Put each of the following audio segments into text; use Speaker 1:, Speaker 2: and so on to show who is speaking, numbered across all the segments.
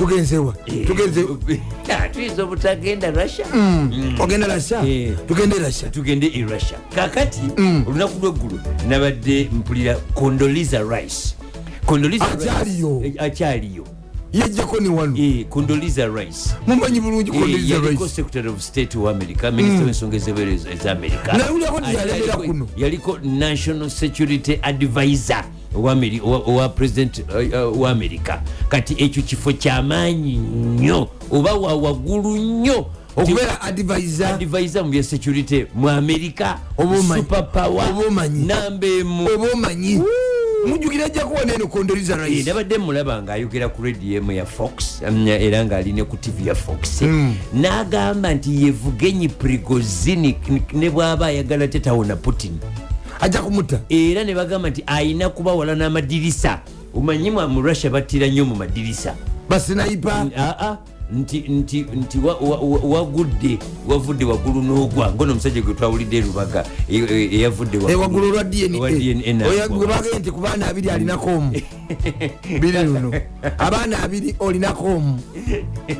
Speaker 1: tugenzewa
Speaker 2: tuiza obutagenda Russia
Speaker 1: ogenda Russia
Speaker 2: tugende e Russia kakati olunaku lw'eggulu nabadde mpulira Condoleezza Rice akyaliyo
Speaker 1: yejjako ni wano
Speaker 2: Condoleezza Rice
Speaker 1: mumanyi bulungi Condoleezza Rice
Speaker 2: Secretary of State wa America Minister w'ensonga ez'ebeereza America yaliko National Security Advisor wa President wa America kati ekyo kifo ky'amaanyi nnyo oba waggulu nnyo
Speaker 1: okubeera advisor
Speaker 2: mu bya security mu America superpower namba emu
Speaker 1: oba omanyi mujjukira ajja kuba neno Condoleezza Rice
Speaker 2: nabadde mulaba ng'ayogera ku radio emu ya Fox era ng'ali ne ku TV ya Fox n'agamba nti yevugenyi Prigozhin ne bw'aba ayagala tetawona Putin
Speaker 1: ajja kumutta
Speaker 2: era ne bagamba nti ayina kuba wala n'amadirisa omanyi mu Russia battira nnyo mu madirisa
Speaker 1: basinayipa
Speaker 2: nti wavudde waggulu n'ogwa ngono omusajja gwe twawulidde Lubaga eyavudde
Speaker 1: waggulu olwa DNA bagambye nti ku baana 2 alinako omu biri luno abaana 2 olinako omu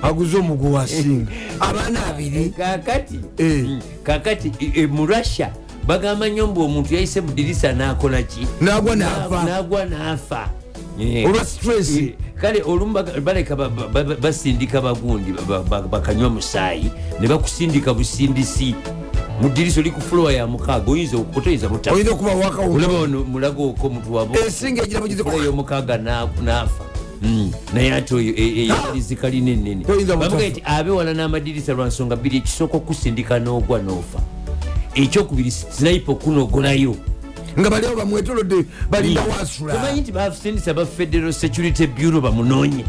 Speaker 1: aguze omugwo wasinga abaana 2
Speaker 2: kakati mu Russia bagamba nnyo mbu omuntu yayise mu dirisa n'akolaki
Speaker 1: n'agwa
Speaker 2: n'afa
Speaker 1: olwa stress
Speaker 2: kale olumu baleka basindika bagundi bakanywa musaayi ne bakusindika busindisi mu dirisa oli ku floor ya mukaaga oyinza mutafa
Speaker 1: oyinza okuba
Speaker 2: olaba mulago oko omuntu wabo
Speaker 1: esinga egira mugize
Speaker 2: y'omukaaga n'afa naye ate oyo eyadirisa kalina ennene bavuga nti abe wala n'amadirisa lwa nsonga 2 ekisooka okusindika n'ogwa n'ofa ekyokubiri snipe okunogolayo
Speaker 1: nga baliwo bamwetolodde balinda wasula
Speaker 2: tumanyi nti basindisa ba Federal Security Bureau bamunoonye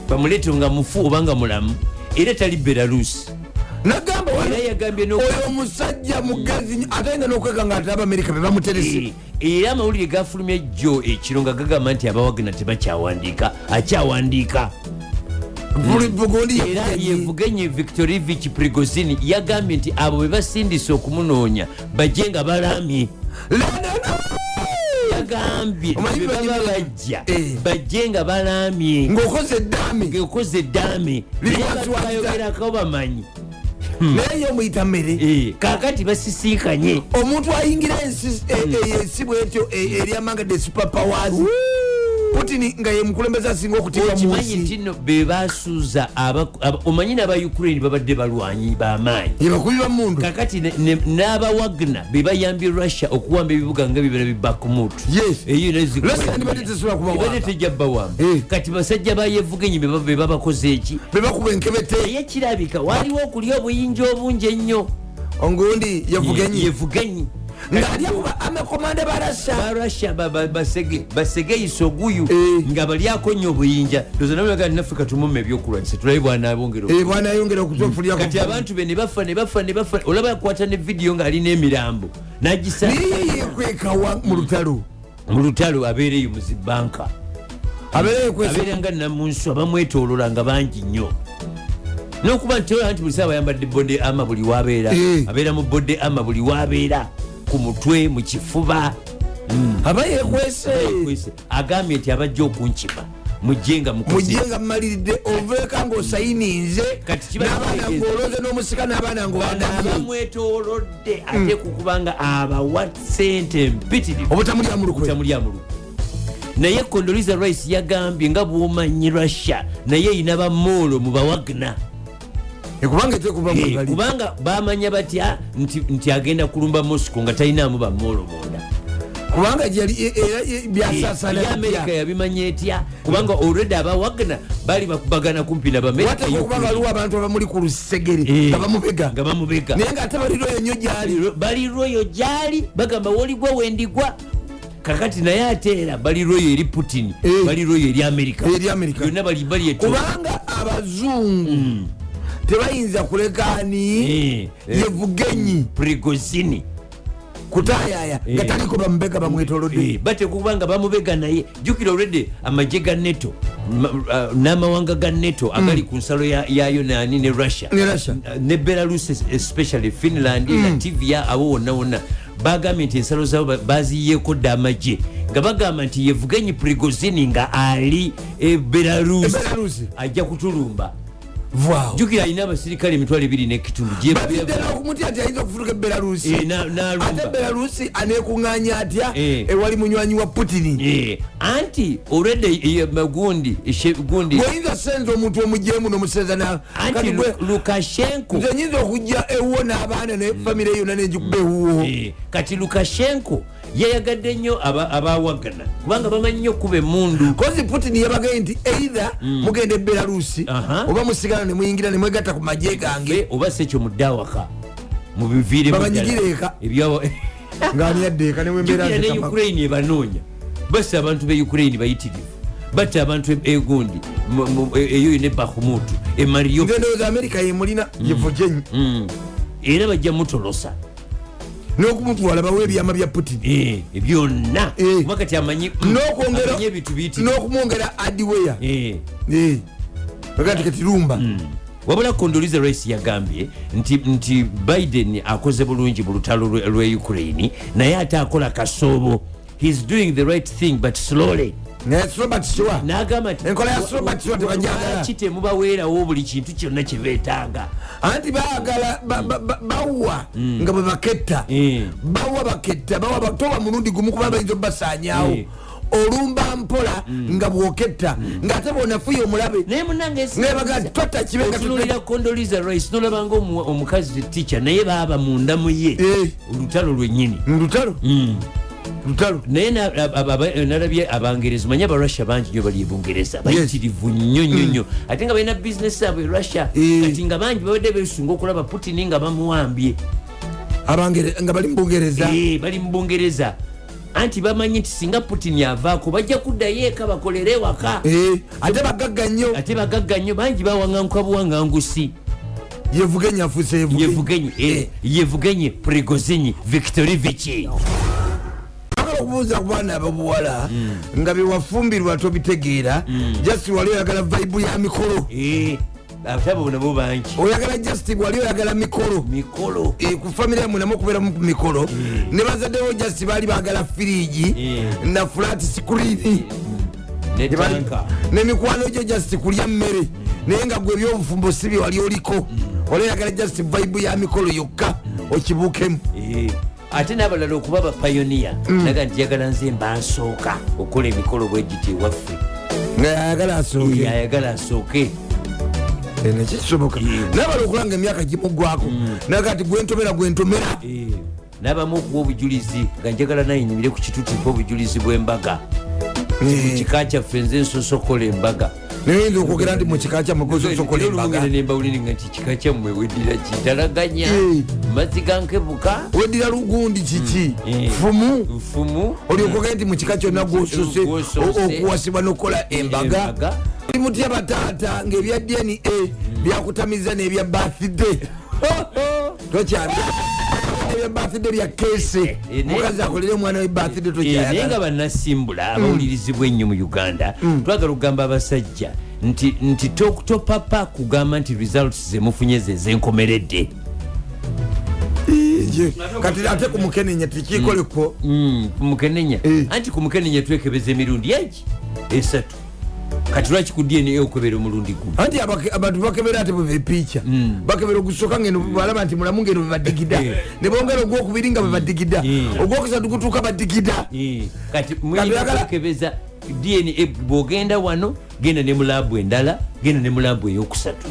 Speaker 2: bamuleete nga mufu oba nga mulamu era tali Belarus
Speaker 1: nagamba
Speaker 2: era yagambye
Speaker 1: oyo omusajja mugazi ate nga n'okwega nga ate Abamerika be bamuterese
Speaker 2: era amawulire gafulumya jjo ekiro nga gagamba nti abawagana tebakyawandiika akyawandiika era yevugenye Viktorovich Prigozhin yagambye nti abo be basindisa okumunoonya bajje nga balamye yagambye bebaba bajja bajje nga balamye ng'okoze eddaame bayogerako bamanyi
Speaker 1: naye omuyita mmere
Speaker 2: kakati basisinkanye
Speaker 1: omuntu ayingira ensi bwetyo eryamanga the superpowers Putin nga ye mukulembeza asinga okutiibwa mu nsi
Speaker 2: nti nno be basuuza omanyi n'aba Ukraine babadde balwanyi b'amaanyi
Speaker 1: yebakubi bamundu
Speaker 2: kakati n'aba Wagner be bayambye Russia okuwamba ebibuga nga bibera Bakhmut ebadde tejja bbawamba kati basajja bayevugenyi be babakoze eki
Speaker 1: be bakuba enkebete
Speaker 2: naye kirabika waliwo okulya obuyinja obungi ennyo
Speaker 1: ongundi
Speaker 2: yevugenyi
Speaker 1: ng'ali akuba amakomanda
Speaker 2: barasha basegeyisa oguyu nga balyako nnyo obuyinja toza nawe naffe katumume ebyokulwanyisa tulabe
Speaker 1: bwanayongera okutofulya
Speaker 2: kati abantu be ne bafa olaba yakwata ne vidiyo ng'alina emirambo
Speaker 1: nagisayekwekawa mu lutalo
Speaker 2: abeereyo mu zibanka abeera nga namunsu abamwetoolola nga bangi nnyo n'okuba nti buli saa bayambadde bode ama buli wabeera abeera mu bode ama buli wabeera ku mutwe mu kifuba
Speaker 1: aba yekwese
Speaker 2: agambye nti abajja okunkiba mujjenga
Speaker 1: mumaliridde oveeka ng'osayininze n'abaana ng'oloze n'omusika n'abaana
Speaker 2: ng'obamwetoolodde ate kukubanga abawa ssente mpitirivu
Speaker 1: obutamulya mu lukwe
Speaker 2: naye Condoleezza Rice yagambye nga bw'omanyi Russia naye erina bamoolo mu bawagna kubanga bamanya batya nti agenda kulumba Moscow nga talinaamu bamoolo munda
Speaker 1: kubanga byasasana
Speaker 2: Amerika yabimanya etya kubanga already abawagna bali bakubagana kumpi
Speaker 1: n'Abamerika waliwo abantu abamuli ku lusegere nga bamubega naye ng'ate
Speaker 2: bali royo gyali bagamba woligwa wendigwa kakati naye ateera bali royo eri Putin bali royo eri Amerika yonna bali
Speaker 1: kubanga abazungu tebayinza kulekani yevugenyi
Speaker 2: Prigozhin
Speaker 1: kutayaya nga taliko bamubega bamwetolodde
Speaker 2: batekubanga bamubega naye jjukira already amagye ga NATO n'amawanga ga NATO agali ku nsalo yayo ne Russia ne Belarus especially Finland Latvia abo wonna bagambye nti ensalo zaabo baziyeeko dda amagye nga bagamba nti yevugenyi Prigozhin nga ali Belarus ajja kutulumba. Jukira alina abasirikale emitwalo 2 n'ekitundu
Speaker 1: gyebabiddenakumutya nti ayinza okufutuka Belarusi ate Belarusi anekuŋŋaanya atya ewali munywanyi wa Putin
Speaker 2: anti olwedde gundi
Speaker 1: bw'oyinza senza omuntu omujeemu n'omuseza
Speaker 2: anti Lukashenko
Speaker 1: nze nyinza okujja ewuwo n'abaana ne famire yonna nenjikuba ewuwo
Speaker 2: kati Lukashenko yayagadde nnyo abawagana kubanga bamanyi nnyo okuba emundu
Speaker 1: kozi Putin yabagaye nti either mugenda e Belarusi oba musigala ne muyingira ne mwegatta ku magye gange
Speaker 2: oba si ekyo muddawaka mubiviire
Speaker 1: babanyigireeka ng'ani yaddeeka
Speaker 2: ne Ukraine ebanoonya basa abantu be Ukraine bayitirivu batta abantu egundi eyo ne Bakhmut e Mariupol
Speaker 1: ndowooza Amerika yemulina yevugenyi
Speaker 2: era bajja mutolosa
Speaker 1: n'okumutwala bawe ebyama bya Putin
Speaker 2: byonna wakati amanyi ebintu biti
Speaker 1: n'okumwongera adiweya bagati kati lumba
Speaker 2: wabula Condoleezza Rice yagambye nti Biden akoze bulungi mu lutalo lwe Ukraine naye ate akola kasoobo. He's doing the right thing but slowly. N'agamba nti temubaweerawo buli kintu kyonna kye beetaaga
Speaker 1: anti baagala bawa nga bwe baketta bawa baketta bawa toba mulundi gumu kuba bayinza obasaanyaawo olumba mpola nga bwoketta ng'ate bwonafuye omulabe nebaga tota
Speaker 2: kibeotunulira Condoleezza Rice nolabanga omukazi teacher naye baaba munda mu ye olutalo lwennyini naye nalabye Abangereza manya Abarussia bangi nyo bali Bungereza bayitirivu nnyo ate nga balina bizinesi abwe Russia kati nga bangi babadde beesunga okulaba Putin nga bamuwambye
Speaker 1: nga bali
Speaker 2: mu Bungereza anti bamanyi nti singa Putin yavaako bajja kuddayo eka bakolere ewaka
Speaker 1: ate bagagga nnyo bangi bawaŋŋanguka buwaŋŋangusi yevugenyi Prigozhin Viktorovich okubuuza ku baana ababuwala nga bewafumbirwa tobitegeera just wali oyagala vibe ya mikolo
Speaker 2: abatabo nabo bangi
Speaker 1: oyagala just wali oyagala mikolo ku famire yamwe namwe okubeeramu ku mikolo ne bazaddewo just baali baagala firiji na flat screen n'emikwano gyo just kulya mmere naye nga gwe ebyobufumbo si bye wali oliko wali oyagala just vibe ya mikolo yokka okibuukemu
Speaker 2: ate n'abalala okuba bapayoniya naga nti yagala nze mbansooka okukola emikolo bwegiti ewaffe ayagala asooke
Speaker 1: nekisoboka nabala okulanga emyaka gimugwako naga ti gwentomera
Speaker 2: nabamu okuwa obujulizi nga njagala naye nyimire ku kitutu mpa obujulizi bw'embaga mukika kyaffe nze nsosa okukola embaga
Speaker 1: nayinza okwogera nti mukika kyamukososokola embaga
Speaker 2: nembawulire nti kika kyammwe weddira kitalaganya mazzi gankebuka
Speaker 1: weddira lugundi kiki fumu oliokwogera nti mukika kyonna gwosose okuwasibwa n'okukola embaga mutya bataata ng'ebya DNA byakutamiza n'ebya birthday tokyabya ebya birthday bya kese mukazi akolere omwana we birthday tokyayagala
Speaker 2: naye nga bannasimbula abawulirizibwa ennyo mu Uganda twagala okugamba abasajja nti topapa kugamba nti results zemufunye zenkomeredde
Speaker 1: kati ate ku mukenenya tekikoleko
Speaker 2: ku mukenenya anti ku mukenenya twekebeza emirundi egi 3 kati lwaki ku DNA okubera omulundi gumu
Speaker 1: anti abantu bakebera ate bwebepiica bakebera ogusooka ngeno balaba nti mulamu ngeno bebadigida ne bongera ogwokubiri nga bebadigida ogwokusatu gutuuka badigida
Speaker 2: kati mwekebeza DNA bwogenda wano genda ne mulabu endala genda ne mulabu eyokusatu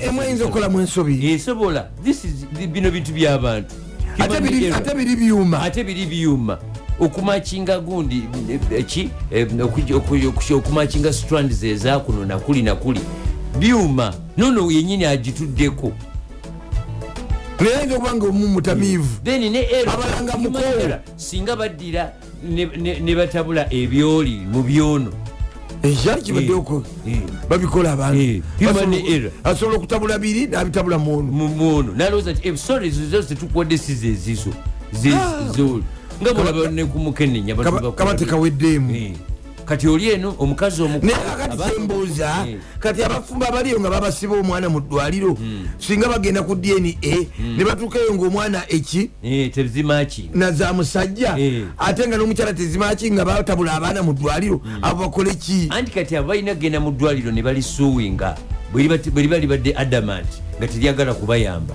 Speaker 1: emu eyinza okukolamu ensobi
Speaker 2: esobola bino bintu by'abantu
Speaker 1: ate
Speaker 2: biri byuma okumakinga gundi okumakinga strands ezakuno nakuli byuma nono yenyini agituddeko
Speaker 1: nayinza okuba nga omumutamiivu
Speaker 2: then ne
Speaker 1: abalanga mukola
Speaker 2: singa baddira ne batabula ebyoli mu byono
Speaker 1: ekyali kibaddeko babikola abantu asobola okutabula biri nabitabula muono
Speaker 2: nalowooza nti ebisole zo tetukuwadde sizo ezizo nga mulaba ne ku mukenenya
Speaker 1: kaba tekaweddeemu
Speaker 2: kati oli eno omukazi
Speaker 1: omukulu kati sembuuza kati abafumba abaliyo nga babasiba omwana mu ddwaliro singa bagenda ku DNA ne batuukayo ngaomwana
Speaker 2: tezimaki
Speaker 1: naza musajja ate nga n'omukyala tezimaki nga batabula abaana mu ddwaliro abo bakole ki
Speaker 2: anti kati abo balina kgenda mu ddwaliro ne balisuwinga bwe liba libadde adamant nga teryagala kubayamba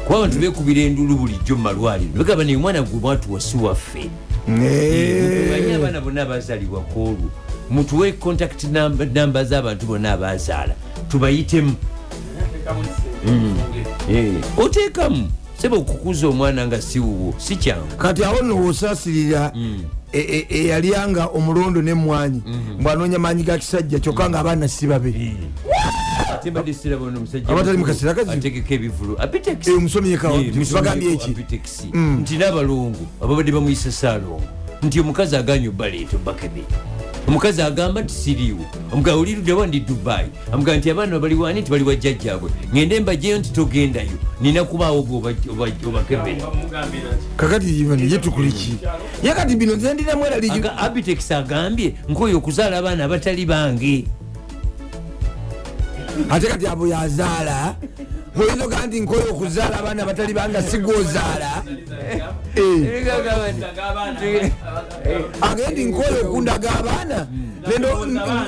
Speaker 2: kuba abantu bekubira endulu bulijjo mu malwaliro begaba naye omwana gwe mwatuwa si waffe banye abaana bonna abazaalibwa kwolwo mutuwe contact namba z'abantu bonna abazaala tubayitemu oteekamu seba okukuza omwana nga siwuwo si kyangu
Speaker 1: kati awo nno wosaasirira eyalyanga omulondo n'emmwanyi mbwanoonya maanyi ga kisajja kyokka nga abaana si babe abatali mukasira
Speaker 2: ategeka ebivulu
Speaker 1: omusomyekabagambye eki
Speaker 2: nti n'abalongo ababadde bamuyisa saalongo nti omukazi aganya obaleeta obakebe omukazi agamba nti siriiwo omugabo oliruddewa ndi dubai amugamba nti abaana baliwani nti baliwa jjajjaabwe ngende mbajeyo nti togendayo nina kubaawo obakebera
Speaker 1: kakati ye tukuliki ye kati bino zendiramu era
Speaker 2: abitex agambye nkoyo okuzaala abaana abatali bange
Speaker 1: ate kati abo yazaala oyinza ogaa nti nkoyo okuzaala abaana batali banga sigwozaala agendi nkoyo okundaga abaana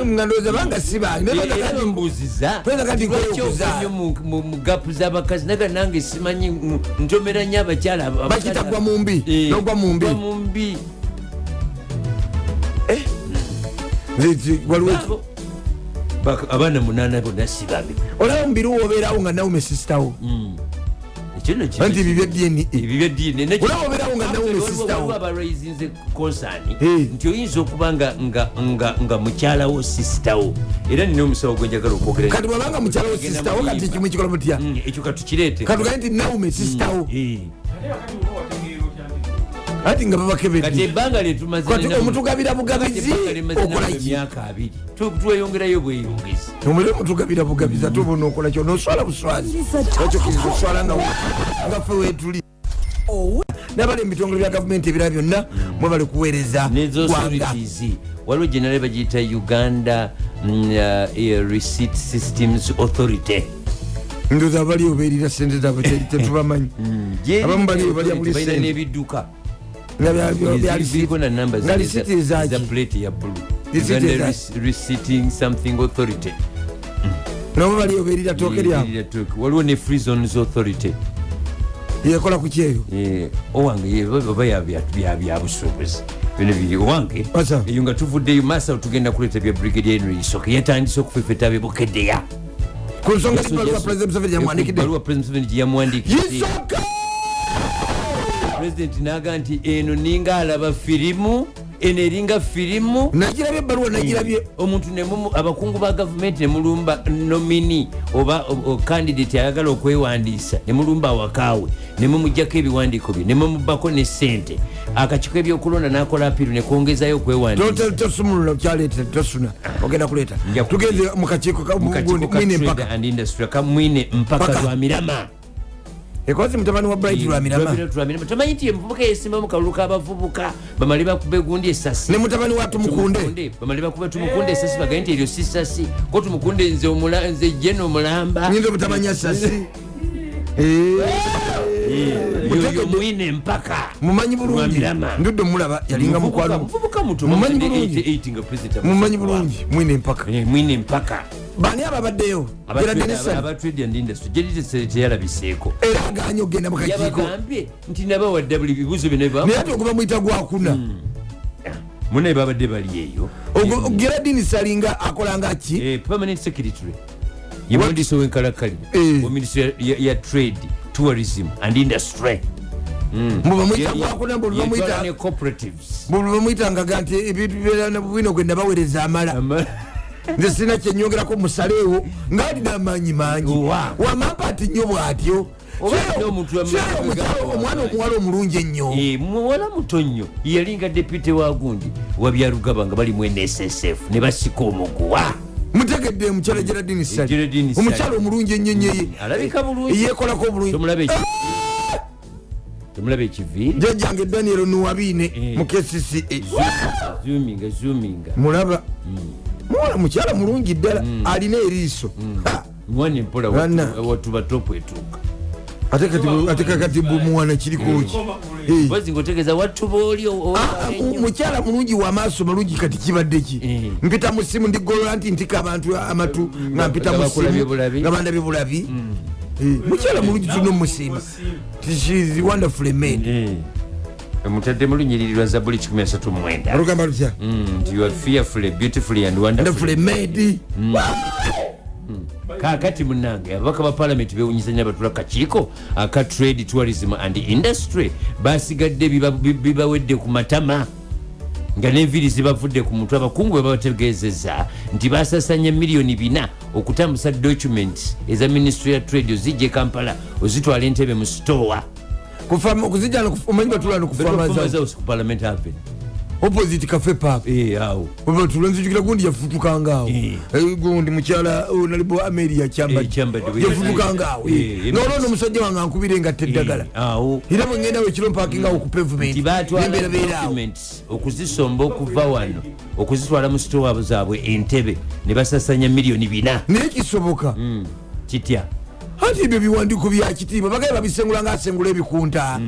Speaker 1: nga ndowooza banga si
Speaker 2: bangemugapu z'abakazi naga nange simanyi ntomera nnyo abakyala
Speaker 1: bakita gwa mumbi nogwa mumbi
Speaker 2: abaana 8 bonna sibabe
Speaker 1: olaba mubiru wobeerawo nga nawume sisitawo anti bibyeddnaolaba obeerawo nga nawume sisitawo
Speaker 2: abaraizinze konsani nti oyinza okuba nga mukyalawo sisitawo era nina omusawo gwenjagala okwogera
Speaker 1: kati bwabanga mukyalawo sisitawo kati ekimu ekikola mutya
Speaker 2: ekyo katukireete
Speaker 1: katugaye nti nawume sisitawo ati nga babakebedde
Speaker 2: ebbanga lyetumaze
Speaker 1: omutugabira bugabizi
Speaker 2: emyaka 2 tweyongerayo bweyongezi
Speaker 1: omutugabira bugabizi ate obona okola kyo noswala buswazi okyokiriza oswala nga ffe wetuli nabali ebitongole bya gavumenti ebirala byonna mwe bali kuweereza
Speaker 2: gwanga waliwo generali bagiyita uganda receipt systems authority
Speaker 1: ndoza abali obeerira sente zaabwe tetubamanyi abamu bali balya buli sente
Speaker 2: n'ebidduka
Speaker 1: nga lisiti ezaki
Speaker 2: receipting something authority
Speaker 1: nabo bali obeerira tooke lyabwe
Speaker 2: waliwo ne free zones authority
Speaker 1: yekola ku kyeyo
Speaker 2: owange oba byabusuubuzi bino biri owange eyo nga tuvuddeyo masa tugenda kuleeta bya brigadier henry isoke yatandise okufefeta abebukeddeya
Speaker 1: ku nsonga baluwa president Museveni
Speaker 2: yamwandikidde president naga nti eno ninga alaba firimu eno eringa firimu
Speaker 1: nagirabye ebbaluwa nagirabye
Speaker 2: omuntu abakungu ba gavumenti nemulumba nomini oba candidate ayagala okwewandiisa nemulumba awakaawe nemumugjako ebiwandiiko bye nemumubako ne sente akakiiko ebyokulonda nakola apiru nekwongezayo
Speaker 1: okwewanditosumulula kyaleeta tosuna ogenda kuleeta tugenze mukakiiko
Speaker 2: kamwine mpaka lwa mirama
Speaker 1: ekozi mutabani wa Bright Lwamirama
Speaker 2: tamanyi nti emuvubuka yesimba mu kalulu k'abavubuka bamale bakuba egundi esasi
Speaker 1: ne mutabani wa Tumukunde
Speaker 2: bamale bakuba Tumukunde esasi bagaye nti eryo si sasi ko Tumukunde nze jeno mulamba
Speaker 1: nyinza obutamanya sasi
Speaker 2: yoyo mwine mpaka
Speaker 1: mumanyi bulungi ndudde mulaba yalinga mukwano mumanyi bulungi mumanyi bulungi mwine mpaka bani ababaddeyo
Speaker 2: abatrade and industry gyeriteeyalabiseeko
Speaker 1: era aganye ogenda mukakiiko
Speaker 2: nti nabawadde buli bibuzo bino
Speaker 1: naye ate okuba muyita gwakuna
Speaker 2: munaye babadde bali eyo
Speaker 1: Gerardine Salinga akolanga ki
Speaker 2: permanent secretary yewandiise wenkalakkalira wa ministry ya trade tourism and industry
Speaker 1: mubamuyita gwakuna mbulubamuyitanga nti ebintu bino gwe nabawereza amala nze sina kyenyongerako musaleewo ngaalina amaanyi mangi wamapa ati nnyo bw'atyo omwana omuwala omulungi ennyo
Speaker 2: muwala muto nnyo yalinga depute wa gundi wabyalugaba nga bali mu NSSF ne basika omuguwa
Speaker 1: mutegedde mukyala Gerardine Sali omukyala omulungi ennyo nnyo
Speaker 2: alabika bulungi
Speaker 1: yeekolako obulungi
Speaker 2: temulabe ekiviri
Speaker 1: jajjange Daniel Nuwabine mu KCCA
Speaker 2: zoominga
Speaker 1: mulaba mwana mukyala mulungi ddala alina eriiso
Speaker 2: mwana empola watuba topu etuuka
Speaker 1: ate kakati bumuwana kirikoki
Speaker 2: bazi ngotegeza watuba oli
Speaker 1: mukyala mulungi wamaaso malungi kati kibadde ki mpita mu ssimu ndigolola nti ntika abantu amatu nga mpita mu ssimu nga bandabye bulabi mukyala mulungi tulina omusiima she's wonderfully made
Speaker 2: mutadde mulunyirirwa Zabuli 139
Speaker 1: olugamba lutya
Speaker 2: nti you are fearfully beautifully and wonderfully
Speaker 1: made
Speaker 2: kakati munange ababaka ba parliament bewunyizanya batula kakiiko aka trade tourism and industry basigadde bibawedde ku matama nga n'enviri zibavudde ku mutwe abakungu bwe babategeezezza nti basasanya miliyoni 4 okutamusa documents eza ministry ya trade ozijja Kampala ozitwala Entebbe mu store
Speaker 1: kuzijjana omanyi batulana
Speaker 2: ku parliament happen
Speaker 1: opposite cafe pub
Speaker 2: awo
Speaker 1: baba tulanzijukira gundi yafutukanga awo gundi mukyala nalibo Ameria Chamba yafutukanga awo nono musajja wange ankubire nga teddagala
Speaker 2: awo
Speaker 1: era bwengenda we kiro parking awo ku pavement
Speaker 2: tibatwala documents okuzisomba okuva wano okuzitwala mu store zaabwe Entebbe ne basasanya miliyoni 4
Speaker 1: naye kisoboka
Speaker 2: kitya
Speaker 1: ati ebyo biwandiiko bya kitiibwa bagaye babisengula ngaasengula ebikunta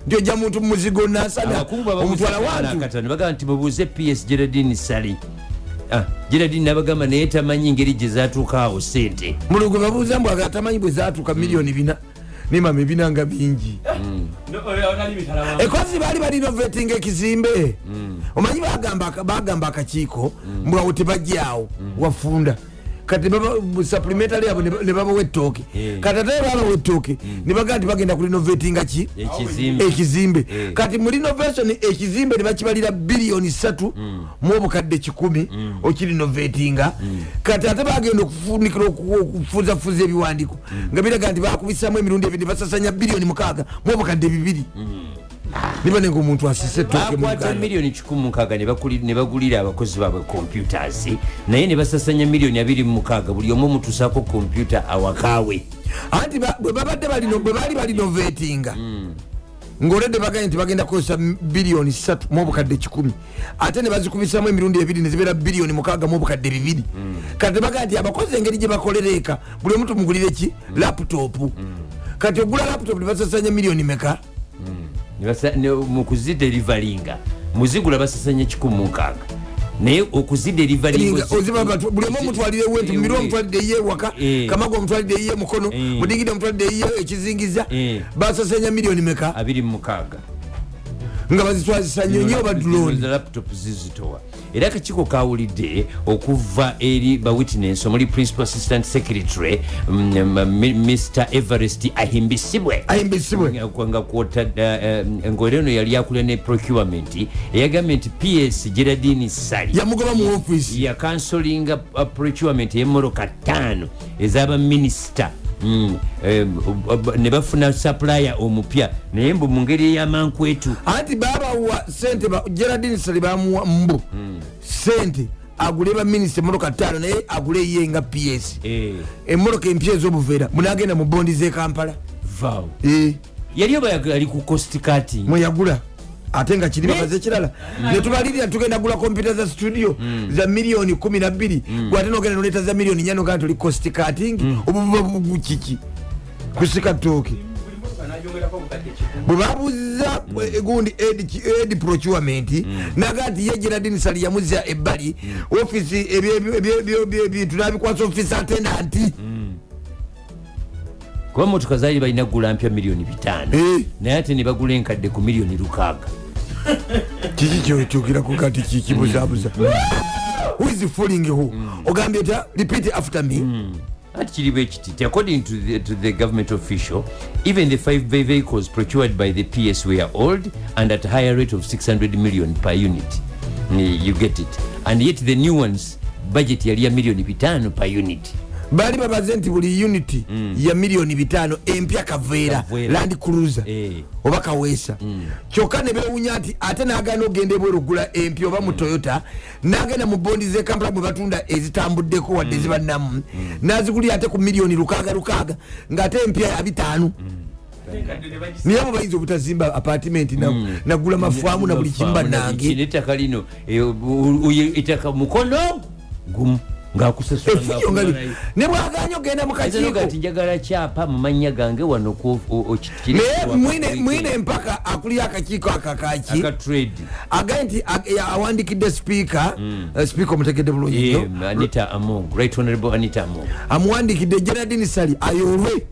Speaker 1: ntyojja muntu mumuzigo nasana omutwala wantu
Speaker 2: ne bagamba nti mubuuze PS Geraldine Sali Geraldine nabagamba naye tamanyi ngeri gye zaatuukaawo sente
Speaker 1: mulugwe babuuza mbw agatamanyi bwe zaatuuka miliyoni 4 nimama ebinanga bingi ekozi baali balinovetinga ekizimbe omanyi bagamba akakiiko mbwawo tebajjaawo wafunda kati supplementary yabo ne babawa ettooke kati ate babawa ettooke ne bagamba nti bagenda kulinovatinga ki ekizimbe kati mu renovation ekizimbe ne bakibalira biliyoni 3 mu obukadde 10 okirinovatinga kati ate bagenda okufunikira okufuzafuza ebiwandiiko nga biraga nti bakubisamu emirundi ebiri basasanya biliyoni 6 mu obukadde 2 niba nenga omuntu asise
Speaker 2: bakwata miliyoni 16 ne bagulira abakozi baabwe computers naye ne basasanya miliyoni 26 buli omu mutusaako computer awakaawe
Speaker 1: anti bwe baali balinovatinga ng'oledde baganye nti bagenda kukozesa biliyoni 3 mu obukadde 10 ate ne bazikubisamu emirundi 2 ne zibeera biliyoni 6 mu obukadde 2 kati bagamba nti abakozi engeri gye bakolera eka buli omu tumugulire ki laputopu kati ogula laputopu ne basasanya miliyoni meka
Speaker 2: mukuziderivalinga muzigula basasanya 16 naye okuziderivalinga
Speaker 1: buli omu omutwalire wentu mubiru omutwalidde ye waka kamagu omutwalidde ye mukono mudingidi omutwalidde ye ekizingiza basasanya miliyoni meka
Speaker 2: 26
Speaker 1: nga bazitwazisa nnyo baduloni
Speaker 2: laptop zizitowa era akakiiko kawulidde okuva eri bawitness omuli principal assistant secretary Mr Everest ahimbisibwe nga ng'oleno yali akulira ne procurement eyagambye nti PS Geraldine Sali
Speaker 1: yamugoba mu office
Speaker 2: yakansolinga procurement y'emmoloka 5 ez'abaminisita ne bafuna supplier omupya naye mbu mu ngeri ey'amankwetu
Speaker 1: anti babawa sente Geraldine Sali bamuwa mbu sente agule baminisita emmoloka 5 naye agule ye nga PS emmoloka empya ez'obuveera munagenda mu bondi z'e Kampala
Speaker 2: yali oba ali ku cost cutting
Speaker 1: mweyagula ate nga kiri bakaze kirala netubalirira tugenda gula kompyuta za studio za miliyoni 12 gwate nogenda noleta za miliyoni 4 nga tuli cost cutting obububu kiki kusika toke bwe babuuza egundi edi procurement nagati ye Geraldine Sali yamuzza ebbali office ebintu nabikwasa office attendant
Speaker 2: kuba motoka zaali balina kugula mpya miliyoni 5 naye ate ne bagula enkadde ku miliyoni 6
Speaker 1: kiki kyokyogeraku kati kikibuzabuza who is fooling who ogambye ta repeat after me
Speaker 2: ati kiribe ekiti according to the government official even the 5 vehicles procured by the PS were old and at a higher rate of 600 million per unit. You get it. And yet the new ones budget yali ya miliyoni 5 per unit.
Speaker 1: Bali babaze nti buli unity ya miliyoni 5 empya kaveera Land Cruiser oba kaweesa kyokka ne bewunya nti ate n'agaana ogenda bwe rugula empya oba mu Toyota n'agenda mu bondi z'e Kampala bwe batunda ezitambuddeko wadde zibannamu n'azigulira ate ku miliyoni 6 ng'ate empya ya 5 niye abo bayinza obutazimba apartment nagula mafaamu na buli kimba nange
Speaker 2: kinetaka lino itaka mukono gumu ngakusasula
Speaker 1: ne bwaganya ogenda mu kakiiko
Speaker 2: kati njagala kyapa mu mannya gange wano
Speaker 1: mwine empaka akulira akakiiko akakaki agaye nti awandikidde speaker omutegedde bulungi
Speaker 2: Anita Among, Right Honorable Anita Among
Speaker 1: amuwandikidde Geraldine Sali ayolwe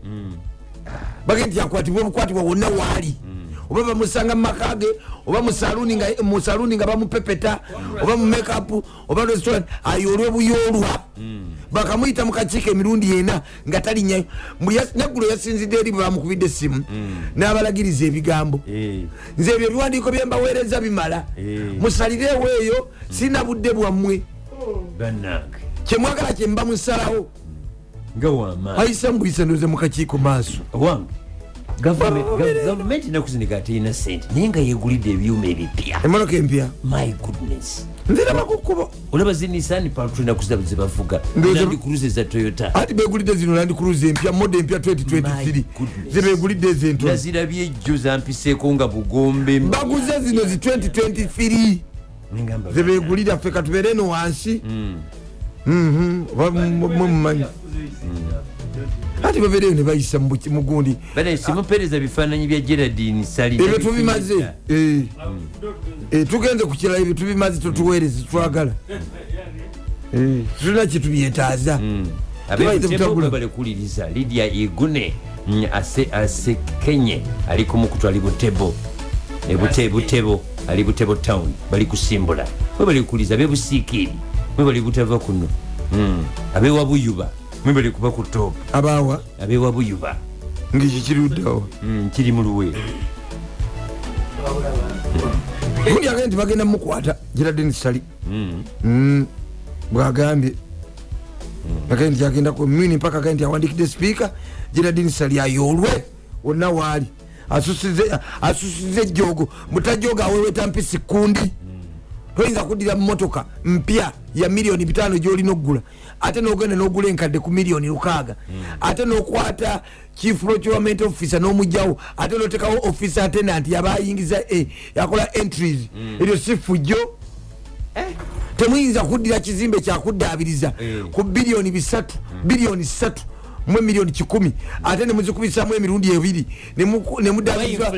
Speaker 1: bagye nti akwatibwa obukwatibwa wonna waali oba bamusanga mu makage oba mu saluuni nga bamupepeta oba mu makeup oba restaurant ayolwe buyolwa bakamuyita mu kakiiko emirundi yena nga talinyayo neggulo yasinzidde eri bamukubidde essimu n'abalagiriza ebigambo nze ebyo ebiwandiiko bye mbaweereza bimala musalireewo eyo sirina budde bwammwe
Speaker 2: bannange
Speaker 1: kyemwagala kye mba musalawo
Speaker 2: nga wamaanyi
Speaker 1: ayisa mbuyisa ndoze mu kakiiko maaso
Speaker 2: wange gavumenti nakuzindika ateina sente naye nga yegulidde ebyuma ebipya
Speaker 1: emotoka empya
Speaker 2: my goodness
Speaker 1: nziraba kukubo
Speaker 2: olaba zinisani paltuna kuziba zebavuga Land Cruiser za Toyota
Speaker 1: ati begulidde zino Land Cruiser empya mode empya 2023 zebegulidde zento
Speaker 2: nazirabye ejjo zampiseeko nga bugombe
Speaker 1: baguze zino zi 2023 zebegulira ffe katubeere eno wansi mumanyi ati babeereyo ne bayisa mugundi
Speaker 2: simupereza bifaananyi bya Geraldine Sali
Speaker 1: ebyo tubimaze tugenze ku kirala ebyo tubimaze totuweereze twagala tulina kyetubyetaaza
Speaker 2: balekuuliriza Lydia Igune asekenye ali kumukutu ali Butebo Butebo ali Butebo town bali kusimbula mwe bali kukuliza bebusiikiri mwe bali butava kuno abewa Buyuba mwe bali kuba ku top
Speaker 1: abawa
Speaker 2: abewa Buyuba
Speaker 1: ngiki kiruddawo
Speaker 2: kiri mu Luweero
Speaker 1: buli agenda nti bagenda mukwata Geraldine Sali bwagambye agenda nti agenda ku mini mpaka agenda nti awandikidde speaker Geraldine Sali ayolwe wonna waali asusize ejjoogo mutajooga aweweta mpisi kundi toyinza kuddira mmotoka mpya ya miliyoni 5 gyolina okugula ate n'ogenda n'ogula enkadde ku miliyoni 6 ate n'okwata chief procurement officer n'omugjawo ate n'otekawo officer attendant yabayingiza yakola entries eryo si fujjo temuyinza kuddira kizimbe kyakuddaabiriza ku biliyoni 3 biliyoni 3 mwe miliyoni 10 ate nemuzikubisamu emirundi 2 nemuddaabiriza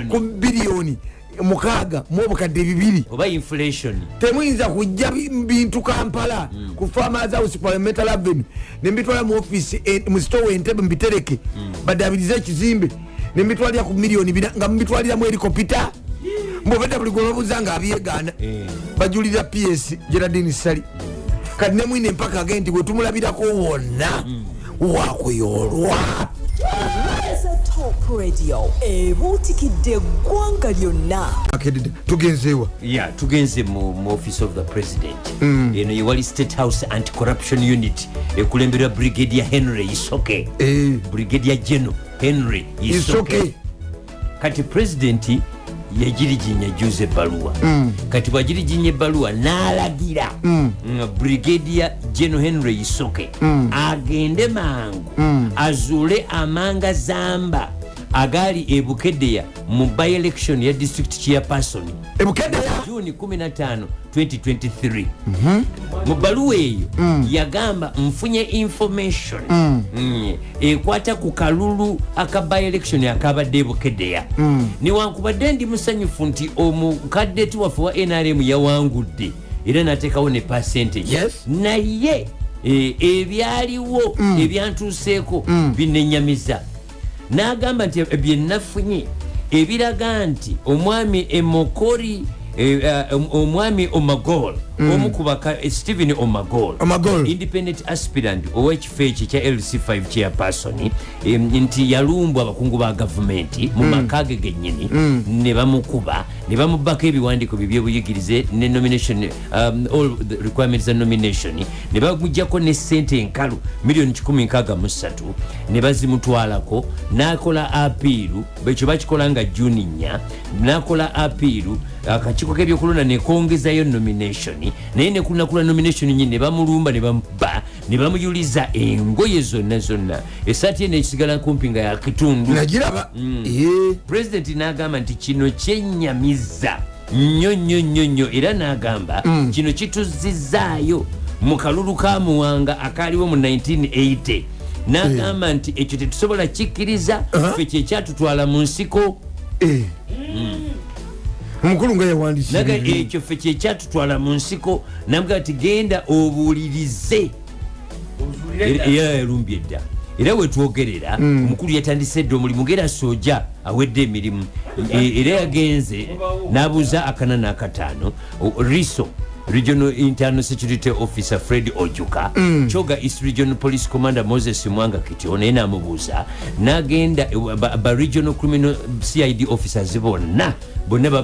Speaker 1: ku biliyoni 6 mu obukadde 2
Speaker 2: oba inflation
Speaker 1: temuyinza kujja bintu Kampala ku Farmers House Parliamentary Avenue nembitwala mu office mu store Entebbe mbitereke badabirize ekizimbe nembitwalira ku miliyoni 2 nga mbitwalira mu helicopter mbobedda buli golobuza nga abyegana bajulira PS Geraldine Sali kati nemwine mpaka agenti gwe tumulabirako wonna wakuyolwa
Speaker 3: Top Radio ebuutikidde eggwanga lyonna
Speaker 1: tugenzeewa
Speaker 2: tugenze mu office of the president eno yewali State House Anti-Corruption Unit ekulemberwa Brigadier Henry Isoke Brigadier General Henry Isoke kati president yagirijinya juze baluwa kati bwagirijinya baluwa n'alagira Brigadier General Henry Isoke agende mangu azule amanga zamba agali ebukedeya mu by election ya district chairperson
Speaker 1: ebukedeya
Speaker 2: June 15 2023 mu baluwa eyo yagamba mfunye information ekwata ku kalulu aka by election akabadde ebukedeya newankubadde ndi musanyufu nti omukadeti waffe wa NRM yawangudde era nateekawo ne percentage naye ebyaliwo ebyantuuseeko binenyamiza n'agamba nti byenafunye ebiraga nti omwami Emokori omwami Omagol omukubaka Stephen Omagol independent aspirant ow'ekifo ekyo kya LC5 chairperson nti yalumbwa abakungu ba gavumenti mu makage gennyini ne bamukuba ne bamubako ebiwandiiko by'ebyobuyigirize ne nomination all the requirements za nomination ne bamuggyako ne ssente enkalu miliyoni 163 ne bazimutwalako n'akola apiiru ekyo bakikola nga June 4 n'akola apiiru akakiiko k'ebyokulonda ne kongezayo nomination naye ne kunakula nomination nyine ne bamulumba ne bamuba ne bamuyuliza engoye zonna esaati eno ekisigala kumpi nga yakitundu
Speaker 1: nagiraba.
Speaker 2: president n'agamba nti kino kyennyamiza nnyo era n'agamba kino kituzizaayo mu kalulu ka Muwanga akaaliwo mu 1980 n'agamba nti ekyo tetusobola kikkiriza ffe kyekyatutwala mu nsiko.
Speaker 1: Omukulu nga yawandikira
Speaker 2: naga ekyo ffe kyekyatutwala mu nsiko nabwa ati genda obuulirize era erumbye dda era wetwogerera omukulu yatandise dda omulimu ngera soja awedde emirimu era yagenze n'abuuza akana n'akataano riso Regional Internal Security Officer Fred Ojuka Choga East Regional Police Commander Moses Mwanga Kityo naye n'amubuuza n'agenda ba Regional Criminal CID Officers bonna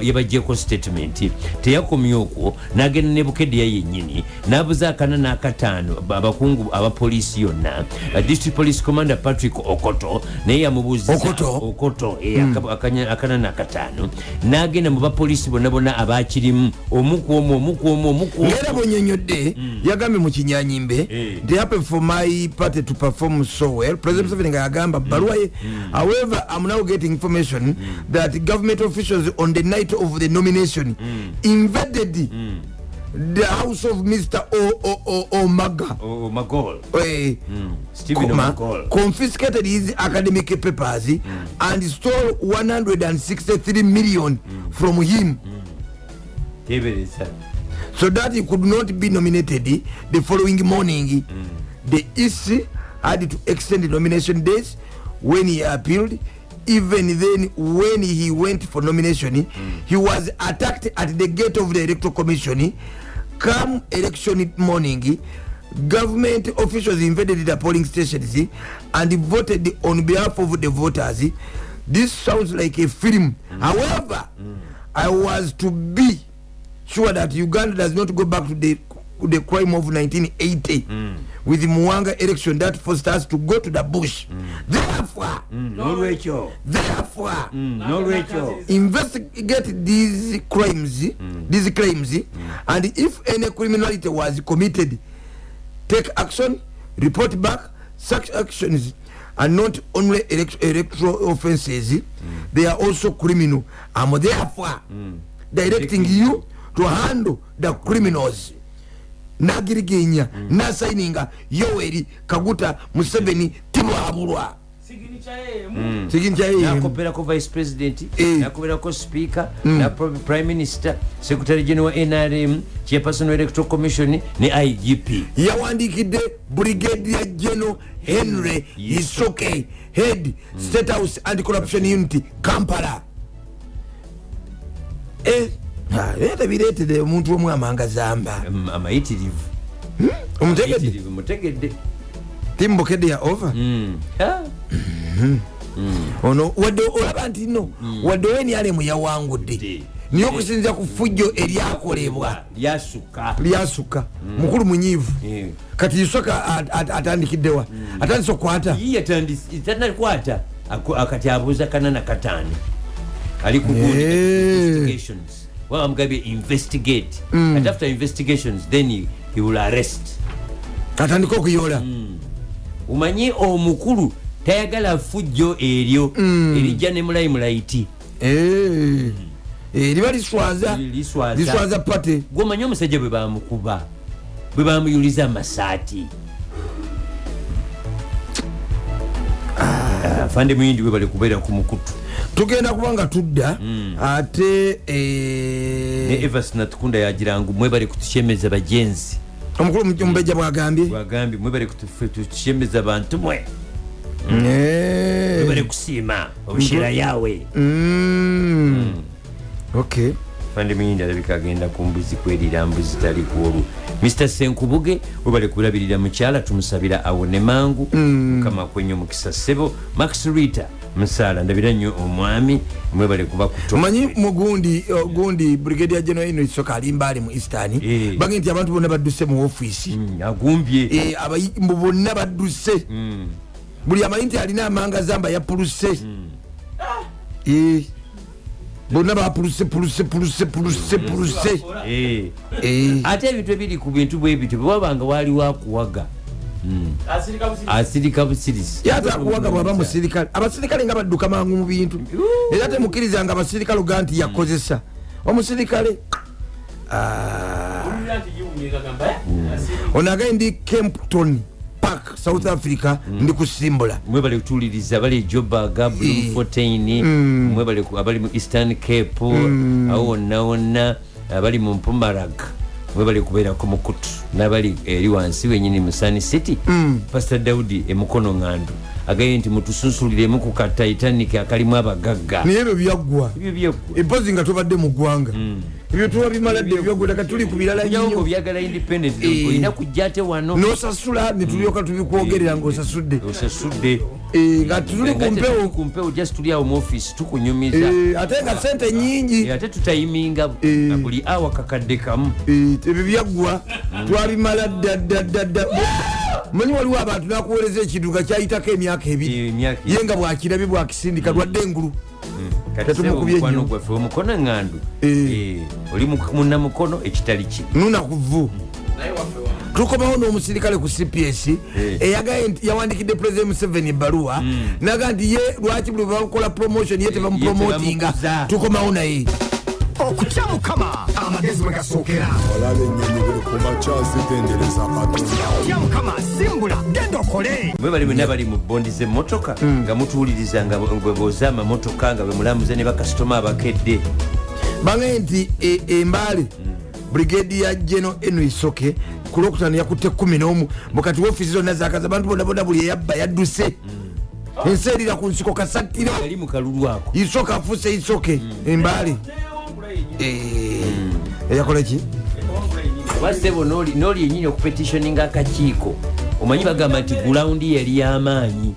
Speaker 2: yabajjeko statement teyakomye okwo n'agenda ne Bukedde yennyini n'abuuza akana n'akataano abakungu abapoliisi yonna District Police Commander Patrick Okoto naye yamubuuza Okoto akana n'akataano n'agenda mu bapoliisi bonna abakirimu omuku
Speaker 1: ngera bonyonyodde yagambye mu kinyanyimbe they happen for my party to perform so well. President Museveni nga yagamba baluwa ye. However, I'm now getting information that government officials on the night of the nomination invaded the house of Mr.
Speaker 2: Magol.
Speaker 1: Stephen Magol confiscated his academic papers and stole 163 million from him. So that he could not be nominated the following morning. The EC had to extend the nomination days when he appealed. Even then, when he went for nomination, he was attacked at the gate of the Electoral Commission. Come election morning, government officials invaded the polling stations and voted on behalf of the voters. This sounds like a film. However, I was to be sure that Uganda does not go back to the crime of 1980 with the Muwanga election that forced us to go to the bush. Therefore, investigate these crimes, and if any criminality was committed, take action, report back. Such actions are not only electoral offenses, they are also criminal. I'm therefore directing you to handle the criminals. Nagirigenya na signinga Yoweri Kaguta Museveni Timwabulwa siginicha
Speaker 2: nakopera ko vice president nakopera ko speaker na prime minister secretary general NRM chairperson electoral commission ne IGP
Speaker 1: yawandikide brigadier general Henry Isoke head state house anti corruption unit Kampala. Eta biretede omuntu omwe amanga zamba
Speaker 2: amayitirivu
Speaker 1: omutegedde timbokedde ya over ono wadde olaba nti no wadde weni alemu yawangudde niyo okusinza ku fujjo eryakolebwa lyasuka mukulu munyiivu kati Isoka atandikiddewa atandise okukwata
Speaker 2: tanalikwata kati abuuza kanana kataani ali ku investigations. Well, I'm going to investigate. And after investigations, then he will arrest.
Speaker 1: Atandika okuyola.
Speaker 2: Umanyi omukulu tayagala fujjo eryo erijja ne mulayiti.
Speaker 1: Liba liswaza pate.
Speaker 2: Gwomanyi omusajja bwe bamukuba bwe bamuyuliza amasaati. Fande muyindi bwe bali kubeera ku mukutu.
Speaker 1: Tugenda kubanga tudda ate
Speaker 2: ne Evans Natukunda yagirangu mwebale kutushemeza bajenzi
Speaker 1: omukulu mumbejja bwagambye
Speaker 2: mwebale kutushemeza bantu mwebale kusiima obushira yawe
Speaker 1: okay
Speaker 2: fande muyinda alabika agenda ku mbuzi kwerira mbuzi tali kuolu Mr. Senkubuge webale kulabirira mukyala tumusabira awone mangu kama kwenye mukisa sebo Max Rita Msala ndabira nnyo omwami mwebale kuba kuto
Speaker 1: manyi mugundi brigadier general ino Isoka alimbali mu Eastern bangi nti abantu bonna badduse mu office
Speaker 2: agumbye
Speaker 1: abayimbo bonna badduse buli amayinti alina amanga zamba ya puluse bonna bapuluse
Speaker 2: ate ebintu ebiri ku bintu bwe bityo bwabanga wali wakuwaga asirika busirisi
Speaker 1: yata kuwaga bwaba musirikale abasirikale nga badduka mangu mu bintu era temukkiriza nga abasirikale uga nti yakozesa omusirikale onaga ndi Kempton Park South Africa ndi kusimbula
Speaker 2: mwe bali kutuliriza bali Joburg Bloemfontein mwe bali abali mu Eastern Cape awo wonna abali mu Mpumalanga mwe bali kubeera ku Mukutu n'abali eri wansi wenyini mu Sun City Pastor Daudi emukono ngando agaye nti mutusunsuliremu ku ka Titanic akalimu abagagga
Speaker 1: nebyo byaggwa empozi nga tubadde mu ggwanga ebyo tuba bimaladde byaggwa kati tuli ku birala
Speaker 2: nnyo byagala independent olina kujja ate wano
Speaker 1: n'osasula ne tulyoka tubikwogerera ng'osasudde nga tuli ku mpewo
Speaker 2: just tuli awo mu office tukunyumiza
Speaker 1: ate nga sente nnyingi
Speaker 2: ate tutayiminga buli awa kakadde kamu
Speaker 1: ebyo byaggwa twabimala ddadda manyi waliwo abantu nakuweereza ekintu nga kyayitako emyaka ebiri ye nga bwakirabye bwakisindika lwadde engulu
Speaker 2: mukwano gwaffe omukono ŋŋandu oli munnamukono ekitali ki
Speaker 1: nunakuvu tukomawo n'omusirikale ku CPS eyagaye nti yawandikidde President Museveni ebbaluwa naga nti ye lwaki buli bakola promotion ye tebamupromotinga tukomawo naye
Speaker 4: okutya mukama amagezi mwe gasookera olabe ennyonyi buli kumakya zitendereza katonda okutya mukama simbula genda okole
Speaker 2: mwe bali mwena bali mu bondi z'emmotoka nga mutuwuliriza nga bwe booza amamotoka nga bwe mulamuza ne bakasitoma abakedde
Speaker 1: bange nti embaale Brigadier General Enwisoke ku Lwokutaano yakutte 11 mukati w'ofiisi zonna zakaza abantu bonna buli eyabba yadduse ensi erira ku nsiko kasatiro
Speaker 2: yali mu kalulu ako
Speaker 1: isoka afuuse isoke embaale eyakola ki
Speaker 2: wasebo noli yenyini okupetitioninga akakiiko omanyi bagamba nti gulawundi yali y'amaanyi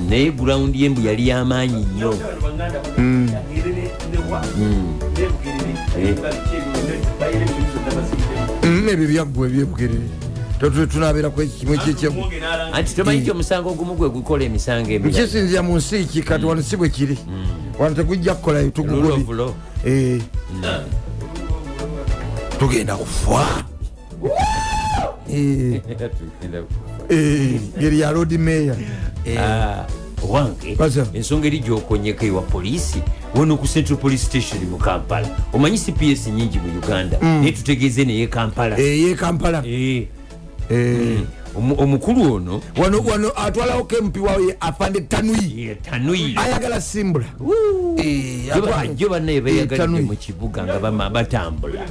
Speaker 2: naye gulawundi yembu yali y'amaanyi nnyo
Speaker 1: ebyo byaggwa ebyebugerere tunabeeraku ekimu ekyekyamu
Speaker 2: anti tomanyi ti omusango ogumu gwe gukola emisango emirala
Speaker 1: kisinzira mu nsi ki kati wano si bwe kiri wano tegujja kukolayo tugugobi tugenda kufa ngeri ya road mayor
Speaker 2: wange ensonga eri gyokonyeka ewa polisi wano ku Central Police Station mu Kampala omanyi CPS nyingi mu Uganda naye tutegeeze neye Kampala omukulu ono
Speaker 1: wano atwalawo kempi wawe afande Tanui ayagala simbula
Speaker 2: jo bannaye beyagalidde mu kibuga nga batambula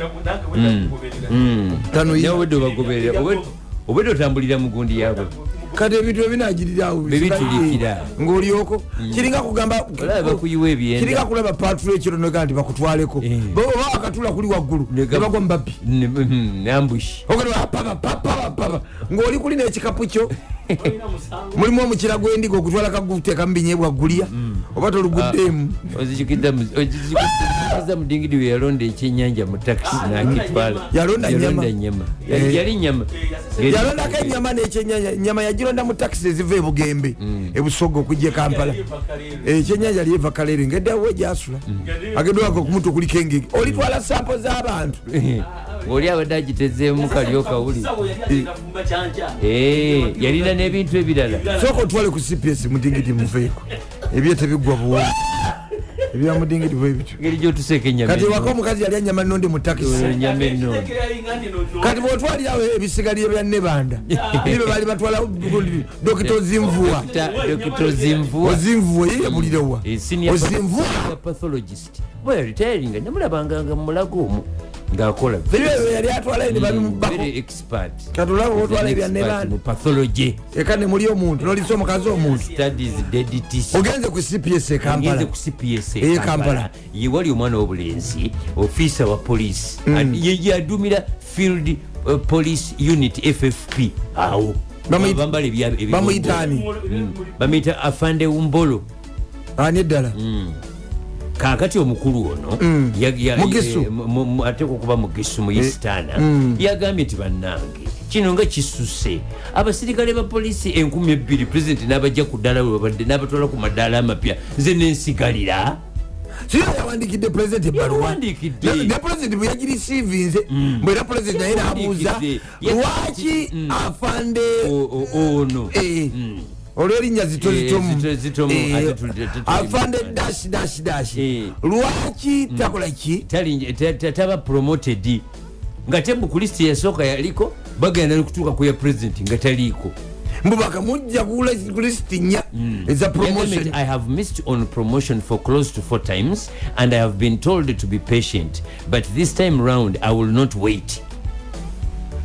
Speaker 2: nawe wedde obagoberera obedde otambulira mu gundi yaabwe
Speaker 1: kati ebintu ebinagirirawo
Speaker 2: bebitulikira
Speaker 1: ng'olyoko kiringa kugamba
Speaker 2: bakuyiwa ebyenda
Speaker 1: kiringa kulaba patro ekiro noga nti bakutwaleko oba akatula kuli waggulu nebagwa mubabbi
Speaker 2: ambush
Speaker 1: papa ng'oli kuli n'ekikapu kyo mulimu omukira gw'endiga okutwala kaguteeka mubinyeebwa gulya oba toluguddeemu
Speaker 2: ozikiza mudingidi we yalonda ekyenyanja mu takisi nakitwala
Speaker 1: yalonda
Speaker 2: nyama yali nyama
Speaker 1: yalondako enyama n'ekyenyanja nyama yagilonda mu takisi eziva ebugembe ebusoga okujja Kampala ekyenyanja lyeva kalere ngeddawo egyasula agendwako okumutu kuliko engege olitwala sampo z'abantu
Speaker 2: oli abadde agitezeemu kalyokawuli yalina n'ebintu ebirala
Speaker 1: sooka otwale ku CPS mudingidi muveeko ebyo tebiggwa buwongo ebyamudingidi bwebityo
Speaker 2: ngeri gyotuseeka enyama
Speaker 1: kati waka omukazi yali anyama nonde mu takisi
Speaker 2: enyama ennonde
Speaker 1: kati bwotwalirawo ebisigalire bya nebanda nibe bali batwala dokita ozimvuwa ozimvuwa yeyabulirewa ozimvuwa
Speaker 2: pathologist bwe yaritayiringa namulabanga nga mumulago omu ng'akola
Speaker 1: yali atwala
Speaker 2: very expert
Speaker 1: kati olaba otwala ebya nebanda
Speaker 2: pathology
Speaker 1: eka ne muli omuntu nolisa omukazi omuntu
Speaker 2: studies dead tissue
Speaker 1: ogenze ku CPS Kampala
Speaker 2: Kampala yewali omwana w'obulenzi ofisa wa polisi yadumira field police unit FFP awo
Speaker 1: bamuyitani
Speaker 2: bamuyita afande Umbolo
Speaker 1: ani eddala
Speaker 2: kakati omukulu ono ateeka okuba mugisu mu Eastana yagambye nti bannange kino nga kisuse abasirikale ba polisi 1200 president n'abajja ku ddala we babadde n'abatwala ku maddaala amapya nze nensigalira
Speaker 1: siyo yawandikidde president ebbaluwa ne president bwe yagireceivinze bwera president naye n'abuuza lwaki afande
Speaker 2: ono
Speaker 1: olwerinnya zitozitomu afande dash lwaki takola ki
Speaker 2: taba promoted nga tebu ku list yasooka yaliko bagenda kutuuka ku ya president nga taliiko
Speaker 1: mbubaka mujja kulisitinya eza promotion.
Speaker 2: I have missed on promotion for close to 4 times and I have been told to be patient, but this time round I will not wait.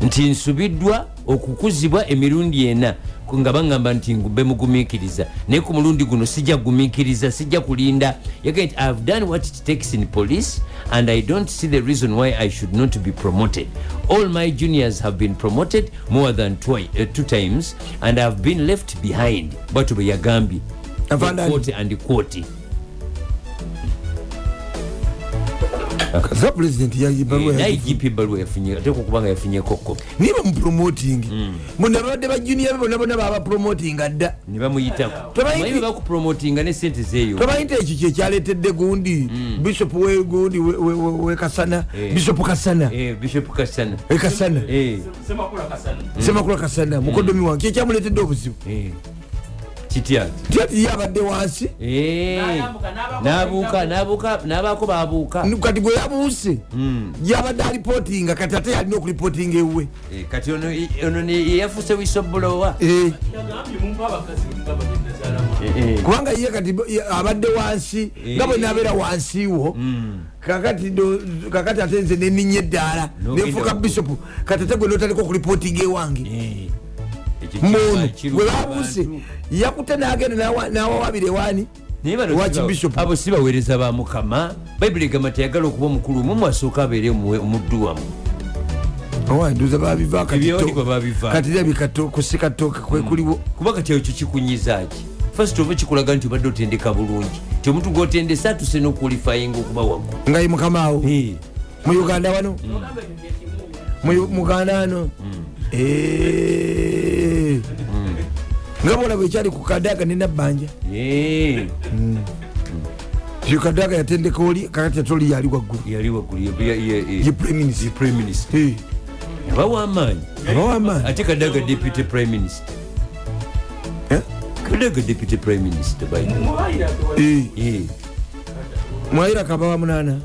Speaker 2: Nti nsubiddwa okukuzibwa emirundi ena nga bangamba nti ngube mugumiikiriza naye ku mulundi guno sijja gumiikiriza, sijja kulinda. Again, I have done what it takes in police and I don't see the reason why I should not be promoted. All my juniors have been promoted more than 2 times and I have been left behind. Batu bwe yagambye quote and quote.
Speaker 1: Kaza president
Speaker 2: yayigipa ebbaluwa yafunye ate okubanga yafunye koko
Speaker 1: niba mupromoting munda babadde ba junior bonna baba promoting adda
Speaker 2: ne bamuyitako bayibe bakupromotinga ne sente zeeyo
Speaker 1: tobayita ekyo kyekyaleetedde gundi bishop wegundi wekasana bishop kasana ekasana semakula kasana mukodomi wange kyekyamuleetedde obuzibu tiati yabadde wansi
Speaker 2: nabaako babuuka
Speaker 1: kati gwe yabuuse yabadde alipotinga kati ate yalina okulipotinga ewuwe
Speaker 2: kati ono yafuuse wisobbulowa
Speaker 1: kubanga ye kati abadde wansi nga bwe nabeera wansiwo kakati ate nze neninya eddaala nenfuuka bishopu kati ate gwe notaliko okulipotinga ewange mono gwe babuuse yakutte nagenda nawawabire wani wakibishop.
Speaker 2: Abo si baweereza ba Mukama. Bayibuli egamba teyagala okuba omukulu mu asooka abeere omuddu wamu.
Speaker 1: Nduza babiva kati bikato kusikatoka kwekuliwo
Speaker 2: kuba kati ekyo kikunyiza ki. First of all kikulaga nti obadde otendeka bulungi ti omuntu gw'otendesa atuse n'okuqualifyinga okuba waggulu
Speaker 1: nga ye Mukama awo mu Uganda wano mu Uganda wano nga bwolaba ekyali ku Kadaga ne Nabbanja Kadaga yatendeka oli kakati atoli yali waggulu ye prime minister
Speaker 2: abawaamaanyi ate Kadaga deputy prime minister Kadaga deputy prime minister
Speaker 1: Mwaira kabawa munana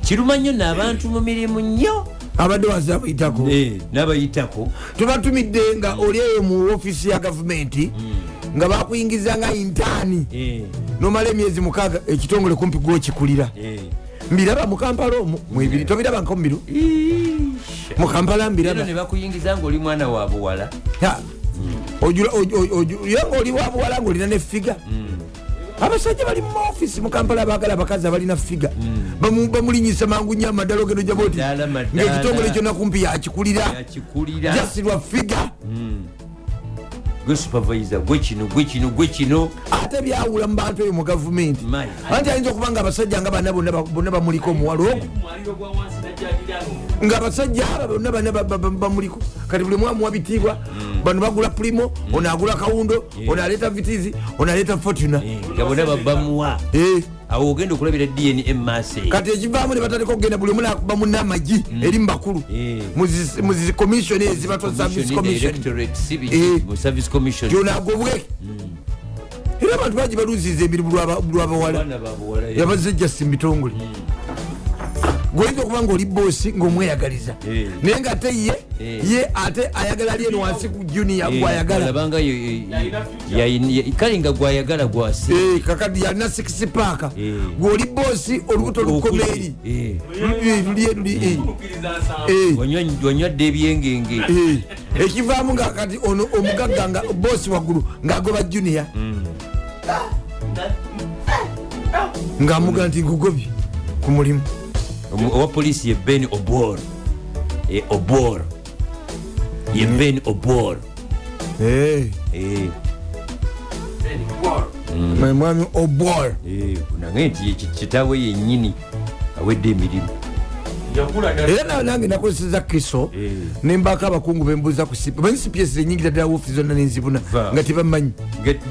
Speaker 2: kiruma nnyo n'abantu mu mirimu nnyo
Speaker 1: abadde wazabayitako
Speaker 2: n'abayitako
Speaker 1: tubatumidde nga oli eyo mu ofisi ya gavumenti nga bakuyingiza nga intaani nomala emyezi 6 ekitongole kumpi gwokikulira mbiraba mu Kampala omwo mwebiri tobiraba nko mubiru mu Kampala mbiraba
Speaker 2: ne bakuyingiza nga oli mwana wa buwala
Speaker 1: yanga oli wa buwala nga olina ne figa abasajja bali mu ofisi mu Kampala baagala abakazi abalina figa bamulinyisa mangu nnyo amadalo geno jaboti ng'ekitongole kyonna kumpi yakikulira jasirwa figa
Speaker 2: gwe supervisor gwe kino
Speaker 1: ate byawula mu bantu eyo mu gavumenti anti ayinza okuba nga abasajja nga bana bonna bamuliko omuwalo ogwo nga abasajja aba bonna bamuliko kati buli mwamu wabitiibwa bano bagula primo ono agula kawundo ono aleeta vitizi ono aleeta fortuna
Speaker 2: nga bonna babamuwa awo ogenda okulabira DNA maaso
Speaker 1: kati ekivaamu ne batandika okugenda buli omu nakuba munna amagi eri mu bakulu mu zi commission ezibato
Speaker 2: service commission
Speaker 1: gyonagobwe era abantu baji baluziza emirimu lwabawala yabazejja simitongole goyinza okuba nga oli boosi ng'omweyagaliza naye nga ate ye ate ayagala ali eno wansi ku junior gwayagala
Speaker 2: kale nga gwayagala gwasi
Speaker 1: kakati yalina 6 paaka gwoli boosi olubuto lukomeeri
Speaker 2: wanywadde ebyengenge
Speaker 1: ekivaamu nga kati ono omugagga nga boosi waggulu ng'agoba junior ng'amuga nti nkugobye ku mulimu
Speaker 2: owa polisi ye Ben Obor ye Ben Obor
Speaker 1: mwami Obor
Speaker 2: nange nti kitaawe yennyini awedde emirimu
Speaker 1: era nange nakozeseza kristo nembaka abakungu bembuuza ku CPS enyingira ddala woofiisi zonna nenzibuna nga tebamanyi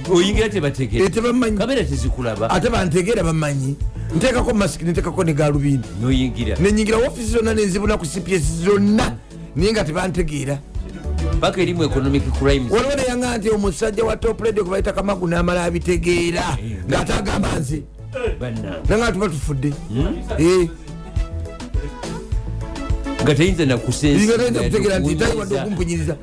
Speaker 2: oyingira tebamanyi
Speaker 1: kamera
Speaker 2: tezikulaba
Speaker 1: ate bantegeera bamanyi nteekako masiki nteekako ne galubindi nenyingira woofiisi zonna nenzibuna ku CPS zonna naye nga tebantegeera
Speaker 2: paka erimu economic crimes
Speaker 1: waliwo neyanga nti omusajja wa top radio kubayita kamagu n'amala abitegeera ng'ate agamba nze nanga tuba tufudde
Speaker 2: nga teyinza
Speaker 1: nakutegera nti tayiwadde okumpunyiriza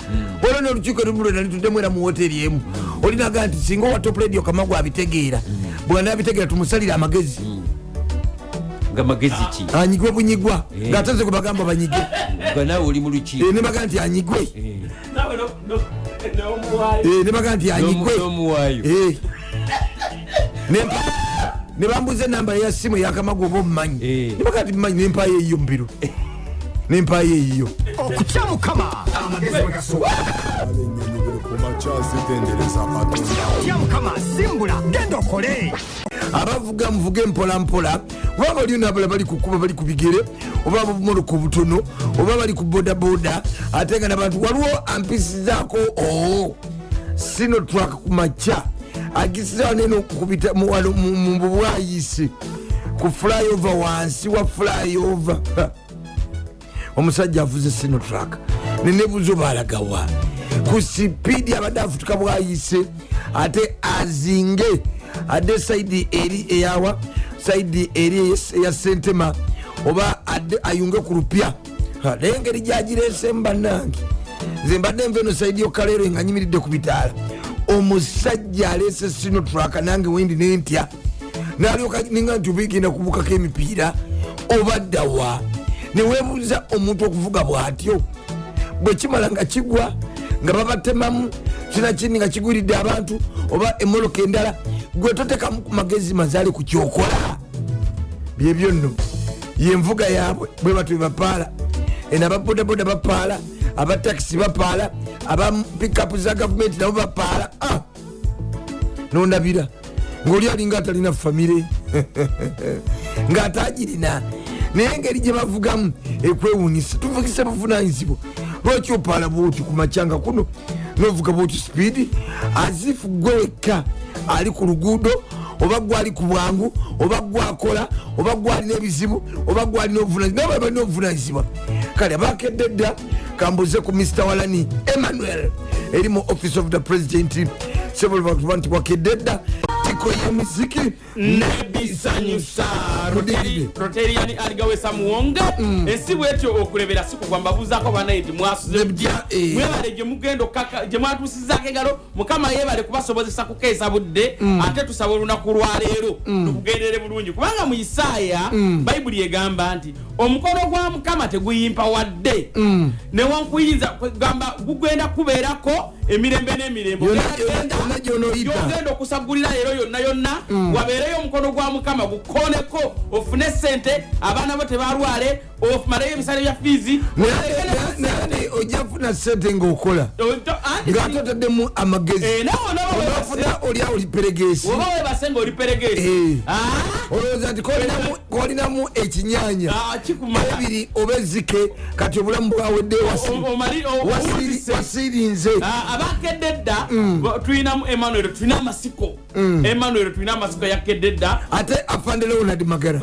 Speaker 1: olwo n'olukiiko lubulo nalituddemu era mu woteri emu olinaga nti singa owa top radio kamagu abitegeera bwana abitegeera tumusalire amagezi
Speaker 2: nga magezi ki
Speaker 1: anyigwe bunyigwa ng'ataze kwe bagamba banyige
Speaker 2: nga naawe oli mu lukiiko
Speaker 1: ne baga nti anyigwe ne baga nti anyigwe ne bambuza enamba ya simu yakamagu oba omumanyi ne baga nti mumanyi nempayo eyiyo mubiru nempayo eyiyo
Speaker 4: okutya mukama amagezi bwegasooka
Speaker 5: abenyonyi buli kumakyazitendereza katonda
Speaker 4: otya mukama simbula genda okole
Speaker 1: abavuga muvuge mpola mpola oba baliyo nabala bali kukuba bali ku bigere oba abomoloka obutono oba bali ku bodaboda ate nga nabantu waliwo ampisizaako sino twaka ku makya agisizawo neno kubita mu bubwayisi ku flyover wansi wa flyover omusajja avuze sino track nenebuzo balagawa ku sipiidi abadde afutuka bwayise ate azinge adde saidi eri eyawa saidi eri eya sentema oba adde ayunge ku lupya naye engeri gyagirese bannange nze mbadde nva eno saidi yokaleero nga nyimiridde ku bitaala omusajja alese sino traka nange wendi nentya nalyoka ninga nti obigenda kubukako emipiira obaddawa newebuuza omuntu okuvuga bwatyo bwe kimala nga kigwa nga babatemamu kinakindi nga kigwiridde abantu oba emoloka endala gwe totekamu ku magezi mazaali ku kyokola byebyo nno yenvuga yaabwe bwe batwe bapaala eno ababodaboda bapaala abatakisi bapaala abapikapu za gavumenti nabo bapaala nondabira ngaoli alinga atalina famire ngaatagirina naye engeri gye bavugamu ekwewunyisa tuvugise buvunanyizibwa lwaki opaala bwoti ku macyanga kuno novuga bwoti sipiidi azifu gwe wekka ali ku luguudo oba gwali ku bwangu oba gwakola oba gwalina ebizibu oba gwalina obuvunanyizibwa nabo balina obuvunanyizibwa kale abakedde dda kambuze ku Mr. Walani Emmanuel eri mu office of the president sebulibatuba nti wakedde dda tiko y'emiziki nebisanyusa
Speaker 6: roteriani aligawesa muwonga esi bwetyo okulebera sikugwa mbabuzaako banaiti mwasuze mwebale gye mwatuusizako engalo mukama yebale kubasobozesa kukeesa budde ate tusaba olunaku lwaleero tukugendere bulungi kubanga mu Isaaya bayibuli egamba nti omukono gwa mukama teguyimpa wadde newankuyinza gamba gugenda kubeerako emirembe n'emirembe yogenda okusagulira leero yonna yonna wabeereyo omukono gwa mukama gukoneko ofune sente abaana bo tebalwale ofumaleyo ebisale bya fiizi
Speaker 1: ojja kufuna sente ngaokola ng'ate otaddemu amagezi onafuna olya oli peregesi
Speaker 6: oba webase nga oli peregesi
Speaker 1: olowooza nti kolinamu ekinyanya ebiri oba ezike kati obulamu bwawedde wasiirinze
Speaker 6: abakedde dda tulinamu Emmanuel tulina amasiko Emmanuel tulina amasiko yakedde dda
Speaker 1: ate afande Leonard
Speaker 6: Magara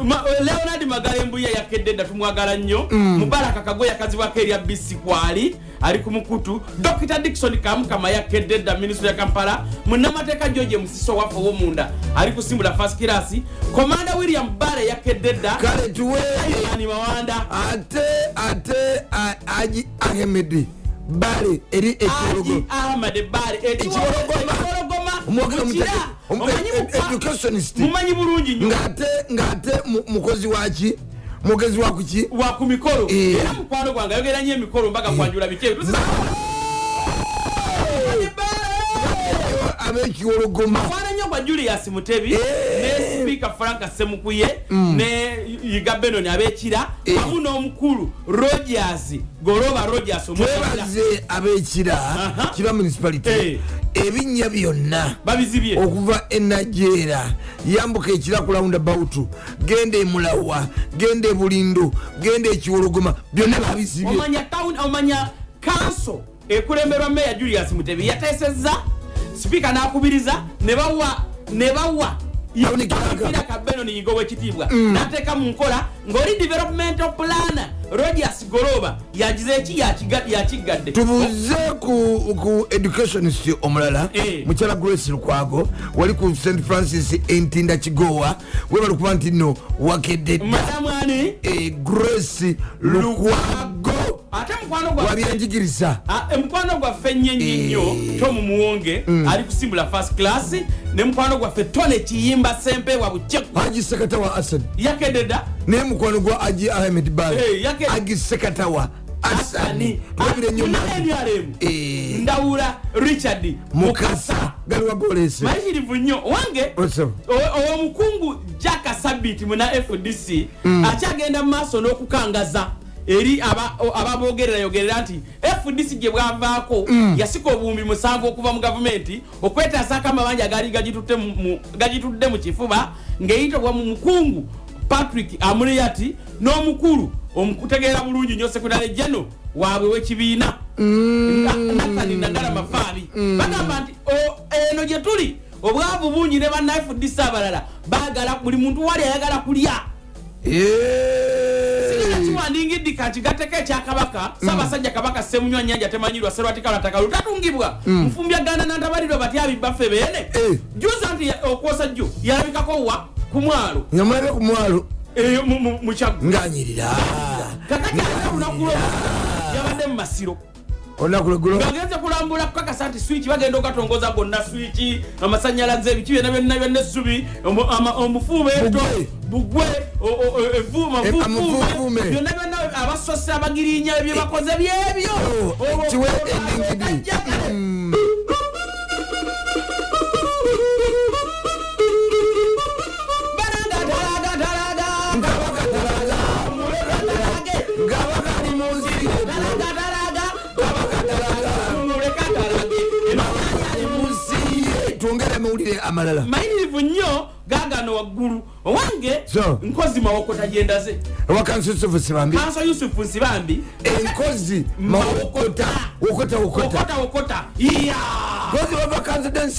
Speaker 6: embuya yakedde dda tumwagala nnyo Mubaraka Kagoya yakazibwako erya bisi kwali ali ku mukutu Dr. Dickson Kamukama yakedde dda minisitule ya Kampala munnamateeka George Musiso waffe w'omunda ali kusimbula first class Komanda William Bale yakedde dda
Speaker 1: kale tuwe
Speaker 6: ani mawanda
Speaker 1: ate Aji Ahmed Bale eri ekirogoma
Speaker 6: Ahmed Bale ekirogoma
Speaker 1: educationist
Speaker 6: mumanyi bulungi nnyo
Speaker 1: ng'ate mukozi waki mugezi wakuki
Speaker 6: wa ku mikolo era mukwano gwange ayogera nnyo emikolo mbaga kwanjula biteeru
Speaker 1: abekiwologoma
Speaker 6: mwana nnyo gwa Julius Mutebi ne Speaker Frank Semukuye ne Yiga Benoni abekira wamu n'omukulu Rogers Goroba Rogers
Speaker 1: twebaze abekira kira municipality ebinnya byonna
Speaker 6: babizibye
Speaker 1: okuva enajeera yambuka ekira ku roundabout genda emulawa genda ebulindo genda ekiwologoma byonna babizibye.
Speaker 6: omanya kanso ekulemberwa meya Julius Mutebi yateesezza sipiika n'akubiriza ne bawa yakira kabeno niyigo w'ekitiibwa n'ateeka mu nkola ng'oli developmental plan Rogers Goloba yagize eki yakiggadde.
Speaker 1: tubuze ku educationist omulala mukyala Grace Lukwago wali ku St Francis Entinda Kigowa webali kuba nti nno wakedde
Speaker 6: madamwani
Speaker 1: Grace Lukwago
Speaker 6: ate mukwano gwa
Speaker 1: wabyanjigiriza
Speaker 6: mukwano gwaffe nnyo Tom Muwonge ali kusimbula first class ne mukwano gwaffe Tone Kiyimba Sempewa Bucheku
Speaker 1: Haji Sekatawa Asad
Speaker 6: yakededa
Speaker 1: ne mukwano gwa Haji Ahmed Bal Haji Sekatawa Asani wabire nyuma
Speaker 6: Ndawula Richard
Speaker 1: Mukasa galwa bolese
Speaker 6: mahirivu nnyo wange owo mukungu Jaka Sabit muna FDC akyagenda mu maaso n'okukangaza eri ababogerera yogerera nti FDC gye bwavaako yasika obuwumbi 7 okuva mu gavumenti okwetaasako amabanja agaali gagitudde mu kifuba ng'eyitibwa mu mukungu Patrick Amuriati n'omukulu omukutegeera bulungi nnyo sekondale jeno waabwe w'ekibiina Nathan Nagala Mafaabi bagamba nti eno gye tuli obwavu bungi ne banna FDC abalala baagala buli muntu wali ayagala kulya Omudingidi kati gateke ekya kabaka Ssaabasajja Kabaka Ssemunywa Nnyanja temanyirwa Serwatikala Ttaka lutatungibwa Mufumbya Ganda Nantabalirwa batyabi baffe beene juza nti okwosa jjo yalabikako wa ku mwalo
Speaker 1: yamulabe ku mwalo
Speaker 6: mu Kyaggwe
Speaker 1: nganyirira
Speaker 6: kakati olunaku yabadde mu Masiro
Speaker 1: onakulegula
Speaker 6: bagenze kulambula kukakasa nti switch bagenda okatongoza gonna switch amasannyalaze ebiki byonna essubi omufuube bugwe evuma byonna abasose abagirinya ebyo bakoze byebyo
Speaker 1: kiwe endingidi twongere mawulire amalala
Speaker 6: mayirivu nnyo gagano waggulu owange nkozi mawokota gyendaze
Speaker 1: wakansi Yusufu Nsibambi
Speaker 6: kanso Yusufu Nsibambi
Speaker 1: enkozi mawokota wokota iya kozi wava kanso den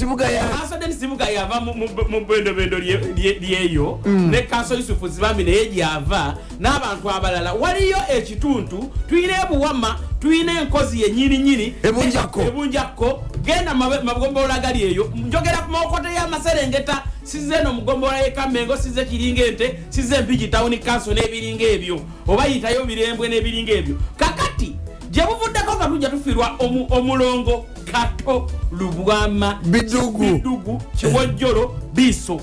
Speaker 1: sibuga
Speaker 6: yava mu bendobendo lyeyo ne kanso Yusufu Nsibambi naye gyava n'abantu abalala waliyo ekituntu tuyina ebuwama tuyina enkozi yennyininyini ebunjakko genda mabugombola gali eyo njogera ku mawokota y'amaserengeta size no mugombola y'Ekamengo size Kiringente size Mpigi Town Council n'ebiringa ebyo oba yitayo birembwe n'ebiringa ebyo kakati gye buvuddeko nga tujja tufirwa omulongo Kato Lubwama Bidugu Kiwojjolo Biso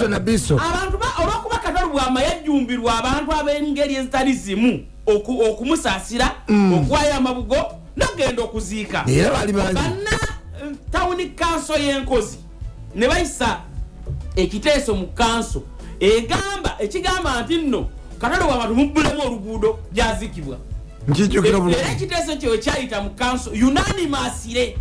Speaker 1: na Biso
Speaker 6: abantu olwokuba Kato Lubwama yajjumbirwa abantu ab'engeri ezitali zimu okumusaasira okwaya amabugo nagenda okuziika
Speaker 1: era bali bangi
Speaker 6: banna Town Council y'enkozi ne bayisa ekiteeso mu kanso ekigamba nti nno Kato Lubwama tumubbulemu oluguudo gyazikibwa
Speaker 1: nkijjukira bulungi
Speaker 6: era ekiteeso kyo kyayita mu kanso unanimasire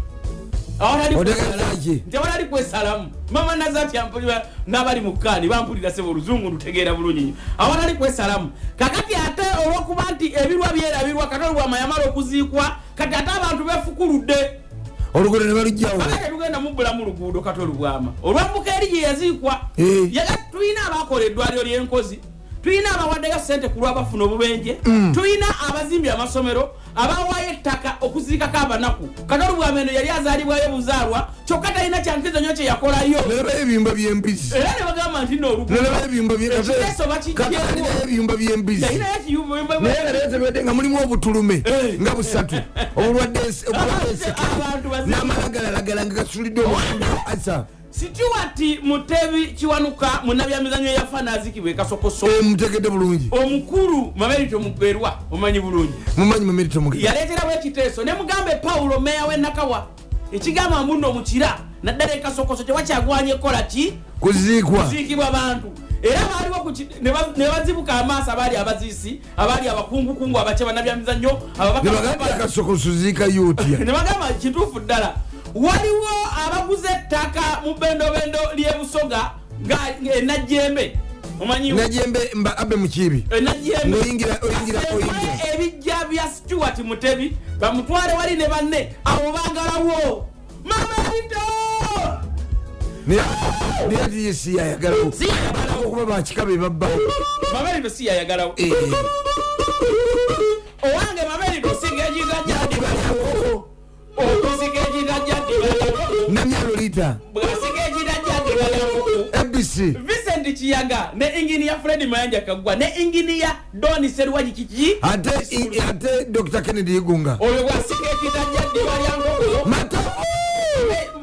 Speaker 6: tewalali kwesalamu mama Nazati ampulira n'abali mu kkaani bampulira sebo oluzungu lutegeera bulungi awalali kwesalamu kakati ate olwokuba nti ebirwa byerabirwa Kato Lubwama yamala okuziikwa kati ate abantu befukuludde
Speaker 1: oluguudo ne balugjawo
Speaker 6: kakati tugenda mubbulamu luguudo Kato Lubwama olwambuka eri gye yaziikwa tulina abakola eddwaliro ly'enkozi tulina abawaddeyo ssente ku lw'abafuna obubenje tulina abazimbye amasomero abawaayo ettaka okuziikako abanaku Kato Lubwama eno yali azaalibwayo buzaalwa kyokka talina kyankizo nnyo kye yakolayo
Speaker 1: ebimba by'embizzi
Speaker 6: era ne bagamba nti n'oluguudoekiteeso
Speaker 1: ebiyumba by'embizzi naye tebedde nga mulimu obutulume nga busatu obulwadde n'amalagalagala nga gasulidde obutulume
Speaker 6: Situwati Mutebi Kiwanuka munabyamizanyo yafa nazikibwa ekasokoso
Speaker 1: mutegedde bulungi
Speaker 6: omukulu Mamerito Mugerwa omanyi bulungi
Speaker 1: mumanyi Mamerito Mugerwa
Speaker 6: yaleeterawo ekiteeso ne mugambe Paulo meya w'e Nakawa ekigamba mbuno omukira naddala ekasokoso tewakyagwanye kola ki kuziikibwa bantu era baaliwo ne bazibuka amaaso abaali abaziisi abaali abakungukungu abakye banabyamizanyo
Speaker 1: ababakasokoso ziika yotya
Speaker 6: ne bagamba kituufu ddala waliwo abaguze ettaka mu bendobendo ly'ebusoga nga najjembe omanyi
Speaker 1: najjembe mba abe mukibi
Speaker 6: najjembe
Speaker 1: oyingira
Speaker 6: ebijja bya Stuart Mutebi bamutwale wali ne banne abo bangalawo Mamerito
Speaker 1: ni ati si ayagalawo okuba bakikabe babbawo
Speaker 6: Mamerito si ayagalawo owange Mamerito sigejiga jadi baliwo okusigejiga jadi baliwo
Speaker 1: namyalo lita
Speaker 6: bwasigejiga jadi baliwo
Speaker 1: MBC
Speaker 6: Vincent Chiyaga ne engineer Fred Mayanja Kagwa ne engineer Doni Serwaji Kiki
Speaker 1: ate Dr. Kennedy Igunga
Speaker 6: oyo bwasigejiga jadi baliwo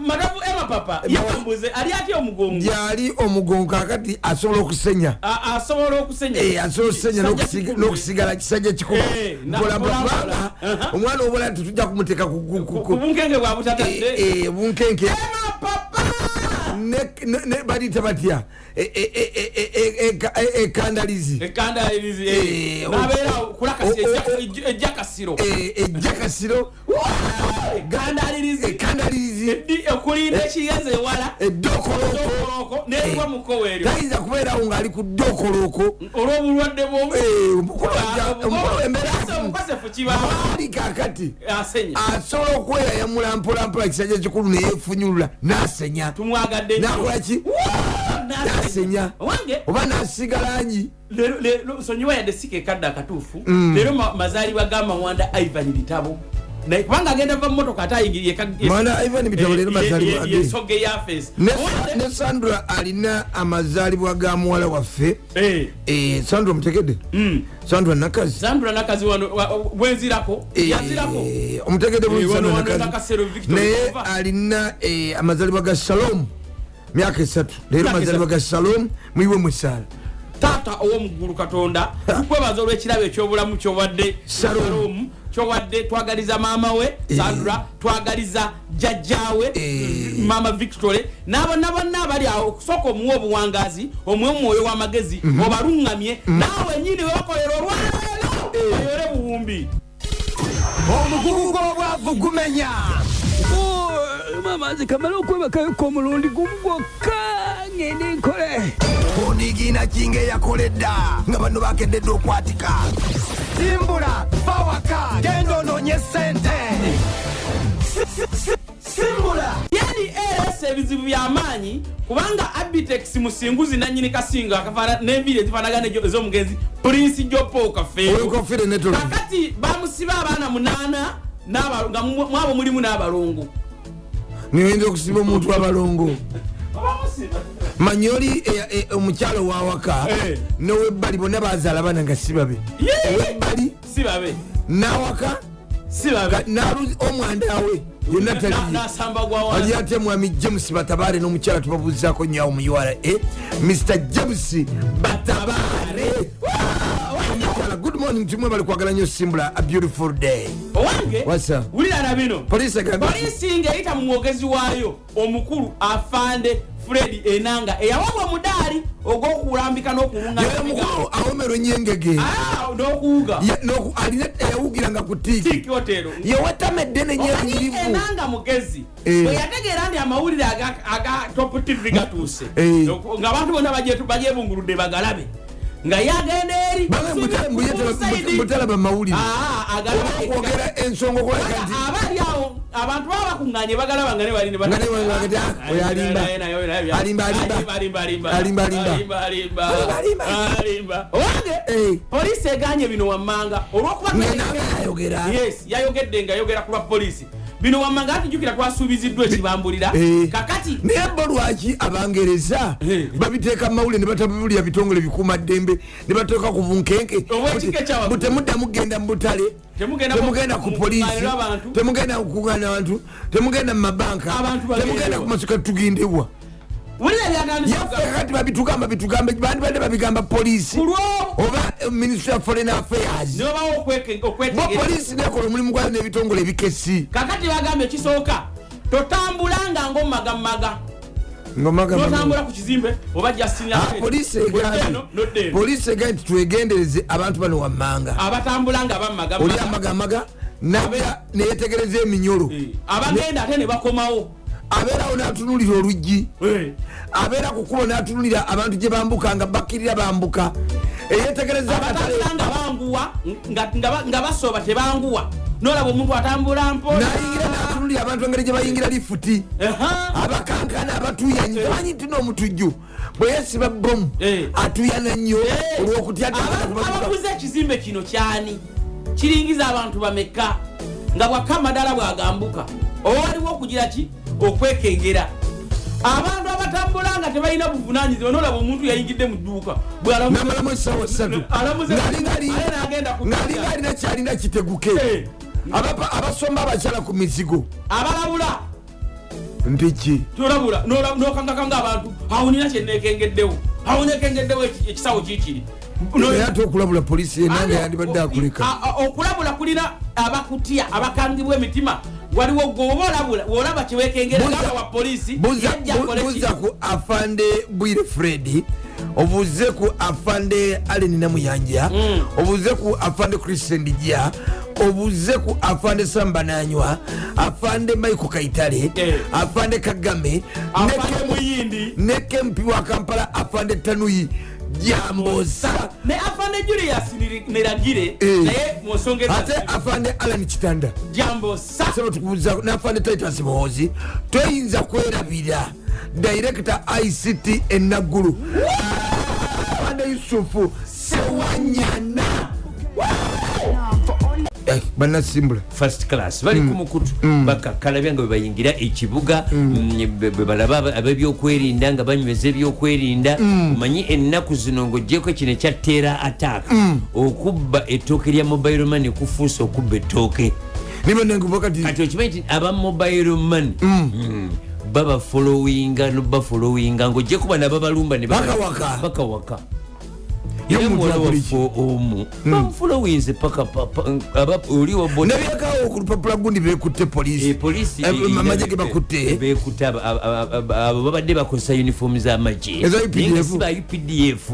Speaker 6: madavu Emma papa yakambuze ali ati omugongo
Speaker 1: yali omugongo kakati asobola okusenya
Speaker 6: asobola okusenya
Speaker 1: asobola okusenya n'okusigala kisajja kikulu mpolampola omwana obola tutujja kumuteka ku
Speaker 6: bunkenge bwa butatadde
Speaker 1: bunkenke
Speaker 6: Emma papa
Speaker 1: ne balita batya ekandalizi
Speaker 6: nabeera kulakasi ejakasiro
Speaker 1: ekandalizi
Speaker 6: okulinda ekiyaze ewala
Speaker 1: eddokoloko
Speaker 6: newa mukoweeryo
Speaker 1: tayinza kubeerawo ng'ali ku ddokoloko
Speaker 6: olw'obulwadde
Speaker 1: bwomukuluembeeraomukosefu kibaali kakati asobola okweyayamula mpolampola kisajja kikulu neyefunyulula n'asenya
Speaker 6: tumwagadde
Speaker 1: nakolaki nasenya oba nasigalanyi
Speaker 6: sonyiwa yadde sika ekadde akatuufu leero mazaalibwa g'amawanda Ivan Bitabo kubanga agenda va mmotoka ate
Speaker 1: ayingiriye Ivan Bitabo leero mazaalibwa
Speaker 6: yesoge yafeesi
Speaker 1: ne Sandra alina amazaalibwa ga muwala waffe Sandra mutegedde Sandra Nakazi
Speaker 6: wano bwenzirako yazirako
Speaker 1: omutegedde bulungi Sandra Nakazi naye alina amazaalibwa ga Shalom myaka 3 leero mazaalibwa ga Shalom muyiwe musaala
Speaker 6: taata ow'omuggulu Katonda tukwebaza olw'ekirabo eky'obulamu ky'owadde Shalom ky'owadde twagaliza maama we Sandra twagaliza jjajjaawe mama Victory n'abonna bonna abali awo okusooka omuwa obuwangazi omuwe omwoyo w'amagezi obaluŋŋamye naawe nyini webakolera olwaleero oyole buwumbi
Speaker 4: omugugu gw'obwavu gumenya
Speaker 7: mama zikamala okwebakayoka omulundi gumu gwokka ngende nkole
Speaker 4: onigina kinga eyakoledda nga bano bakededde okwatika simbula bawaka genda ononye sente simbula
Speaker 6: yali ebizibu by'amaanyi kubanga Abitex musinguzi nanyini kasinga akafana n'enviri ezifanagana ez'omugenzi Prince Jopo kafeero kakati bamusiba abaana 8 nga mwabo mulimu n'abalongo
Speaker 1: niwenda okusiba omuntu abalongo manyoli omukyalo wawaka nowebbali bonna bazaala bana nga sibabe owebbali
Speaker 6: sibabe
Speaker 1: nawaka sibabe omwandawe yonna tali ate mwami James Batabaare n'omukyala tubabuuzaako nyawo mu URA Mr. James Batabaare good morning tumwe bali kwagala nnyo Simbula a beautiful day
Speaker 6: owange wulira na bino
Speaker 1: poliisi
Speaker 6: ng'eyita mu mwogezi waayo omukulu afande Fred Enanga eyawabwa mudaali ogw'okulambika
Speaker 1: n'okuwuŋŋamukulu awomerwa ennyengege
Speaker 6: n'okuwuga
Speaker 1: alina eyawugiranga ku tiiki
Speaker 6: hotero
Speaker 1: yewetamedde nenyerivu
Speaker 6: Enanga mugezi bwe yategeera nti amawulire aga Top TV gatuuse ng'abantu bonna bagyebunguludde bagalabe nga yagenda eri
Speaker 1: mutalaba mawulire okwogera ensonga okuleka nti
Speaker 6: abali awo abantu baba bakuŋŋaanye bagalaba nga ne balini alimba owange poliisi eganye bino wammanga olwokuba yayogedde nga yogera ku lwa poliisi bino wammanga atijukira twasuubiziddwa ekibambulira kakati
Speaker 1: naye bo lwaki abangereza babiteeka mawulire ne batabulira bitongole bikuuma ddembe ne bateeka ku bunkenke temudda mugenda mu butale temugenda ku poliisi temugenda kukuŋŋaana abantu temugenda mu mabanka temugenda ku masuka tugendewa yaffe kati babitugamba bandi badde babigamba poliisi oba ministry of foreign affairs bo poliisi nekola omulimu gwayo n'ebitongole ebikesi
Speaker 6: kakati bagambye ekisooka totambulanga ng'omumagamaga notambula ku kizimbe oba
Speaker 1: poliisi egambye nti twegendereze abantu bano wammanga
Speaker 6: abatambula nga
Speaker 1: oli amagamaga nabera neyetegereza eminyolo
Speaker 6: abagenda ate ne bakomawo
Speaker 1: abeerawo n'atunulira oluggi abeera kukubo n'atunulira abantu gye bambuka nga bakkirira bambuka eyetegereza
Speaker 6: abatambulanga banguwa nga basoba tebanguwa nolaba omuntu atambula mpola
Speaker 1: nayingira n'atunulira abantu engeri gye bayingira lifuti abakankana abatuyanyi tebanyi nti n'omutujju bwe yesiba bomu atuyana nnyo olw'okutya
Speaker 6: abaguze ekizimbe kino kyani kiringiza abantu bameka nga bwakamadala bwagambuka owaliwo okugira ki okwekengera abantu abatambula nga tebalina buvunanyizibwa nolaba omuntu yayingidde mu dduuka
Speaker 1: namalamu essaawa 3 ng'alinga alina kyalina kiteguke abasomba abakyala ku mizigo
Speaker 6: abalabula
Speaker 1: ntiki
Speaker 6: tolabula nokangakanga abantu awonina kyenekengeddewo awonekengeddewo ekisawo kikiri
Speaker 1: ate okulabula polisi enanga yandibadde akuleka
Speaker 6: okulabula kulina abakutya abakangibwa emitima waliwo gwoolaba kiwekengera wa polisi
Speaker 1: buza ku afande Bwire Fred obuze ku afande Allen Namuyanja obuze ku afande Christian Dijja obuze ku afande Samba Nanywa afande Michael Kaitale afande Kagame ne Kempi wa Kampala afande Tanuyi Jambosa
Speaker 6: ne afande Julius Neragire naye musongeza
Speaker 1: ate afande Alan Kitanda
Speaker 6: Jambosa
Speaker 1: sema tukubuza na afande Titus Mohozi toyinza kwerabira director ICT enaguru afande Yusufu Sewanyana bana simbula
Speaker 2: first class bali kumukutu bakakalabya nga bebayingira ekibuga bebalaba abebyokwerinda nga banyweza ebyokwerinda omanyi ennaku zino ng'ogyeko kino ekyateera attack okubba ettooke lya mobile money kufuusa okubba ettooke kati okimanyi nti aba mobile money babafolowinga nobafolowinga ng'ogyekuba nababalumba ne bakawaka omu bamufulowinze paka oliwo
Speaker 1: nebiyakawo okulupapula gundi bekutte polisi amagye ge bakutte
Speaker 2: bekutte abo babadde bakozesa uniform z'amagye ba UPDF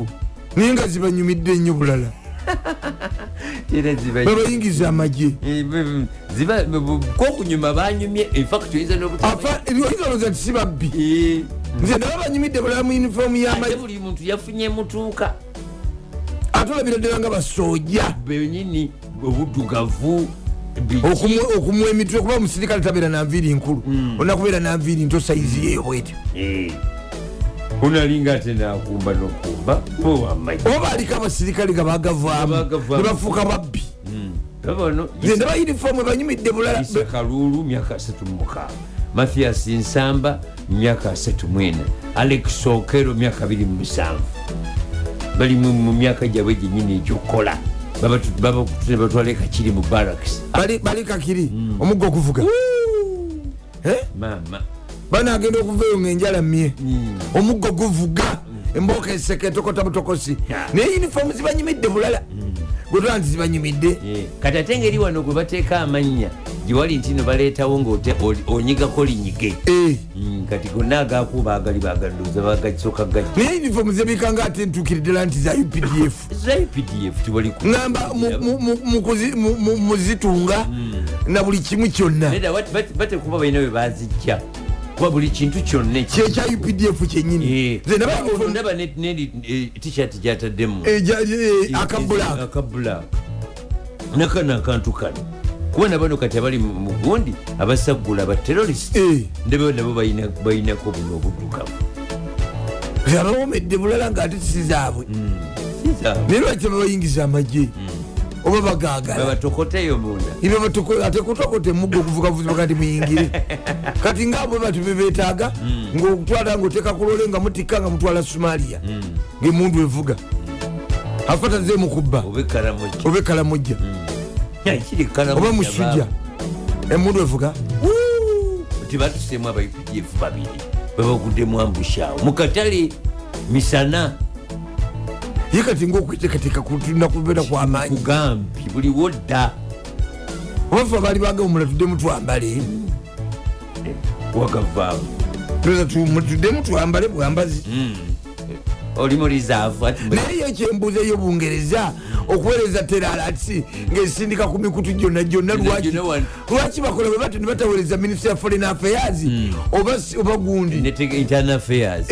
Speaker 1: naye nga zibanyumidde ennyo bulala babayingiza amagye
Speaker 2: kokunyuma banyumye infact oyinza
Speaker 1: nobuoza nti si babbi nze naba banyumidde bulala mu uniform y'amagye
Speaker 2: buli muntu yafunye mutuuka
Speaker 1: atolabira ddala nga basojja
Speaker 2: benyini obuddugavu
Speaker 1: okumwa emitwe kuba omusirikale tabeera nanviiri nkulu onakubeera nanviiri nto sayizi yeyo bwetyo
Speaker 2: unalinga ate nakumba nokumba
Speaker 1: oba aliko abasirikale nga bagavaamu ne bafuuka babbi nze ndaba yunifoomu ebanyumidde bulala
Speaker 2: Kalulu myaka 36 Mathias Nsamba myaka 34 Alex Okero myaka 27 bali mu myaka gyabwe gyenyini egyokukola batwala Kakiri mu barracks
Speaker 1: bali Kakiri omugga okuvuga
Speaker 2: mama
Speaker 1: banagenda okuvaeyo ngaenjala mmye omugga guvuga embooka eseke tokota butokosi naye uniform zibanyumidde bulala gwetula nti zibanyumidde
Speaker 2: kati ate ngeri wano gwe bateeka amannya gyewali nti no baleetawo ng'onyigako linyige kati gonna agakuba agali baganduuza bagakisoka gajja
Speaker 1: naye uniform zebikanga ate ntuukiridela nti za UPDF
Speaker 2: tewali
Speaker 1: ngamba muzitunga na buli kimu kyonna
Speaker 2: batekuba balina bwe bazijja kuba buli kintu kyonna
Speaker 1: kyekya UPDF kyenyini
Speaker 2: ndaba ne t-shirt gyataddemu
Speaker 1: akabula
Speaker 2: nakano akantu kano kubona bano kati abali mu gundi abasaggula abaterrorist ndebe nabo balinako buno obuddukavu
Speaker 1: abawomedde bulala ngaate sizaabwe naye lwaki babayingiza amagye oba bagagala
Speaker 2: babatokoteyo munda
Speaker 1: ate kutokote muggo okuvugavuziba kati muyingire kati ngaabwe bati bebetaaga ngaokutwala ngaoteka kulole nga mutikka nga mutwala Somalia ngaemundu evuga afata ze mukubba obe kalamujja oba musujja emundu evuga
Speaker 2: tibatusemu aba UPDF babiri babaguddemu ambushaawo mukatale misana
Speaker 1: ye kati ngaokwetekateka kutulina kubeera kwamaanyi
Speaker 2: kugambi buliwo dda
Speaker 1: obafe baali bagamumula tuddemu twambale
Speaker 2: wagavaamu
Speaker 1: tuddemu twambale bwambazi
Speaker 2: oli mu reserve
Speaker 1: naye kyembuuza y'Obungereza okuweereza teralati ng'esindika ku mikutu gyonna lwaki bakola bwe batyo ne bataweereza Ministry of Foreign Affairs oba gundi
Speaker 2: Internal Affairs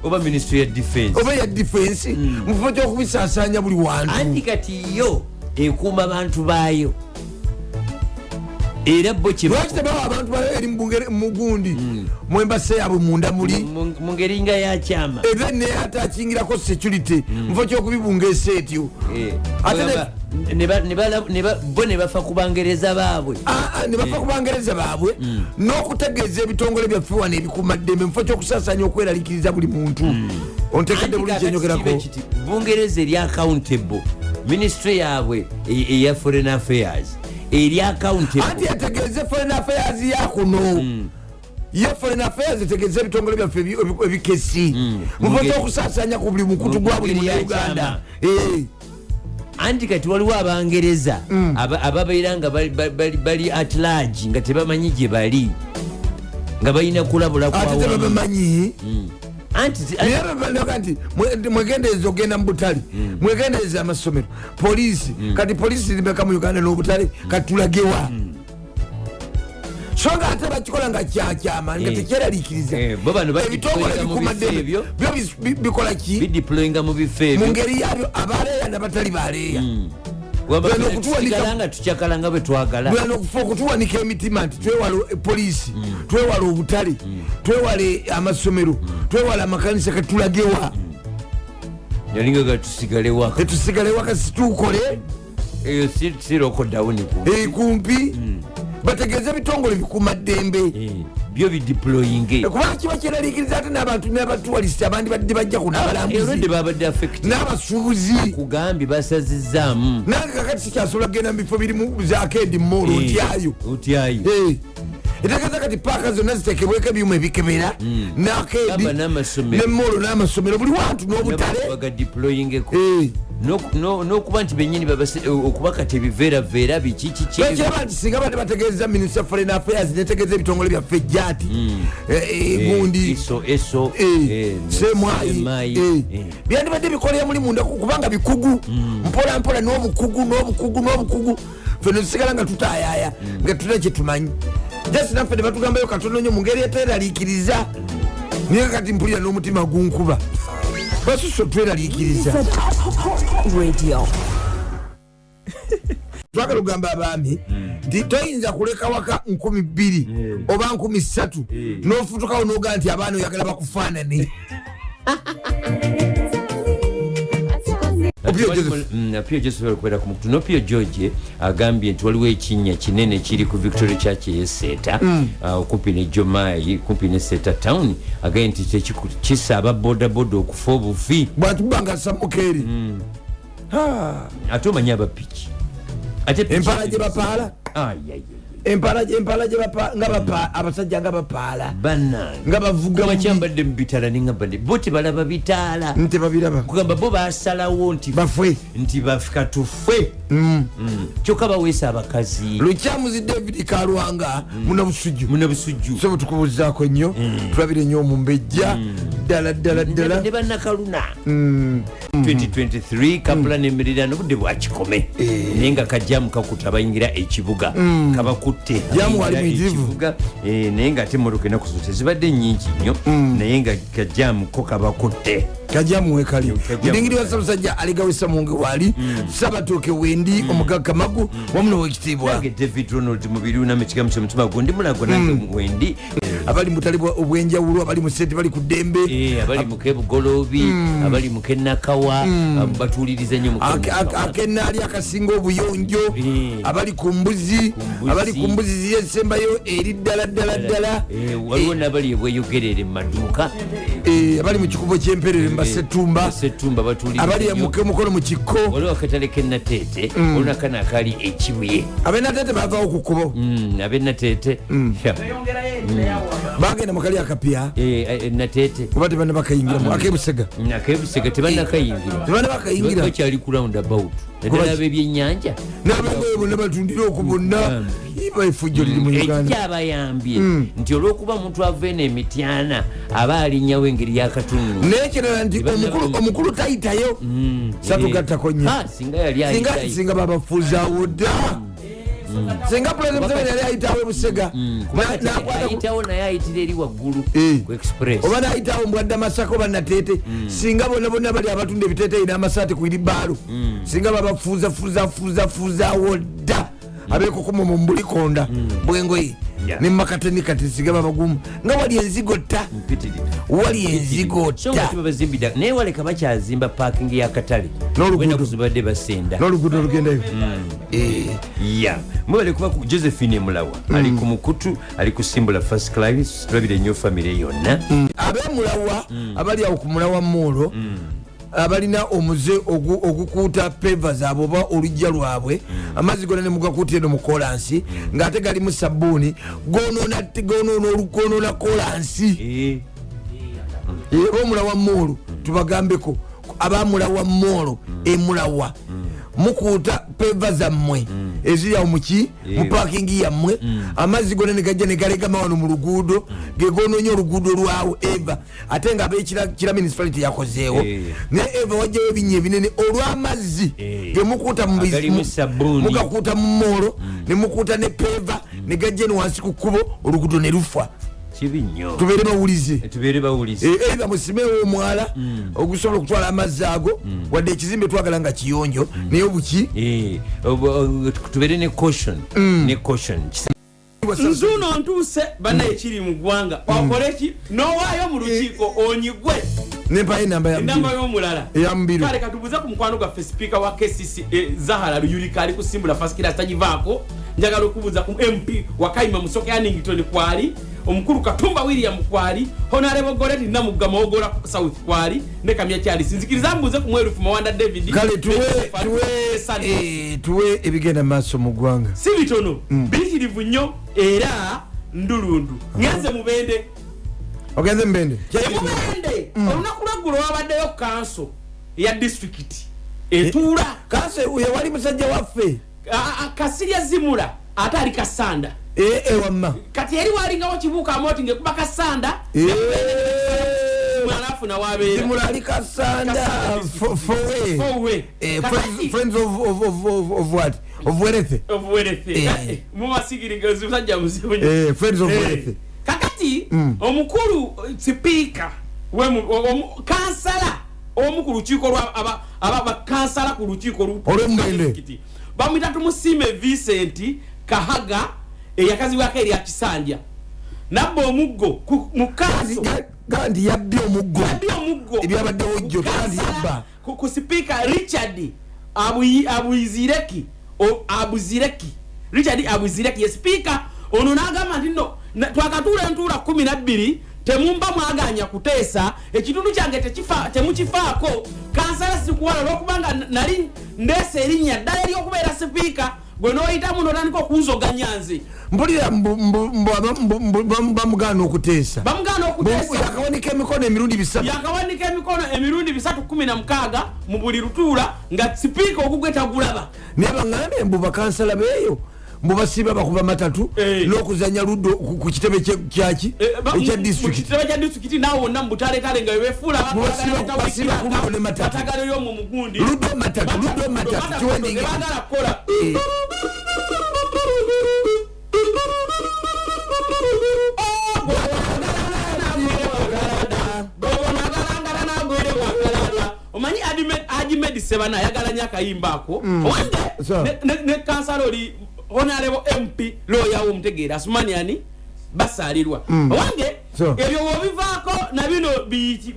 Speaker 2: oba Ministry ya Defense
Speaker 1: oba ya Defense mu kifo ky'okubisaasaanya buli wantu
Speaker 2: anti kati yo ekuuma abantu baayo era bo
Speaker 1: lwaki tebawa abantu bayo eri mugundi mwembase yaabwe munda muli
Speaker 2: mu ngeri nga yakyama
Speaker 1: ebe ne atakingirako security mufo ky'okubibungeesa etyo
Speaker 2: bo ne bafa ku Bangereza baabwe
Speaker 1: ne bafa ku Bangereza baabwe n'okutegeeza ebitongole byaffe wano ebikuumaddembe mufo ky'okusaasaanya okweraliikiriza buli muntu ontekedde buli kyenyogerako
Speaker 2: Bungereza eri accountable ministry yaabwe eya Foreign Affairs eri accountable
Speaker 1: anti yategeeze Foreign Affairs yakuno ye Foreign Affairs etegeeze ebitongole byaffe ebikesi mufo ky'okusaasaanya ku buli mukutu gwa buli Uganda
Speaker 2: anti kati waliwo Abangereza ababeera nga bali at large nga tebamanyi gye bali nga balina kulabula
Speaker 1: ate tebabamanyi anti mwegendereza ogenda mu butale mwegendereza amasomero poliisi kati poliisi zimeka mu Uganda n'obutale kati tulagewa so nga ate bakikola nga kyakyama nga tekyeraliikiriza ebitongole bikuumaddembe byo bikola ki
Speaker 2: bideployinga mu bifo ebyo
Speaker 1: mu ngeri yaabyo abaleeya nabatali baleeya
Speaker 2: nga tucyakalanga bwe twagala
Speaker 1: okufa okutuwanika emitima nti twewala poliisi twewala obutale twewale amasomero twewala amakanisa katulagewa
Speaker 2: yalinga gatusigalewa
Speaker 1: tetusigalewa situkole
Speaker 2: eyo si lokodawuni
Speaker 1: kumpi bategeeza ebitongole bikuumaddembe
Speaker 2: byo bideployinge
Speaker 1: kubanga kiba kyeraliikiriza ate n'abantu n'abatuwalisita abandi badde bajja ku n'abalambuzi
Speaker 2: babadde affected
Speaker 1: n'abasuubuzi
Speaker 2: kugambye basazizaamu
Speaker 1: nange kakati sikyasobola kugenda mu bifo birimu zakeedi mall
Speaker 2: otyayo
Speaker 1: etegeeza kati paaka zonna zitekebweko ebyuma ebikebera nakeedi nemolo n'amasomero buli wantu n'obutale
Speaker 2: bagadeployingeko n'okuba nti benyini okuba kati ebiveeraveera
Speaker 1: bikikikiraba nti singa badde bategeeza Ministry of Foreign Affairs netegeeza ebitongole byaffe ejjaati gundi semwayi byandibadde bikolera muli munda kubanga bikugu mpola mpola n'obukugu ffe netusigala nga tutayaya nga tulina kyetumanyi jasi naffe ne batugambayo katono nnyo mu ngeri eteraliikiriza niye kati mpulira n'omutima gunkuba basuso tweraliikiriza twagala ogamba abaami nti toyinza kuleka waka 2,000 oba 3,000 n'ofutukawo n'ogaa nti abaana oyagala bakufaanane
Speaker 2: Pio Joseph alikwenda ku mukutu Pio George agambye nti waliwo ekinnya kinene kiri ku Victoria Church y'Eseta okumpi ne Jomayi kumpi ne Seta Town agambye nti kisa ababodaboda okufa obufi
Speaker 1: bwatubanga samukeri
Speaker 2: ate omanya abapiki
Speaker 1: empala gye bapaala empala gye nga abasajja nga bapaala nga bavuga
Speaker 2: bakyambadde mu bitaala nengambadde bo tebalaba bitaala
Speaker 1: ntebabiraba
Speaker 2: kugamba bo basalawo nti
Speaker 1: bafwe
Speaker 2: nti bafika tufwe kyokka baweesa abakazi
Speaker 1: lukyamuzi David Kalwanga
Speaker 2: munabusujju
Speaker 1: so tukubuzaako nnyo tulabire nnyo omumbejja ddala
Speaker 2: ne bannakaluna 2023 kapula nemerera n'obudde bwakikome naye nga kajjamu kakuta abayingira ekibuga kabakutte ekibuga naye nga ate emmotoka enaku zo tezibadde nnyingi nnyo naye nga kajjamu ko kabakutte
Speaker 3: kajamu wekali ndingiri wa sabasajja aligawisa mungu wali sabatooke wendi omugagga kamagu wamuno wekitibwa
Speaker 2: nange David Ronald mubiru na michiga mutuma gondi mulago nange wendi
Speaker 3: abali mutalibwa obwenjawulo abali mu sente bali ku dembe
Speaker 2: abali mu kebu golobi abali mu kenakawa batuliriza nnyo mu
Speaker 3: akenali akasinga obuyonjo abali ku mbuzi ziyesembayo eri ddala
Speaker 2: waliwo n'abali ebweyogerere mu maduuka
Speaker 3: abali mu kikubo ky'emperere mbasetumba abali mukono mu kikko
Speaker 2: waliwo akatale k'ennateete olunakana akali ekibuye
Speaker 3: abennateete bavaawo ku kkubo
Speaker 2: abennateete
Speaker 3: bagenda mukali akapya
Speaker 2: natete
Speaker 3: kubate bana bakayingira akebusega
Speaker 2: tebana kayingira bakyali ku roundabout nedala bebyennyanja
Speaker 3: nabebo nebatundira okubonna ifujjo liri mu Uganda
Speaker 2: ekyabayambye nti olwokuba omuntu ava n'emityana aba alinnyawo engeri y'akatundu
Speaker 3: nekirala nti omukulu tayitayo satugattako nnyo singa babafuuzaawo dda singa President Museveni yali ayitawo ebusega
Speaker 2: ayitawo naye ayitira eri waggulu ku express
Speaker 3: oba nayitawo mbwadde Masaka oba Nateete singa bonna bonna bali abatunda ebiteeteeyi n'amasaati ku iribaalo singa babafuuzaawo dda abekokoma mu mbulikonda bwengoyi nemakateni kati singa babagumu nga wali enzigotta
Speaker 2: naye waleka bakyazimba parking y'akatale wenakuzibadde basenda
Speaker 3: n'oluguudo olugendayo
Speaker 2: mwebale kuba ku Josephine Mulawa ali ku mukutu ali kusimbula first class tulabire nnyo famire yonna
Speaker 3: ab'emulawa abali awo ku Mulawa Molo abalina omuze ogukuuta pavers abo oba olujja lwabwe amazzi gonna ne mugakuutira eno mu kolansi ng'ate galimu sabbuuni gonoona kolansi eba Omulawa Molo tubagambeko abamulawa Molo emulawa mukuuta peva zammwe eziri awo muki mu parking yammwe amazzi gonna negajja negalegama wano mu luguudo gegonoonya oluguudo lwawo eva ate nga abekira municipality yakozeewo naye eva wajjawo ebinnya ebinene olw'amazzi gemukuuta mugakuuta mu Molo nemukuuta ne peva negajja eno wansi ku kkubo oluguudo ne lufa tubeere bawulize era musimewo omwala ogusobola okutwala amazzi ago wadde ekizimbe twagala nga kiyonjo naye obuki
Speaker 2: tubeere ne caution
Speaker 6: nzuno ntuuse bana ekiri mu ggwanga okoleki n'owaayo mu lukiiko onyigwe
Speaker 3: nempayo enamba
Speaker 6: y'omulala
Speaker 3: eyambiru
Speaker 6: kale katubuze ku mukwano gwaffe sipiika wa KCC Zahara Luyulika ali kusimbula fasikira tagivaako njagala okubuuza ku MP wa Kayima Musoke Annington kwali omukulu Katumba William kwali Honorable Goreti Namugama Ogola South kwali ne Kamya Kyali sinzikiriza mbuze ku Mwerufu Mawanda David
Speaker 3: kale tuwe ebigenda maaso mu ggwanga
Speaker 6: si bitono bikirivu nnyo era ndulundu nyanze mubende
Speaker 3: ogenze mbende
Speaker 6: olunaku lwaggulo wabaddeyo kanso ya district etuula
Speaker 3: kanso uyo wali musajja waffe
Speaker 6: Kasirya Zimula ate ali Kasanda
Speaker 3: wamma
Speaker 6: kati eri walingawo kibuuka amoti ngekuba Kasanda mwalafu na wabeera
Speaker 3: Zimula ali Kasanda friends of what of Werethe
Speaker 6: mumasigiri musajja muzibu
Speaker 3: friends of Werethe
Speaker 6: kakati omukulu sipiika kansala omu ku lukiiko bakansala ku lukiiko
Speaker 3: olw'Embende
Speaker 6: bamwita tumusime Vincent Kahaga eyakazibwako erya Kisanja nabba omuggo mu kanso
Speaker 3: gandi yabbye omuggo ebyabaddewo jjo gandi yabba
Speaker 6: ku sipiika Richard Abuzireki ye sipiika ono n'agamba nti no twakatuula entuula 12 temumba mwaganya kuteesa ekitundu kyange temukifaako kansala sikuwala olwokubanga nali ndeesa erinnya ddala ery'okubeera sipiika gwe n'oyitamu n'otandika okunzoganya nze
Speaker 3: mpulira bamugaana okuteesa yakawanika emikono emirundi 3
Speaker 6: yakawanika emikono emirundi 316 mu buli lutuula nga sipiika ogugwe tagulaba
Speaker 3: naye baŋŋambye mbu bakansala beeyo mubasiba bakuba matatu n'okuzanya luddo ku kitebe kyaki ekya
Speaker 6: district nawe wonna mubutaletale nga webefuula batagaleyo mu mugundi
Speaker 3: luddo matatu
Speaker 6: kiwendingibagala kukola omanyi Ajimed Sebana ayagala nnyo akayimba ako owande ne kansala oli Honorable MP lawyer omutegeera Asumaniani basalirwa owange ebyo wobivaako na bino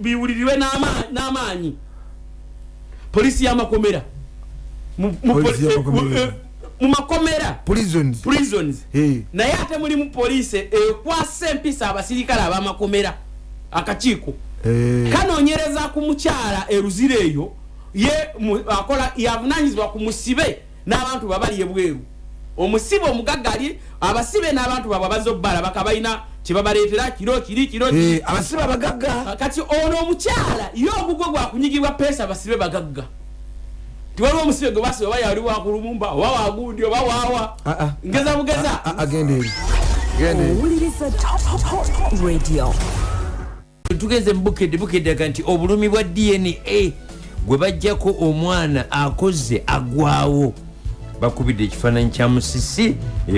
Speaker 6: biwulirirwe n'amaanyi polisi y'amakomera mu makomera prisons naye ate mulimu polisi ekwasa empisa abasirikale ab'amakomera akakiiko kanoonyereza ku mukyala eruzira eyo ye akola yavunanyizibwa ku musibe n'abantu babali ebweru omusibe omugagga ali abasibe n'abantu babwe abazobbala bakabayina kyebabaletera kiro kiri
Speaker 3: abasibe abagagga
Speaker 6: kati ono omukyala yo ogugwe gwakunyigibwa pesa abasibe bagagga tiwaliwo omusibe gwe basibe oba yali wakulumumba oba wagundi oba wawa ngeza bugeza
Speaker 3: agende
Speaker 8: owuliriza Top Radio.
Speaker 2: tugeze bukedde kanti obulumi bwa DNA gwe bajjako omwana akoze agwawo bakubidde ekifaananyi kya musisi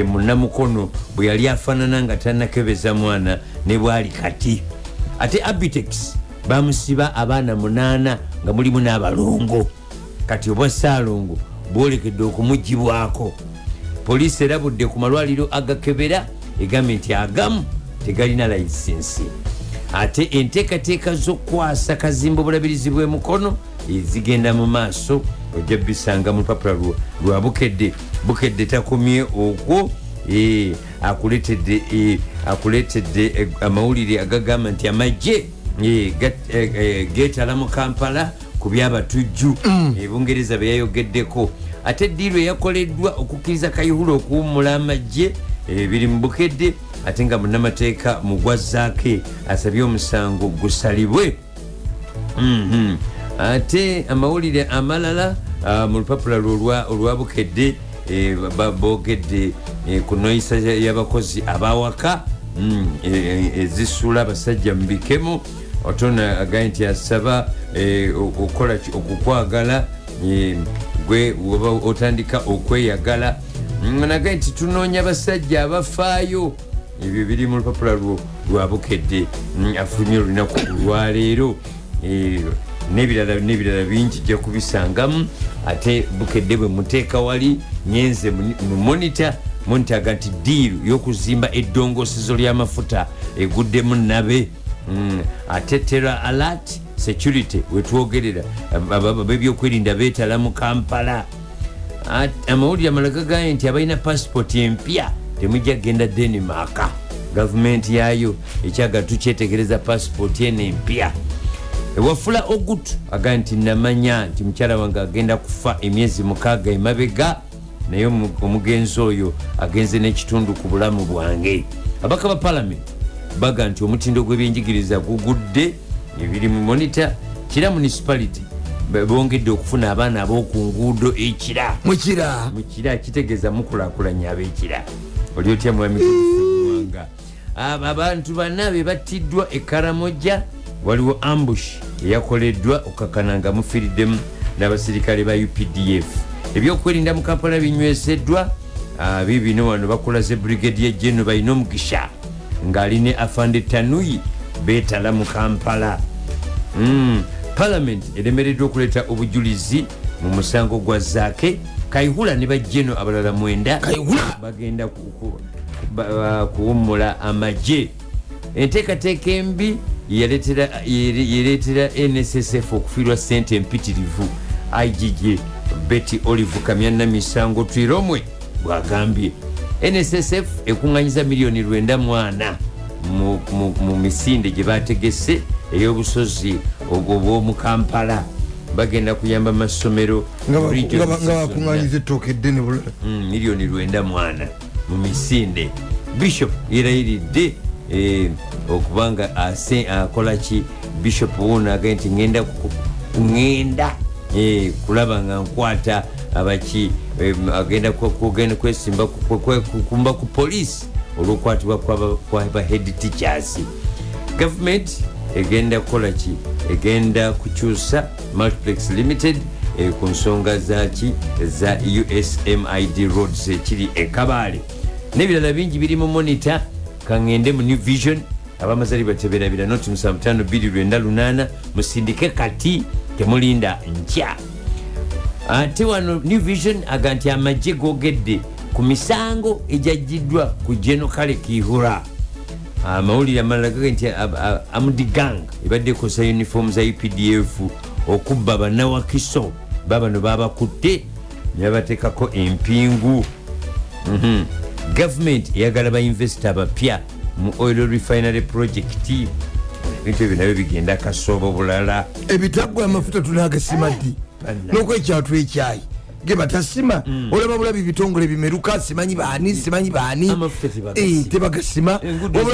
Speaker 2: munnamukono bwe yali afaanana nga tannakebeza mwana ne bwali kati ate Abitex bamusiba abaana 8 nga mulimu n'abalongo kati obwa Ssaalongo bwolekedde okumugibwako poliisi erabudde ku malwaliro agakebera egambye nti agamu tegalina layisinsi ate enteekateeka z'okwasa kazimba obulabirizi bw'emukono zigenda mu maaso ojja bisanga mu lupapula lwa bukedde takomye okwo akuletedde amawulire agagamba nti amagye geetala mu Kampala ku byabatujju Bungereza bye yayogeddeko ate ddiiru eyakoleddwa okukkiriza Kayihura okuwummula amagye biri mu bukedde ate nga munnamateeka mugwazaake asabye omusango gusalibwe ate amawulire amalala mu lupapula olwa bukedde boogedde ku noyisa y'abakozi abawaka ezisula abasajja mu bikemo otona agaye nti asaba okukola okukwagala gwe otandika okweyagala nagaye nti tunoonya abasajja abafaayo ebyo biri mu lupapula lwa bukedde afulumye olunaku olwaleero n'ebirala bingi jja kubisangamu ate bukedde bwe muteeka wali nyenze mu monita aga nti diiru y'okuzimba eddongosezo ly'amafuta eguddemu nabe ate terror alert security wetwogerera ab'ebyokwerinda beetala mu Kampala amawulire amalala gagaye nti abalina pasipoti empya temujja genda Denmark gavumenti yaayo ekyaga tukyetegereza pasipoti eno empya ewafula ogutu aga nti namanya nti mukyala wange agenda kufa emyezi 6 emabega naye omugenzi oyo agenze n'ekitundu ku bulamu bwange abaka ba palamenti baga nti omutindo gw'ebyenjigiriza gugudde ebiri mu monita Kira municipality bongedde okufuna abaana ab'oku nguudo ekira mukira kitegeeza mukulakulanya ab'ekira oli otya mwami kuwanga abantu bana be battiddwa e Karamoja waliwo ambush eyakoleddwa okakana nga mufiriddemu n'abasirikale ba UPDF ebyokwerinda mu Kampala binyweseddwa bibino wano bakulaze brigadier general balina omugisha ng'ali ne afande Tanuyi beetala mu Kampala Parliament eremereddwa okuleeta obujulizi mu musango gwa Zaake Kayihura ne bajjeno abalala 9 bagenda kuwummula amagye enteekateeka embi yaleetera NSSF okufiirwa ssente empitirivu IGJ Betty Olive Kamyanna misango twiromwe bwagambye NSSF ekuŋŋanyiza miliyoni 94 mu misinde gye bategese ey'obusozi obw'omu Kampala bagenda kuyamba amasomero
Speaker 3: nga bakuŋŋanyiza ettooka eddene bulala
Speaker 2: miliyoni 94 mu misinde. Bishop yerayiridde okubanga akola ki Bishop wona agaye nti ŋŋenda kulaba nga nkwata abaki agenda kwesimba kumba ku poliisi olw'okwatibwa kwaba head teachers. Government egenda kukola ki egenda kukyusa Multiplex Limited ku nsonga zaki za USMID roads ekiri Kabale n'ebirala bingi biri mu monitor. Kangende mu New Vision abamazali bateberabira noti 7528 musindike kati temulinda nkya. Ate wano New Vision aganti amagye gogedde ku misango ejajjiddwa ku General Kihura. Amawulire amalala gaga nti Amudigang ebadde ekosa uniform za UPDF okubba bannawakiso babano babakutte ne bateekako empingu. Government eyagala bainvestor bapya mu oil refinery project. Ebintu ebyo nabyo bigenda kasoobo bulala.
Speaker 3: Ebitagwa amafuta tunagasimadi n'okwekyatu ekyayi ge batasima olaba bulabi bitongole bimeruka simanyi baani tebagasima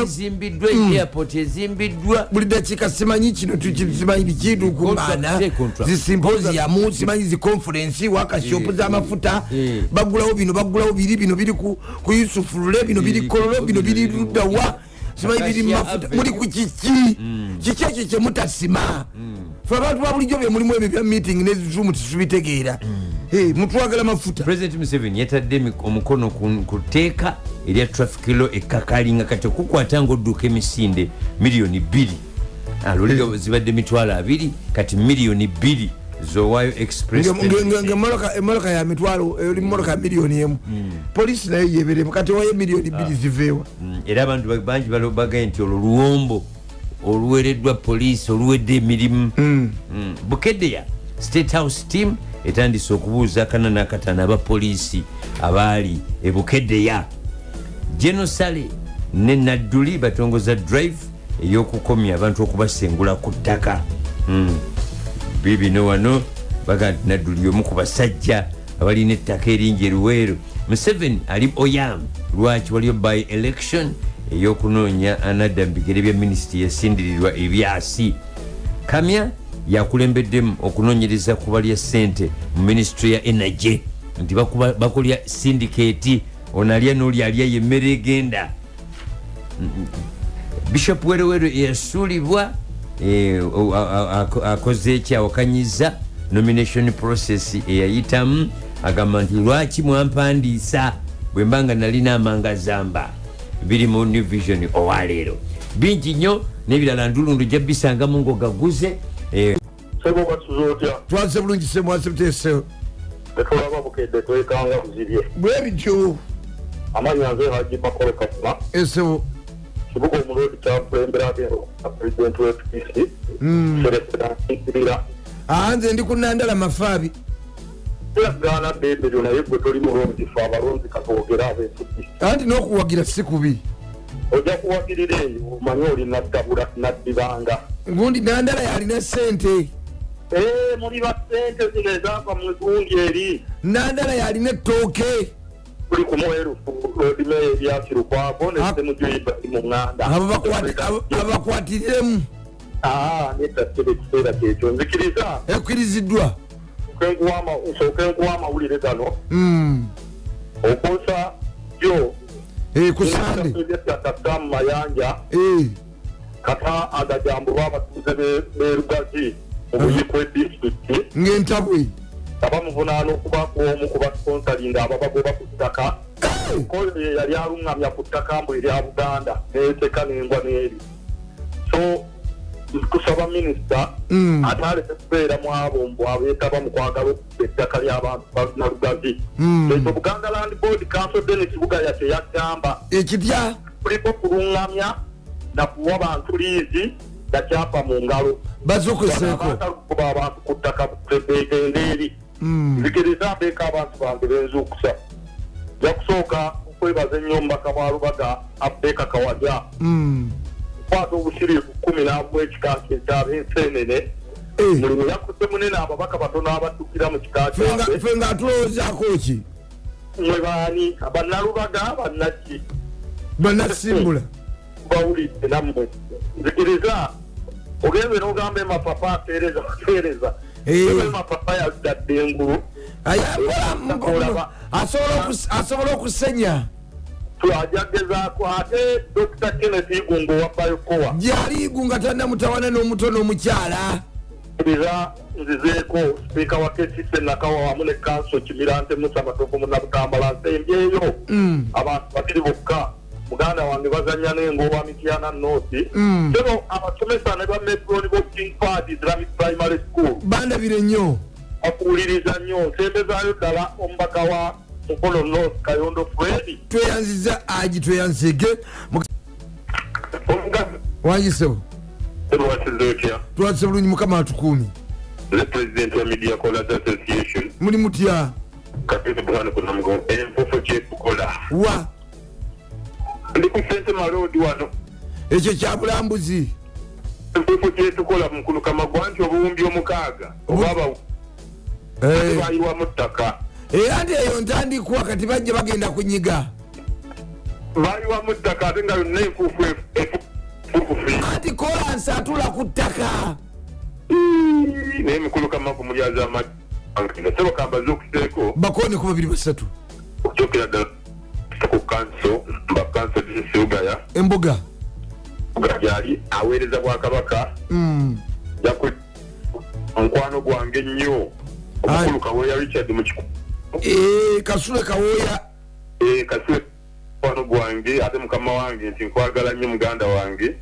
Speaker 2: zimbiddwa airport ezimbiddwa
Speaker 3: buli dakiika simanyi kino tukimanyi bikidukumaana zi symposium simanyi zi conference wakashopu z'amafuta bagulawo bino bagulawo bino biri ku Yusufu Lule bino biri Kololo bino biri Ludawa simanyi biri mafuta muli ku kiki ekyo kyemutasima fe abantu babulijjo bye mulimu ebyo bya meeting n'ezizumu tisubitegeera mutwagala mafuta.
Speaker 2: President Museveni yatadde omukono ku tteeka erya traffic law ekkakalinga kati okukwata ng'odduka emisinde miliyoni 2 aloliga zibadde mitwalo 2 kati miliyoni 2 zowaayo express
Speaker 3: emmotoka ya mitwalo oli mmotoka miliyoni emu poliisi nayo yeberemu kati wayo miliyoni 2 ziveewa
Speaker 2: era abantu bangi balobagaye nti olwo luwombo oluwereddwa poliisi oluwedde emirimu bukeddeya state house team etandise okubuuza akanana akatano abapoliisi abaali ebukeddeya genosale ne nadduli batongoza drive ey'okukomya abantu okubasengula ku ttaka bibino wano baga nadduli omu ku basajja abalina ettaka eringi eruweero. Museveni ali oyam lwaki waliyo by election ey'okunoonya anadda mu bigere bya minisitiri yasindirirwa ebyasi. Kamya yakulembeddemu okunoonyereza kubalya ssente mu minisitule ya energy nti bakolya syndicate ono alya n'oli alya yemmere egenda. Bishop Werewere eyasuulibwa akoze ekyawakanyiza nomination process eyayitamu agamba nti lwaki mwampandiisa bwe mbanga nalina amangazamba biri mu New Vision owaleero bingi nnyo n'ebirala ndulundu jja bisangamu ng'ogaguze.
Speaker 3: Twanze bulungi se mwase buteesewo
Speaker 9: tetulaba bukedde twekanga buzibye
Speaker 3: bwe bityo
Speaker 9: amanya nze Haji Makolo Kasima
Speaker 3: esewo
Speaker 9: kibuga omulodi kyakulembera pulezidenti w'FPC seresedankirira
Speaker 3: nze ndi ku Nandala Mafaabi
Speaker 9: tuyagaana beebero naye gwe toli mulonzi fe abalonzi katwogera ab'ensuki
Speaker 3: anti n'okuwagira si kubi
Speaker 9: ojja kuwagirira eyo omanye oli naddabula naddibanga
Speaker 3: gundi Nandala yalina ssente
Speaker 9: muli basente zino ezaava mu gundi eri
Speaker 3: Nandala yalina ettooke
Speaker 9: kuli ku mwerufu lodimeyo ebyakirukwako nesemujuyiba mu ŋŋanda
Speaker 3: abakwatiremu
Speaker 9: netattere ekiseera kyekyo nzikiriza
Speaker 3: ekkiriziddwa
Speaker 9: nsooke nkuwa amawulire gano okosa jo
Speaker 3: kusande
Speaker 9: kata mu mayanja kata agajambulwa abatuuze berugazi obuyikwa edisitulikiti
Speaker 3: ng'entabwe
Speaker 9: abamuvunaana okubaku omu ku basponsalinga ababagoba ku ttaka koyo ye yali aluŋŋamya ku ttaka mbu erya Buganda neeteka n'engwa n'eri so kusaba minisita ataaleke kubeera mu abo mbu abeetaba mu kwagala okubba ettaka ly'abantu nalugazi ekyo Buganda Land Board Council Dennis Bugaya teyagamba
Speaker 3: ekitya
Speaker 9: kuliko kuluŋŋamya nakuwa bantu liizi gakyapa mu ngalo
Speaker 3: bazokoseeko
Speaker 9: kuba abantu ku ttaka begenda eri nzikiriza mbeeka abantu bange benzuukusa jakusooka okwebaza ennyo omubaka bwa Lubaga Abeka Kawaja kwata obusiriivu 10 n'abwekika ekyab'enseenene mulimu yakutte munene ababaka batono abaddukira mu kika kyabwe
Speaker 3: fe nga tulowoozaako ki
Speaker 9: mwe baani abannalubaga bannaki
Speaker 3: bannasimbula
Speaker 9: bawulidde nammwe nzikiriza ogenze n'ogamba emapapa ateereza emapapa yaddadde engulu
Speaker 3: asobola okusenya
Speaker 9: twajagezaako ate Dr. Kenneth Igungo wa Bayokowa
Speaker 3: gyali Igunga tannamutawana n'omuto n'omukyala
Speaker 9: iriza nzizeeko sipiika wa KCC Nakawa wamu ne kanso Kimirante Musa Matovu Munnabutambala nsembyeyo abantu babiri bokka muganda wange bazanya n'engoba Mityana North kino abasomesa ne ba Metro King Fahd Islamic Primary School
Speaker 3: bandabire nnyo
Speaker 9: akuwuliriza nnyo nsembezaayo ddala omubaka wa Mukono North Kayondo Fred
Speaker 3: tweyanziza aji tweyanzige wangisewo twatuse bulungi mukama atukuumi
Speaker 9: the president wa Media Callers Association
Speaker 3: muli mutya
Speaker 9: katete bwana kuna mgo enfofo kyetukola
Speaker 3: wa
Speaker 9: ndi ku St. Malodi wano
Speaker 3: ekyo kya bulambuzi
Speaker 9: enfofo kyetukola mukulu kama gwanti obuwumbi omukaaga obaba bayiwa mu ttaka
Speaker 3: era nti eyo ntandikwa kati bajja bagenda kunyiga
Speaker 9: baliwa mu ttaka ate nga yonna enfuufu
Speaker 3: ati kolansi atula ku ttaka
Speaker 9: naye mukulu kamagu mulyaza amagga soboka ambaze okuseeko
Speaker 3: bakoneko 2-3
Speaker 9: okukyokera ddala ku kanso bakanso disirugaya
Speaker 3: embuga
Speaker 9: gyali aweereza bwakabaka omukwano gwange nnyo omukulu kaweya richard mukiku
Speaker 3: kasule kawoya
Speaker 9: kasule mukwano gwange ate mukama wange nti nkwagala nnyo muganda wange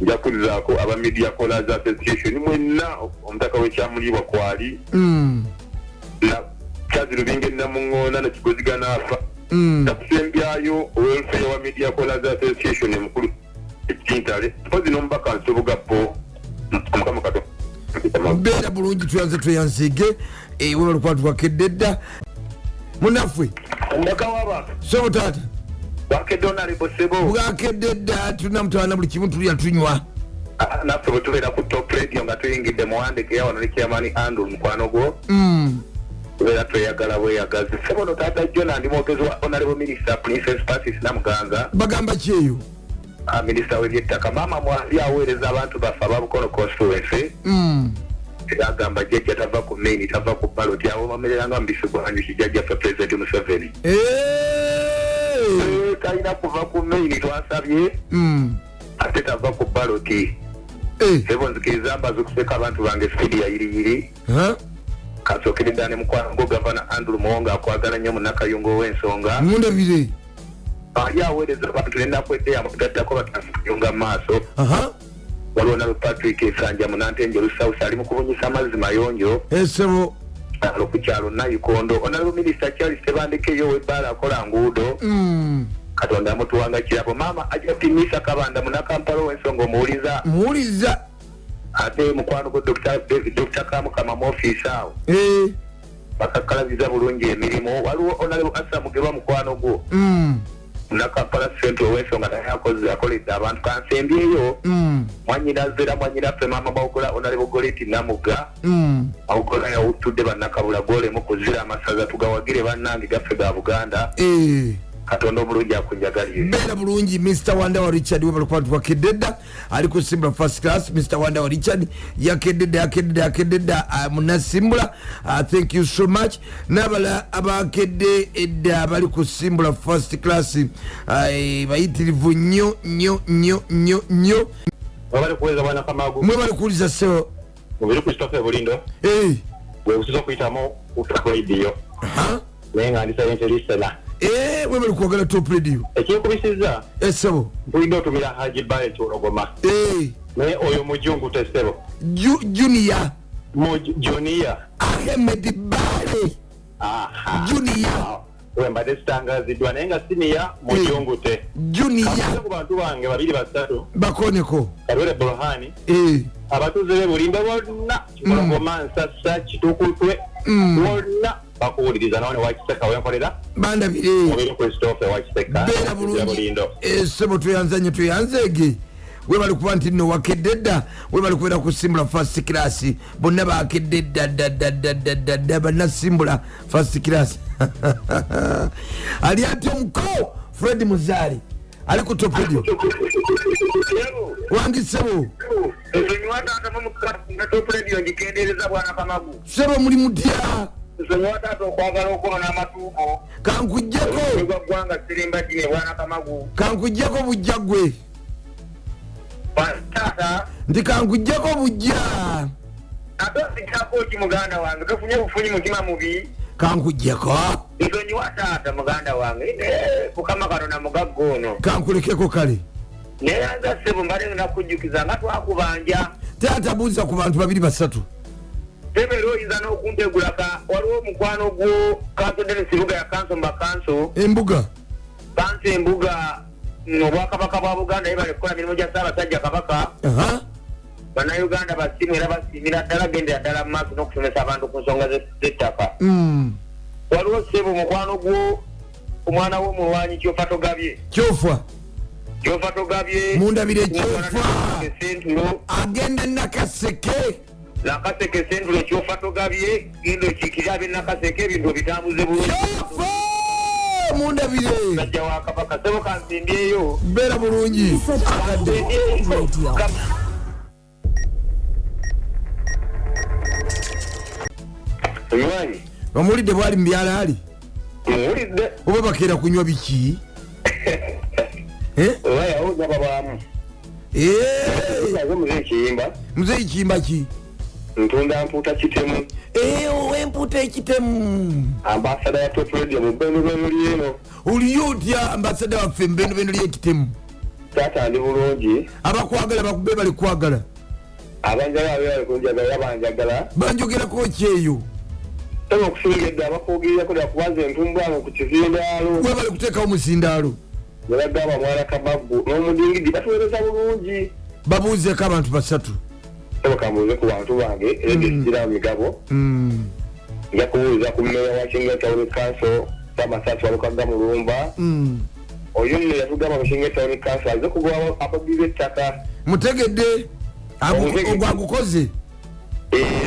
Speaker 9: njakulizaako aba media callers association mwenna omutaka w'ekyamulibwa kwali kyazi lubinga enamuŋŋoona nekigozigana afa nakusembyayo welfare wa media callers association emukulu ekintale mpozi n'omubaka nsobugappo omukama kato
Speaker 3: mbeera bulungi tuyanze tweyansiige webalukwatukwakedde dda munaffe
Speaker 9: omubaka w'abantu
Speaker 3: sobo taata
Speaker 9: bwakedde onalibo sebo
Speaker 3: bwakedde dda tulina mutawana buli kimu tulya tunywa
Speaker 9: naffe bwe tubeera ku top radio nga tuyingidde muwandike yawano ne kyamani andrew mukwano gwo tubeera tweyagala bweyagazi sebo no taata jjo nandi mwogezi wa honorable minister princess pasis namuganga
Speaker 3: bagamba kyeyo
Speaker 9: minisita w'ebyettaka maama mwali aweereza abantu baffe ababukono constituency agamba jjajja tava ku main tava ku baloti abo bamereranga mubisi gwanyu kijjajjaffe president museveni talina kuva ku main twasabye ate tava ku baloti sebo nzikiriza mbaze okuseka abantu bange sidi yayiriyiri kasookere ddala ne mukwano gwo gavana andrew muwonga akwagala nnyo munakayungo ow'ensonga
Speaker 3: mundabire
Speaker 9: ali aweereza abantu nenakwedde amagaddako batasiyunga mu maaso waliwo nabe patrick esanja munantenjeru south ali mu kubunyisa amazzi mayonjo
Speaker 3: esebo
Speaker 9: ku kyalo nayikondo onaliwo minisita charles tebandekeyo webbaala akola nguudo katonda amutuwanga kirabo maama ajatimisa kabanda munakampala ow'ensonga
Speaker 3: muwuliza
Speaker 9: ate mukwano gwe dr kamukama mu ofiisi awo bakakalabiza bulungi emirimu waliwo onaliwo asamugerwa mukwano gwo munakampala central ow'ensonga naye akoledde abantu kansembyeyo mwanyinazera mwanyinaffe maama bawugola onaliwo goleti namuga awugola yawutudde bannakabula golemu kuzira amasaza tugawagire bannange gaffe ga buganda katonda omulungi akunjagalire
Speaker 3: mbeera bulungi mr wanda wa richard webalukwatukwakedde dda ali kusimbula first class mr wanda wa richard yakedde dda munasimbula thank you so much n'abala abakedde edda bali kusimbula first class bayitirivu nnyo
Speaker 9: mwebali kuweza bwana kamagu
Speaker 3: mwebali kuwuliza seo
Speaker 9: mubiri ku sitoke bulindo webusiza okuyitamu utop radio naye nga ndi silent listener
Speaker 3: webali kwagala top radio
Speaker 9: ekinkubisiza
Speaker 3: esebo
Speaker 9: mpulidde otumira haji baye kyologoma naye oyo mujungu tesebo
Speaker 3: junior
Speaker 9: ahmed bale
Speaker 3: junior
Speaker 9: wembadde sitangaziddwa naye nga siniya mujungu te
Speaker 3: junior
Speaker 9: ku bantu bange 2-3
Speaker 3: bakoneko
Speaker 9: kalwere burhani abatuuze be bulimba bonna kikologoma nsasa kitukutwe bonna bakuwuliriza naone wakiseka wenkolera
Speaker 3: bandabire
Speaker 9: mubiri ku sitofe wakiseka
Speaker 3: beera bulungi esebo tweyanzanye tweyanzeege webali kuba nti nno wakedde dda webali kubeera kusimbula first class bonna bakedde dda bannasimbula first class ali ati omuko fred muzaali ali ku top radio wangisebo sebo muli mutya
Speaker 9: nsonyiwa taata okwagala okwona amatuugo
Speaker 3: kankujjako
Speaker 9: gwanga sirimba gine bwana kamagu
Speaker 3: kankujjako bujja gwe
Speaker 9: taata
Speaker 3: nti kankujjako bujja
Speaker 9: ate osikako ki muganda wange tofunye bufunyi mutima mubi
Speaker 3: kankujjako
Speaker 9: nsonyiwa taata muganda wange mukama katonda mugagga ono
Speaker 3: kankulekeko kale
Speaker 9: neyanza sebo mbale nakujjukiza nga twakubanja
Speaker 3: taata buuza ku bantu 2-3
Speaker 9: tebera oyinza n'okuntegulaka waliwo omukwano gwo kansodde nesibuga ya kanso mbakanso
Speaker 3: embuga
Speaker 9: kanso embuga obwakabaka bwa buganda ye balekukola mirimu gya ssaabasajja kabaka bannayuganda basimu era basiimira ddala gendera ddala mu maaso n'okusomesa abantu ku nsonga z'ettaka waliwo sebo omukwano gwo omwana w'omulwanyi kyofa togabye
Speaker 3: kyofa
Speaker 9: togabye
Speaker 3: mundabire kyofa agenda nakaseke
Speaker 9: nakaseke sendule kyofa togabye gendo kikirabe nakaseke ebintu bitambuze bulungi
Speaker 3: mundabire
Speaker 9: najja wakabaka sebo kansimbyeyo
Speaker 3: beera bulungi
Speaker 9: oyuwanyi
Speaker 3: omulidde bwali mubyala ali
Speaker 9: muwulidde
Speaker 3: oba bakeera kunywa biki
Speaker 9: oba yawuza babaamu muzeyi
Speaker 3: kiyimba ki
Speaker 9: ntunda mpuuta kitemu
Speaker 3: owempuuta ekitemu
Speaker 9: ambasada ya top radio mu bbenubenu lyeno
Speaker 3: oliyo otya ambasada waffe mubendubenu lyekitemu
Speaker 9: taata ndi bulungi
Speaker 3: abakwagala bakube bali kwagala
Speaker 9: abanjala abebali kunjagala banjagala
Speaker 3: banjogerako kyeyo
Speaker 9: tama okusingadde abakugirirako lyakubaza entumbwango ku kizindaalo
Speaker 3: we bali kuteekawo musindaalo
Speaker 9: nebagamba mwana kamagu n'omudingidi batuweereza bulungi
Speaker 3: babuuzeeko abantu basatu
Speaker 9: bakambuuze ku bantu bange eregesitira migabo nja kubuuza ku mmeya wa Kinga Town Council Tamasasi Walukaga Mulumba oyo nno yatugamba mu Kinga Town Council aze kugoba abagize ettaka
Speaker 3: mutegedde ogwagukoze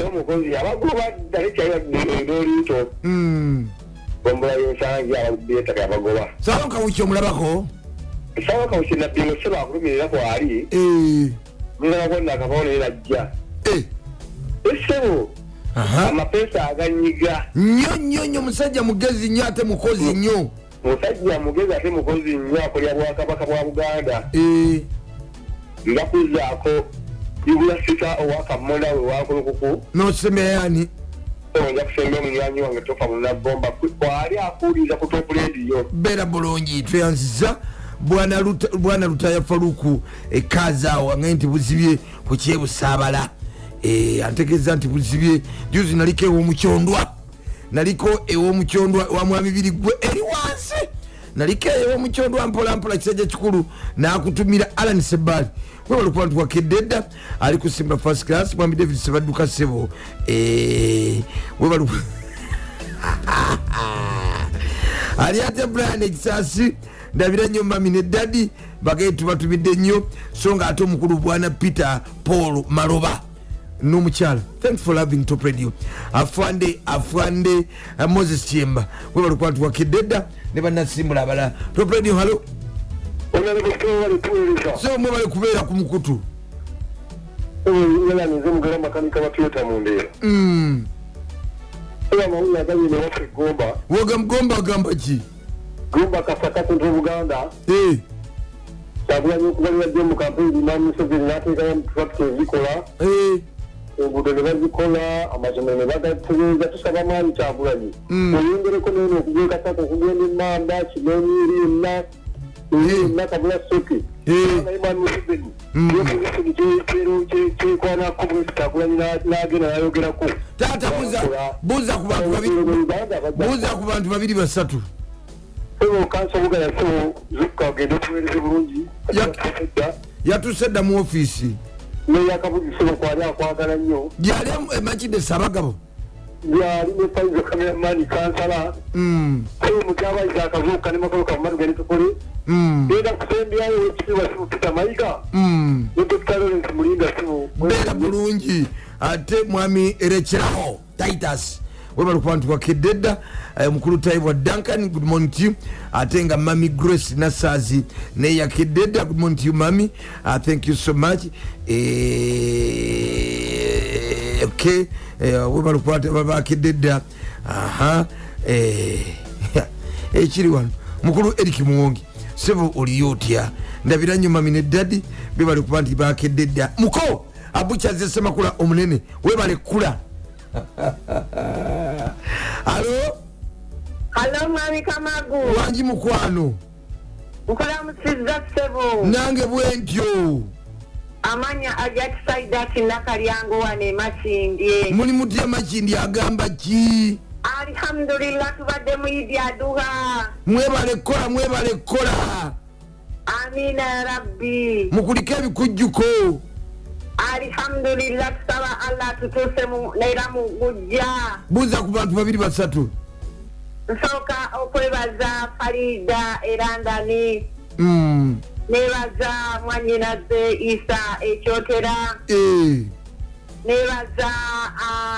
Speaker 9: omukozi abagoba ddala kyayadolito ombola yensangi abagize ettaka yabagoba
Speaker 3: sawa kawuki omulabako
Speaker 9: sawa kawuki nabbingo sebakulumirira kwali nirabona akabonero ajja essebo amapeesa aganyiga
Speaker 3: nnyo musajja mugezi nnyo ate mukozi nnyo
Speaker 9: musajja mugezi ate mukozi nnyo akolya bwakabaka bwa Buganda ngakuzaako ibulafika owakamola we wakulukuku
Speaker 3: nosemeyani
Speaker 9: nja kusembya omunywanyi wange tofa munagomba kwali akuwuliriza ku top radio
Speaker 3: beera bulungi tweyanziza bwana Lutaya Faruku ekazaawo angaye nti buzibye ku kyebusaabala antegeeza nti buzibye juzi naliko ew'omukyondwa wa mwami Birigwe eri wansi naliko ew'omukyondwa mpolampola kisajja kikulu nakutumira Alan Sebali we walikuba ntuwakedde dda ali kusimba first class mwami David Sebadduka Sebo we walikuba ali ate Brian Ekisasi ndabira nnyo mami ne dadi bagaye tubatumidde nnyo so nga ate omukulu bwana Peter Paul Maroba n'omukyala thanks for loving top radio afande Moses Chiemba we balikuba tuwakedde dda ne bannasimbula abalala top radio halo so mwe bali kubeera ku mukutu Gomba agamba ki
Speaker 9: Gomba kasakati nti Buganda tabulanye okubalira gye mu kampeyini Museveni n'ateekayo mutulakita ezikola enguudo ne bazikola amasomero ne bagategeeza tusaba maanyi Kyagulanyi oyongereko neno okugenda kasaka okugenda Emmamba Kinonyiri enna Kabula Soke Imani Museveni kyekwanako bwesi Kyagulanyi n'agenda n'ayogerako
Speaker 3: taata buuza ku bantu babiri basatu
Speaker 9: kansobuga yasebo zukka agenda okuweereza bulungi
Speaker 3: yatuse dda mu ofiisi
Speaker 9: neyakabuzisebo kwali akwagala nnyo
Speaker 3: gyali emakide Sabagabo
Speaker 9: gyali ne Faizo Kameramani kansala mukyabayiza akazuuka ne makaloka mumatu gani tukole genda kusembyayo ekitiibwa sibu Peter Mayiga ne Dr. Lawrence Mulinda sibu
Speaker 3: beera bulungi ate mwami erekeraho Titus webalikuba ntuwakedde dda mukulu Taibwa Duncan good morning to you ate nga mami Grace Nasazi neyakedde dda good morning to you mami thank you so much okay webalikuba babakedde dda ekiri wano mukulu Eric Muwongi sebo oliyo otya ndabira nnyo mami ne dadi bebalikuba nti bakedde dda muko abuchaze Semakula omunene webale kula
Speaker 10: Halo mwami Kamagu
Speaker 3: wanji mukwano
Speaker 10: nkola musiza sebo
Speaker 3: nange bwentyo
Speaker 10: amanya ajakisaida kinakalyango wane Makindye
Speaker 3: muli mutya Makindye agamba ki
Speaker 10: alhamdulillah tubadde muyidi aduha
Speaker 3: mwebale kola
Speaker 10: amina ya rabbi
Speaker 3: mukulike ebikujjuko
Speaker 10: alhamdulillah tusaba Allah tutuse neera mu gujja
Speaker 3: buuza ku bantu babiri basatu
Speaker 10: nsooka okwebaza Farida erandani nebaza mwanyinaze Isa ekyotera nebaza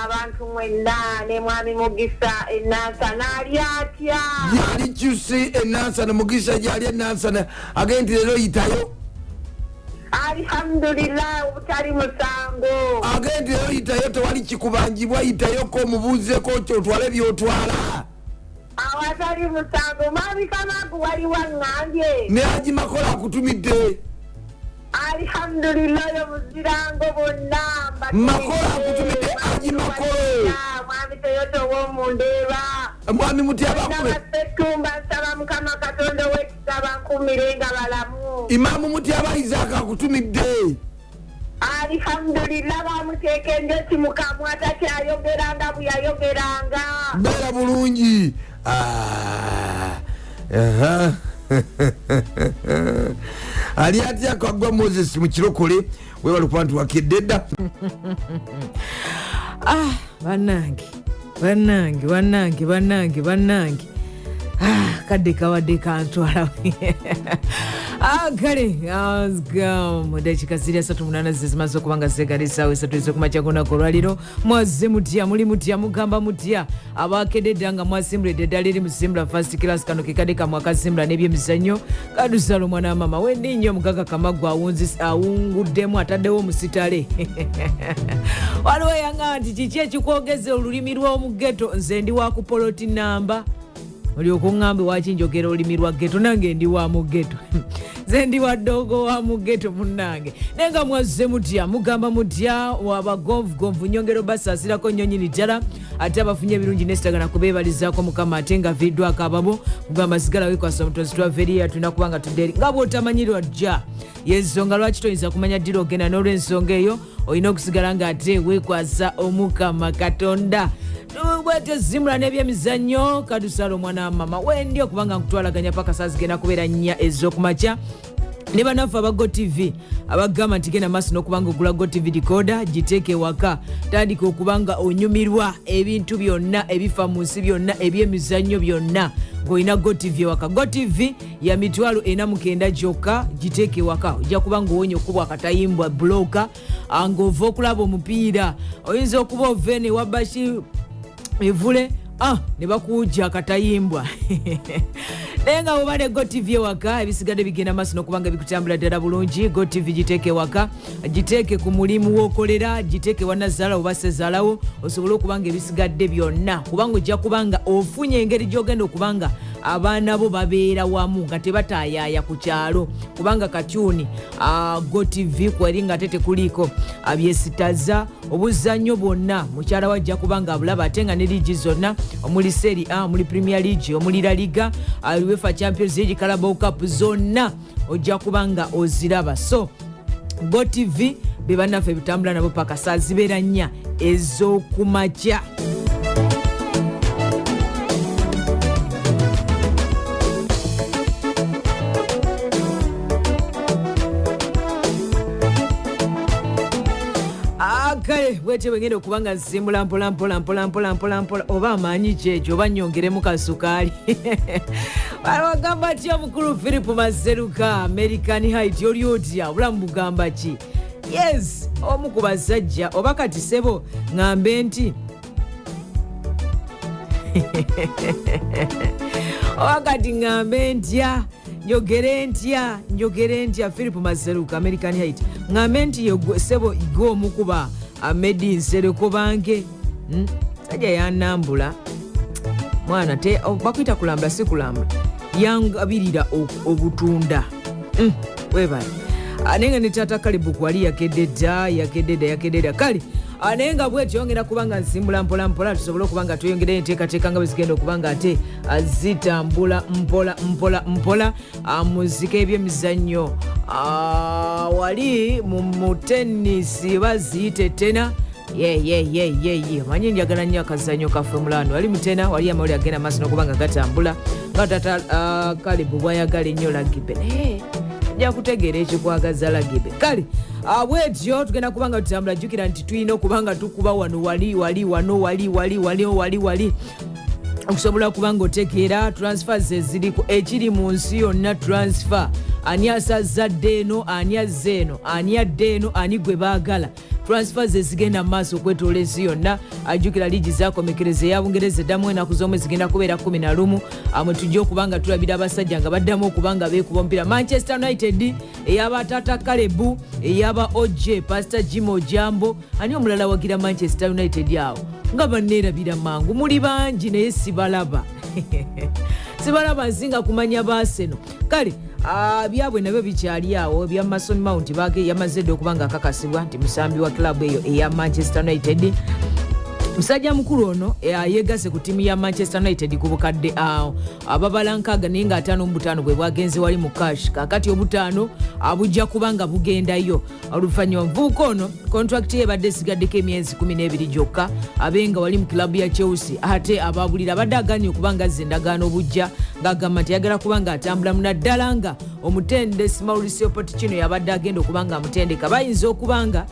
Speaker 10: abantu mwenna ne mwami Mugisa enansana ali atya
Speaker 3: yali kyusi enansana Mugisa yali enansana agenti lero yitayo
Speaker 10: alhamdulillah obutali musango
Speaker 3: agenti lero yitayo tewali kikubanjibwa yitayo ko mubuuzeko kyotwale byotwala
Speaker 10: awatali musango mwami Kamagu wali waŋŋambye
Speaker 3: ne Haji Makola akutumidde
Speaker 10: alhamdulillah muzirango bonna
Speaker 3: Makola akutumidde Haji Makola
Speaker 10: mwami Toyota w'omundeba
Speaker 3: mwami Mutyaba
Speaker 10: setumba nsaba Mukama Katonda w'ekisaba nkumirenga balamu
Speaker 3: Imamu Mutyaba Isaac akutumidde
Speaker 10: alhamdulillah bamuteeka enjoti mukamwa takyayogeranga bweyayogeranga
Speaker 3: beera bulungi ali atya kwagwa Moses mu kirokole webali kuba nti wakedde dda
Speaker 11: bannange kadde kawadde kantwala kale mudakika ziri 38 zimaze okuba nga zegali essaawa 3 ez'okumakya kunaku olwaliro mwazze mutya muli mutya mugamba mutya abakedde dda nga mwasimbulidde eddala eri musimbula first class kano kekadde kamwe akasimbula n'ebyemizannyo kadusala omwana wa mama wendi nnyo omugagga Kamagu awunguddemu ataddewo omusitale waliwo yanga nti kiki ekikwogeza olulimi lw'omugeto nze ndi wa kupoloti namba oli okuŋŋambe waki njogera olulimi lwa geto nange ndi wa mu geto nze ndi wa ddogo wa mu geto munnange naye nga mwazze mutya mugamba mutya wabagonvugonvu nyongero basaasirako nnyo nyini ddala ate abafunye ebirungi nesitagana kubeebalizaako Mukama ate nga viddwako ababo kugamba sigala wekwasa omutonzi twaveriya tulina kuba nga tudde eri nga bw'otamanyirwa jja yensonga lwaki toyinza kumanya ddira ogenda n'olw'ensonga eyo olina okusigala ng'ate weekwasa Omukama Katonda bwete zimula n'ebyemizannyo kadusala omwana wa mama wendi okubanga nkutwalaganya paka saa zigenda kubeera 4 ez'okumakya ne bannaffe aba GoTV abagamba nti genda maaso n'okubanga ogula GoTV decoder giteeke ewaka tandika okubanga onyumirwa ebintu byonna ebifa mu nsi byonna ebyemizannyo byonna ng'olina GoTV ewaka. GoTV ya mitwalo 49 gyokka giteeke ewaka ojja kubanga owonye okubwa akatayimbwa buloka ng'ova okulaba omupiira oyinza okuba ove ne wabashi evule ne bakuwujja akatayimbwa naye nga bwoba ne GoTV ewaka ebisigadde bigenda maaso n'okubanga bikutambula ddala bulungi. GoTV giteeke ewaka giteeke ku mulimu w'okolera giteeke wannazaala oba sezaalawo osobole okubanga ebisigadde byonna kubanga ojja kubanga ofunye engeri gy'ogenda okubanga abaana bo babeera wamu nga tebataayaaya ku kyalo kubanga katyuni GoTV kweri nga tekuliiko abyesitaza obuzannyo bwonna mukyala wajja kubanga abulaba ate nga ne liigi zonna omuli Serie A omuli Premier League omuli La Liga UEFA Champions League Carabao Cup zonna ojja kubanga oziraba. So GoTV be bannaffe bitambula nabo paka saa zibeera 4 ez'okumakya. kale bwete bwengenda okubanga nsimbula mpola oba amaanyi kyekyo oba nyongeremu kasukaali bagamba ti omukulu Philip Maseruka American Height oli otya obulamu bugamba ki? Yes, omu ku basajja oba kati sebo ŋŋambe nti oba kati ŋŋambe ntya njogere ntya Philip Maseruka American Height ŋŋambe nti sebo gwe omukuba Amedi Nsereko bange sajja yanambula mwana te bakwita kulambula si kulambula yangabirira obutunda webale anenga ne tata Kalibu kwali yakededa kali anenga bwe kyongera kubanga nsimbula mpola tusobole okubanga tuyongere enteekateeka nga bwe zigenda okubanga ate azitambula mpola muzika ebyemizannyo wali mu tenisi baziyite tena manyi njagala nnyo akazannyo kaffe mulano wali mutena wali amawuli agenda maaso n'okubanga gatambula nga tata Kalibu bwayagala ennyo lagibe ajja kutegeera ekikwagaza lagibe kale bwetyo tugenda kubanga tutambula jjukira nti tulina okubanga tukuba wano wali okusobola okubanga otekeera transfers eziriko ekiri mu nsi yonna transfer ani asazadde eno ani azze eno ani adde eno ani gwe baagala transfers ezigenda mu maaso okwetoola ensi yonna. Ajjukira liigi zaakomekereza eya Bungereza eddamu enaku z'omwe zigenda kubeera 11 mwe tujja okuba nga tulabira abasajja nga baddamu okuba nga beekuba omupiira. Manchester United eyaba Tata Kalebu eyaba OJ Pastor Jim Ojambo ani omulala wagira Manchester United awo nga banneerabira mangu muli bangi naye sibalaba sibalaba nsinga kumanya baaseno kale byabwe nabyo bikyali awo bya Mason Mount yamaze dde okuba nga akakasibwa nti musambi wa klabu eyo eya Manchester United. Musajja mukulu ono yeegase ku ttiimu ya Manchester United ku bukadde ababala nkaaga naye nga 5 bwe bwagenze wali mu cash kakati obutaano abujja kubanga bugendayo oluvannyuma muvubuka ono contract ye badde esigaddeko emyezi 12 gyokka abenga wali mu kilabu ya Chelsea ate ababulira badde aganye okubanga azza endagaano obujja ng'agamba nti yagala kubanga atambula munaddala nga omutendesi Mauricio Pochettino yabadde agenda okubanga amutendeka bayinza okubanga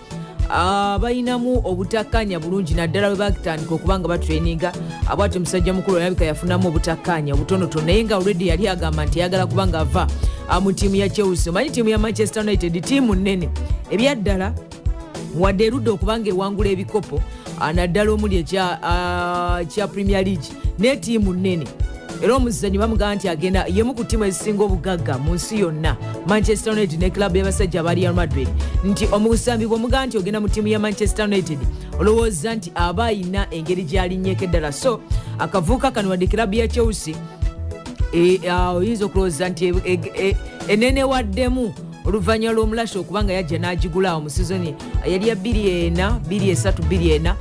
Speaker 11: bayinamu obutakkanya bulungi naddala bwe bakitandika okubanga batraininga abwate musajja mukulu alabika yafunamu obutakkanya obutonotono naye nga already yali agamba nti yagala kubanga ava mu ttiimu ya Chelsea. Omanyi ttiimu ya Manchester United ttiimu nnene ebyaddala wadde erudde okubanga ewangula ebikopo naddala omuli ekya Premier League ne ttiimu nnene era omuzannyi bamugamba nti agenda yemu ku ttiimu ezisinga obugagga mu nsi yonna Manchester United ne klabu y'abasajja aba Real Madrid nti omusambi bw'omugamba nti ogenda mu ttiimu ya Manchester United olowooza nti aba ayina engeri gy'alinnyeeko eddala so akavuuka kano wadde klabu ya Chelsea oyinza okulowooza nti enene waddemu oluvannyuma lw'omulasho okubanga yajja n'agigulaawo mu sizoni yali ya 2-3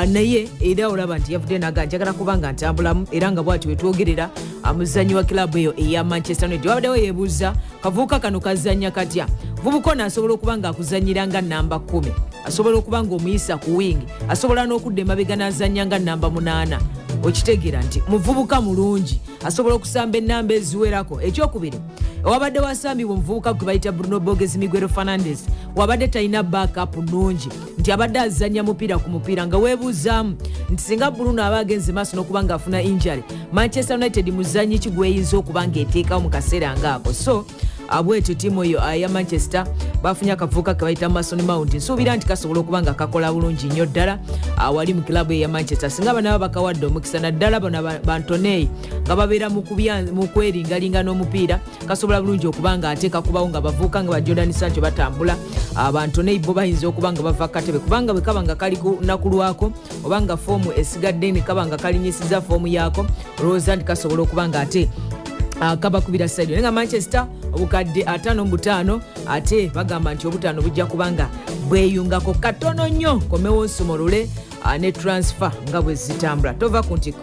Speaker 11: naye era olaba nti yavudde naga njagala kubanga ntambulamu era nga bwati wetwogerera amuzannyi wa kilabu eyo eya Manchester United wabaddewo yeebuuza kavuuka kano kazannya katya vubuka ono asobola okuba nga akuzannyira nga namba 10 asobola okuba nga omuyisa ku wingi asobola n'okudda emabega n'azannya nga namba 8 okitegeera nti muvubuka mulungi asobola okusamba ennamba eziwerako. Ekyokubiri wabadde wasambibwa omuvubuka gwe bayita Bruno Borges Miguel Fernandes wabadde talina backup nnungi nti abadde azannya mupiira ku mupiira nga weebuuzaamu nti singa Bruno aba agenze maaso n'okuba nga afuna injury Manchester United muzannyi ki gweyinza okuba nga eteekawo mu kaseera ngaako so abwetyo ttiimu eyo ya Manchester bafunye akavuuka ke bayita Mason Mount nsuubira nti kasobola okuba nga kakola bulungi nnyo ddala awali mu kilabu eya Manchester singa banaba bakawadde omukisa naddala bano bantonei nga babeera mu kweringalinga n'omupiira kasobola bulungi okuba nga ateeka kubawo nga bavuuka nga ba Jordan Sancho batambula bantonei bo bayinza okuba nga bava katebe kubanga bwe kaba nga kali ku nnaku lwako oba nga foomu esigadde ne kaba nga kalinyisiza foomu yaako olowooza nti kasobola okuba nga ate kabakubira side nenga Manchester obukadde 5 ate bagamba nti obutaano bujja kubanga bweyungako katono nnyo komewo nsomolole ne transfer nga bwe zitambula tova ku ntiko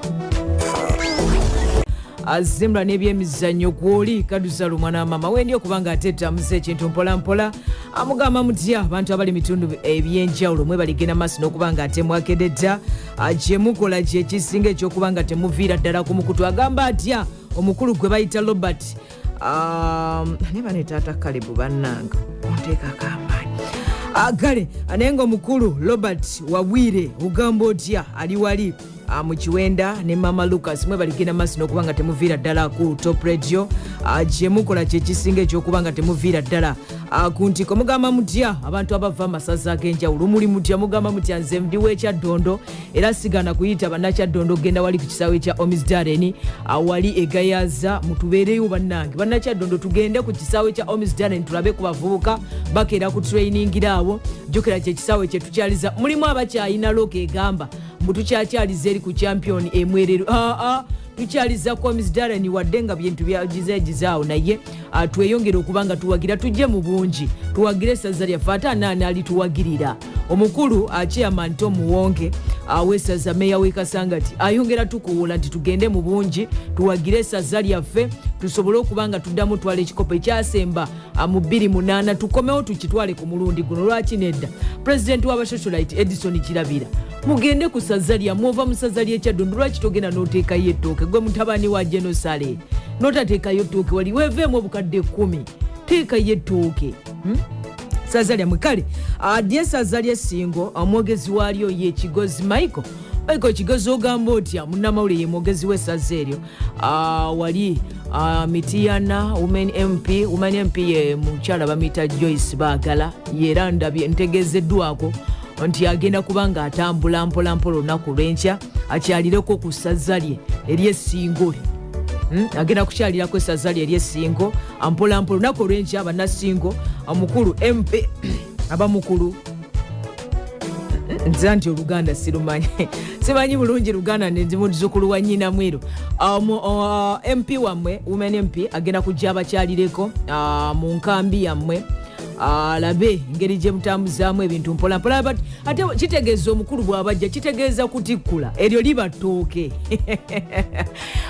Speaker 11: azimbula n'ebyemizannyo gwoli kaduzalo mwana mama wendi okubanga ateta muze ekintu mpola mpola amugamba mutya abantu abali mitundu ebyenjawulo mwe baligenda maaso n'okubanga atemwakededda gyemukola kyekisinga ekyokubanga temuviira ddala ku mukutu agamba atya omukulu gwe bayita Robert ne banetaata Kalebu bannanga onteeka akamanyi agale naye nga omukulu Robert Wabwire ugamba otya ali wali mu Kiwenda ne mama Lucas mwe baligenda maaso n'okubanga temuviira ddala ku Top Radio gyemukola kyekisinga ekyokubanga temuviira ddala ku ntiko mugamba mutya abantu abava amasaza ag'enjawulo muli mutya mugamba mutya nze ndiwo ekyaddondo era sigana kuyita bannakyaddondo ogenda wali ku kisaawe kya Omisdaren awali egayaza mutubeereyo bannange bannakyaddondo tugende ku kisaawe kya Omisdaren tulabe ku bavubuka bakeera ku trainingira awo jjukira kyekisaawe kye tukyaliza mulimu abakyayina loka egamba mbutukyakyaliza eri ku champion emwereru tukyaliza Omisdaren wadde nga bintu byagizaawo naye tweyongere okubanga tuwagira tujje mu bungi tuwagire essaza lyaffe ate anaani alituwagirira omukulu chairman Tom Muwonge w'essaza meya w'e Kasangati ayongera tukuwula nti tugende mu bungi tuwagire essaza lyaffe tusobole okubanga tuddamu twala ekikopo ekyasemba mu 28 tukomewo tukitwale ku mulundi guno lwaki nedda pulezidenti w'abasocialite Edison Kirabira mugende ku ssaza lyammwe ova mu ssaza ly'ekyaddondo lwaki togenda n'oteekayo ettooke gwe mutabani wa Jenosale n'otateekayo ettooke wali weeveemu obukadde 10 teekayo ettooke ssaza lyammwe kale dye essaza ly'essingo omwogezi waalyo ye Kigozi Michael Kigozi ogamba otya munnamawulire ye mwogezi w'essaza eryo wali Mitiyana woman MP ye mukyala bamuyita Joyce Baagala yeera ndabye ntegezeddwako nti agenda kubanga atambula mpola mpola olunaku lw'enkya akyalireko ku ssaza lye ery'essingo agenda kukyalirako essaza lye ery'essingo ampola mpola olunaku olw'enkya abannasingo omukulu mp abamukulu nze nti oluganda simanyi bulungi luganda ndi muzzukulu wa nnyina mweru mp wammwe women mp agenda kujja abakyalireko mu nkambi yammwe alabe engeri gye mutambuzaamu ebintu mpolampola ate kitegeeza omukulu bw'abajja kitegeeza kutikkula eryo liba ttooke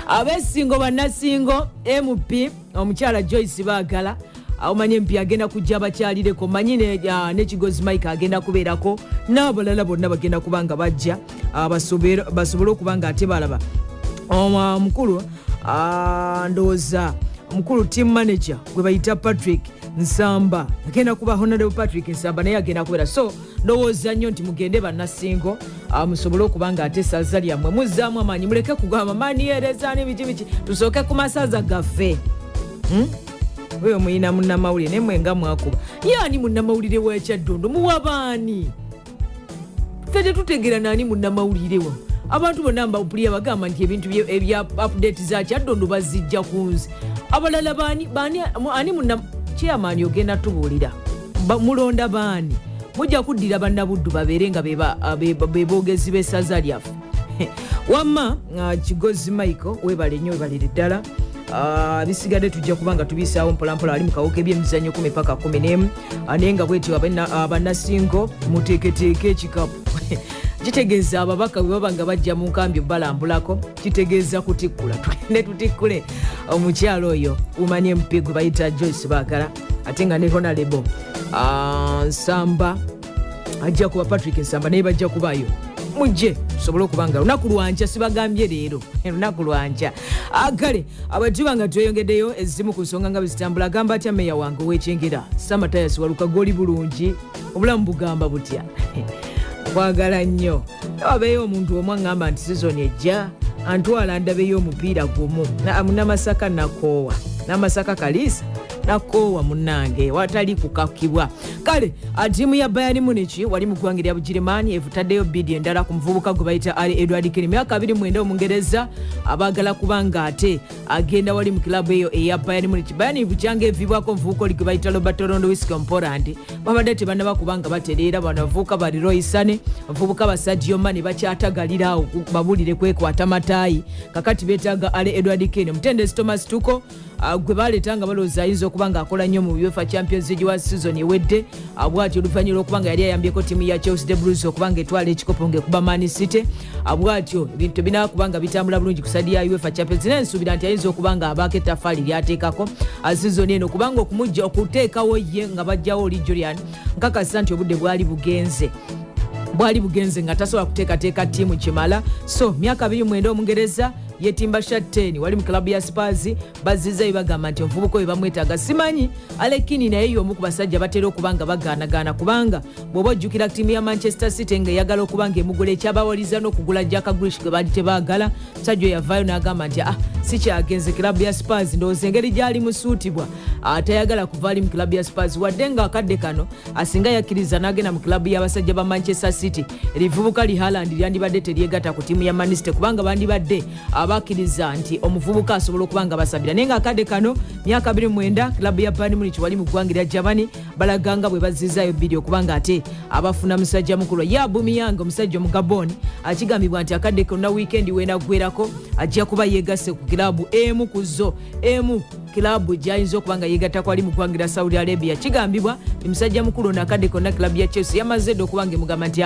Speaker 11: abeesingo bannasingo mp omukyala Joyce Baagala omanye mpi agenda kujja abakyalireko manyi nekigozi mike agenda kubeerako n'abalala bonna bagenda kubanga bajja basobole okubanga ate balaba omukulu ndowooza omukulu team manager gwe bayita Patrick Nsamba agenda kuba Honorable Patrick Nsamba naye agenda kubeera so ndowooza nnyo nti mugende bannasingo musobole okubanga ate essaza lyammwe muzzaamu amaanyi muleke kugamba maniyereza n'ebiki tusooke ku masaza gaffe oyo muyina munnamawulire naye mwenga mwakuba yaani munnamawulire wekyaddondo muwa baani ffe tetutegeera naani munnamawulire wa abantu bonna mbawulira bagamba nti ebintu ebya update za kyaddondo bazijja ku nze abalala baani kyamaani ogenda tubuulira mulonda baani mujja kuddira bannabuddu babeere nga beboogezi b'essaza lyaffe wamma kigozi michael webale nnyo webalire ddala bisigadde tujja kubanga tubisaawo mpolampola ali mu kawoka ebyemizannyo 10 paka 11 naye nga bwetyo abannasingo muteeketeeke ekikapu kitegeeza ababaka bwe baba nga bajja mu nkambi balambulako kitegeeza kutikkula tugende tutikkule omukyalo oyo umanye mp gwe bayita Joyce Baagala ate nga ne Honorable Nsamba ajja kuba Patrick Nsamba naye bajja kubayo mujje tusobole okubanga lunaku lwankya sibagambye leero lunaku lwankya kale abajjuba nga tweyongeddeyo ezimu ku nsonga nga bizitambula agamba atya meya wange ow'ekyengera Samatayasi waluka goli bulungi obulamu bugamba butya kwagala nnyo wabeeyo omuntu omu aŋŋamba nti sizoni ejja antwala ndabeyo omupiira gumu munamasaka nakoowa namasaka kaliisa nakoowa munnange watali kukakibwa kale ttiimu ya Bayern Munich wali mu ggwanga erya Bugirimaani evutaddeyo bidi endala ku muvubuka gwe bayita Ali Edward Kene myaka 29 omungereza abaagala kubanga ate agenda wali mu kilabu eyo eya Bayern Munich. Bayern bukyanga evibwako omuvubuka oli gwe bayita Robert Lewandowski Poland babadde tebannaba kubanga batereera banavubuka bali Roy Sane abavubuka ba Sadio Mane bakyatagalira awo babulire kwekwata mataayi kakati beetaaga Ali Edward Kene mutendesi Thomas Tuchel gwe baleetanga balowooza ayinza okubanga akola nnyo mu UEFA Champions League wa season ewedde bw'atyo oluvannyuma lw'okubanga yali ayambyeko ttiimu ya Chelsea the Blues okubanga etwala ekikopo ng'ekuba Man City bw'atyo ebintu binaaba kubanga bitambula bulungi ku sadi ya UEFA Champions League nsuubira nti ayinza okubanga abaako ettaffaali lyateekako season eno kubanga okumujja okuteekawo ye nga bajjawo oli Julian nkakasa nti obudde bwali bugenze nga tasobola kuteekateeka ttiimu kimala so myaka 29 omungereza yetimba shat 10 wali mu klabu ya Spurs bazizza bagamba nti omuvubuka oyo bamwetaaga simanyi alekini naye y'omu ku basajja batera okubanga bagaanagaana kubanga bw'oba ojjukira ttiimu ya Manchester City ng'eyagala okubanga emugula ekyabawaliza n'okugula Jack Grealish gwe baali tebaagala musajja oyo yavaayo n'agamba nti sikyagenze klabu ya Spurs ndowooza engeri gy'ali musuutibwa tayagala kuva ali mu klabu ya Spurs wadde nga akadde kano asinga yakkiriza n'agenda mu klabu y'abasajja ba Manchester City erivubuka li Haaland lyandibadde teryegatta ku ttiimu ya Man City kubanga bandibadde abakkiriza nti omuvubuka asobola okubanga basabira naye nga akadde kano myaka 29 klabu ya Bayern Munich wali mu ggwanga erya Germany balaganga bwe bazzizaayo bidi okubanga ate abafuna musajja mukulu Yabumiyanga omusajja omugabon akigambibwa nti akadde konna weekend wenaggwerako ajja kuba yegasse ku kilabu emu ku zo emu kilabu gyayinza okubanga yegattako ali mu ggwanga erya Saudi Arabia kigambibwa musajja mukulu ono akadde konna kilabu ya Chelsea yamaze dde okubanga emugamba nti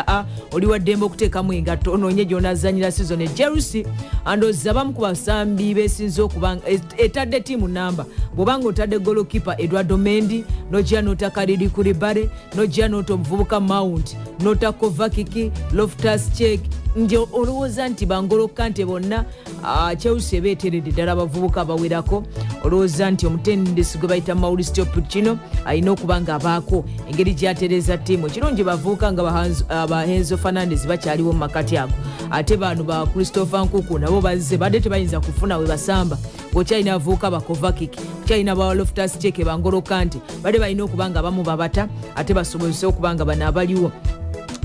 Speaker 11: oli waddembe okuteekamu engatto onoonye gy'onaazanyira season e Chelsea andowooza bamu ku basambi beesinze okubanga etadde ttiimu namba bw'obanga otadde golokipa Eduardo Mendy nojja nota Kalidou Koulibaly nojja nota omuvubuka Mount nota Kovacic Loftus-Cheek nti olowooza nti bangolo Kante bonna Chelsea beeteredde ddala abavubuka abawerako olowooza nti omutendesi gwe bayita Mauricio Pochettino alina okubanga abaako engeri gy'atereeza ttiimu ekirungi bavubuka nga ba Enzo Fernandez bakyaliwo mu makati ago ate bano ba Christopher Nkuku nabo bazze badde tebayinza kufuna we basamba ng'okyalina abavubuka ba Kovacic okyalina ba Loftus-Cheek bangolo Kante badde balina okubanga abamu babata ate basobozese okubanga bano abaliwo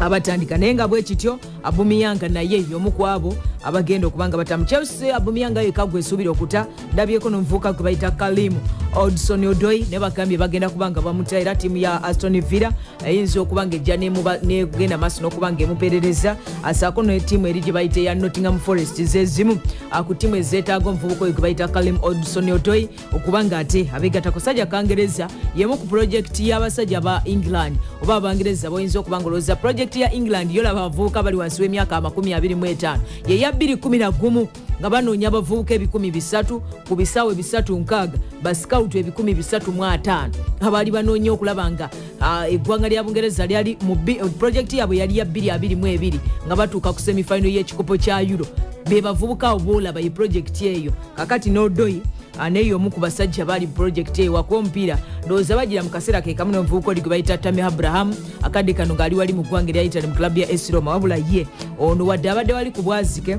Speaker 11: abatandika naye nga bwe kityo Abumiyanga naye y'omu ku abo abagenda okubanga batamu Chelsea. Abumiyanga yekka gwe esuubira okuta ndabyeko n'omuvubuka gwe bayita Kalim Odson-Odoi ne bagambye bagenda kubanga bamuta era ttiimu ya Aston Villa eyinza okubanga ejja negenda maaso n'okubanga emuperereza asaako n'ettiimu eri gye bayita eya Nottingham Forest zezimu ku ttiimu ezeetaaga omuvubuka oyo gwe bayita Kalim Odson-Odoi okubanga ate abeegattako Sajja Kangereza yemu ku pulojekiti y'abasajja ba England oba Abangereza boyinza okubanga olowooza pulojekiti ya England yolaba abavubuka bali wansi w'emyaka 25 ye ya 2011 nga banoonya abavubuka 300 ku bisaawe 306 basikawutu 305 abaali banoonya okulaba nga eggwanga lya Bungereza lyali mu pulojekiti yaabwe yali ya 2022 nga batuuka ku semifinal y'ekikopo kya Euro be bavubuka abo boolaba ye pulojekiti eyo kakati n'Odoi aneyo omu ku basajja baali pulojekiti eyo wakuba omupiira ndowooza bagira mu kaseera ke kamu n'omuvubuka oli gwe bayita Tammy Abraham akadde kano ng'ali wali mu ggwanga erya Italy mu kilabu ya AS Roma wabula ye ono wadde abadde wali ku bwazike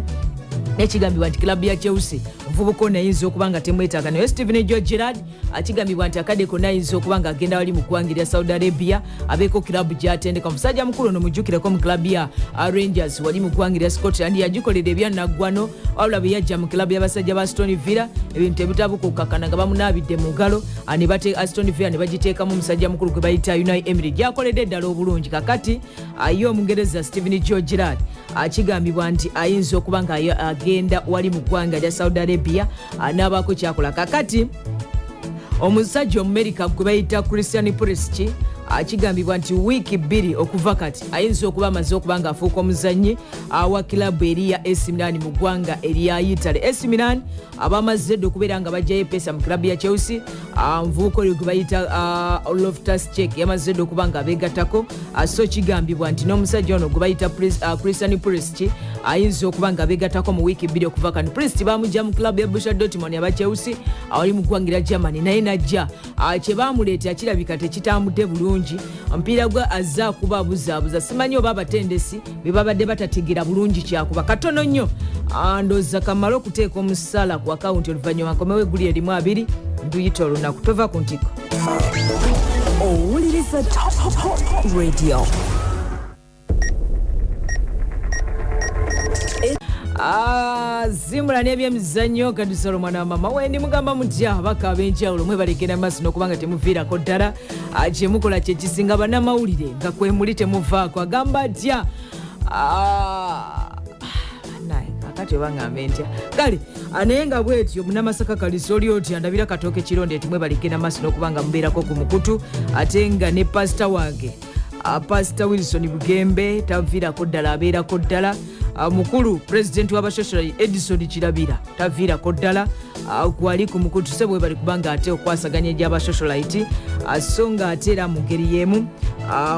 Speaker 11: nekigambibwa nti kilabu ya Chelsea omuvubuka ono ayinza okuba nga temwetaaga naye Steven Gerrard akigambibwa nti akadde konna ayinza okuba nga agenda wali mu ggwanga erya Saudi Arabia abeeko kilabu gy'atendeka omusajja mukulu ono mujjukireko mu kilabu ya Rangers wali mu ggwanga erya Scotland yagikolera ebyannaggwano wabula bwe yajja mu kilabu y'abasajja ba Aston Villa ebintu ebitabukukkakana nga bamunaabidde mu ngalo Aston Villa ne bagiteekamu omusajja mukulu gwe bayita Unai Emery gyakoledde eddala obulungi kakati ye Omungereza Steven Gerrard akigambibwa nti ayinza okuba nga agenda wali mu ggwanga lya Saudi Arabia n'abaako kyakola kakati omusajja Omumerika gwe bayita Christian Pulisic akigambibwa nti wiiki 2 okuva kati ayinza okuba amaze okuba nga afuuka omuzannyi wa kilabu eri ya AC Milan mu ggwanga erya Italy. AC Milan abamaze dde okubeera nga bajjayo epeesa mu kilabu ya Chelsea omuvubuka oyo gwe bayita Loftus-Cheek yamaze dde okuba nga abeegattako so kigambibwa nti n'omusajja ono gwe bayita Christian Pulisic ayinza okuba nga abeegattako mu wiiki 2 okuva kati. Pulisic bamujja mu kilabu ya Borussia Dortmund aba Chelsea awali mu ggwanga erya Germany naye najja kye baamuleeta kirabika tekitambudde bulungi omupiira gwe azza kuba abuzaabuza simanyi oba abatendesi be babadde batategeera bulungi kyakuba katono nnyo ndowooza kamala okuteeka omusala ku akawunti oluvannyuma nkomewo egguli erimu 2 nduyita olunaku tova ku ntiko
Speaker 8: owuliriza Top Radio.
Speaker 11: Zimbula n'ebyemizannyo kadusolo mwana wa mama wendi mugamba mutya baka ab'enjawulo mwe balegera maaso n'okubanga temuviirako ddala kye mukola kye kisinga bannamawulire nga kwe muli temuvaako agamba atya naye kakati obaŋŋamba entya kale naye nga bwetyo munnamasaka kalisa oli otya ndabira katooke kironde timwe balegera maaso n'okubanga mubeerako ku mukutu ate nga ne pasita wange pasita Wilson Bugembe taviirako ddala abeerako ddala mukulu pulezidenti w'abasocialite Edison Kirabira taviirako ddala kwali ku mukutu se bwe bali kubanga ate okwasaganya egy'abasocialite so nga ate era mu ngeri y'emu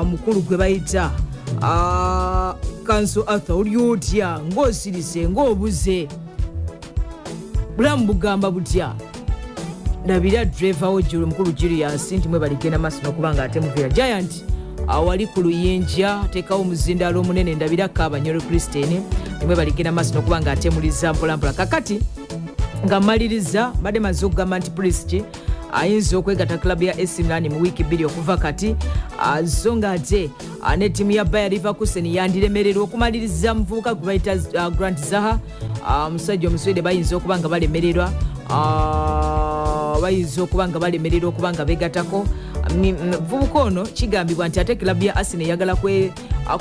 Speaker 11: mukulu gwe bayita Kanso Arthur oli otya ng'osirise ng'obuze bulamu bugamba butya ndabira driver wo Julu mukulu Julius nti mwe baligenda maaso n'okubanga ate muviira Giant awali ku luyinja teekawo omuzindaalo omunene ndabira Kabanyolo Christine nimwe baligenda maaso n'okubanga atemuliza mpolampola kakati nga mmaliriza badde maze okugamba nti Pulisic ayinza okwegatta kilabu ya AC Milan mu wiiki 2 okuva kati so nga ate n'ettiimu ya Bayer Leverkusen yandiremererwa okumaliriza muvubuka gwe bayita Grant Zaha omusajja Omuswede bayinza okuba nga balemererwa okuba nga beegattako muvubuka ono kigambibwa nti ate kilabu ya Arsenal eyagala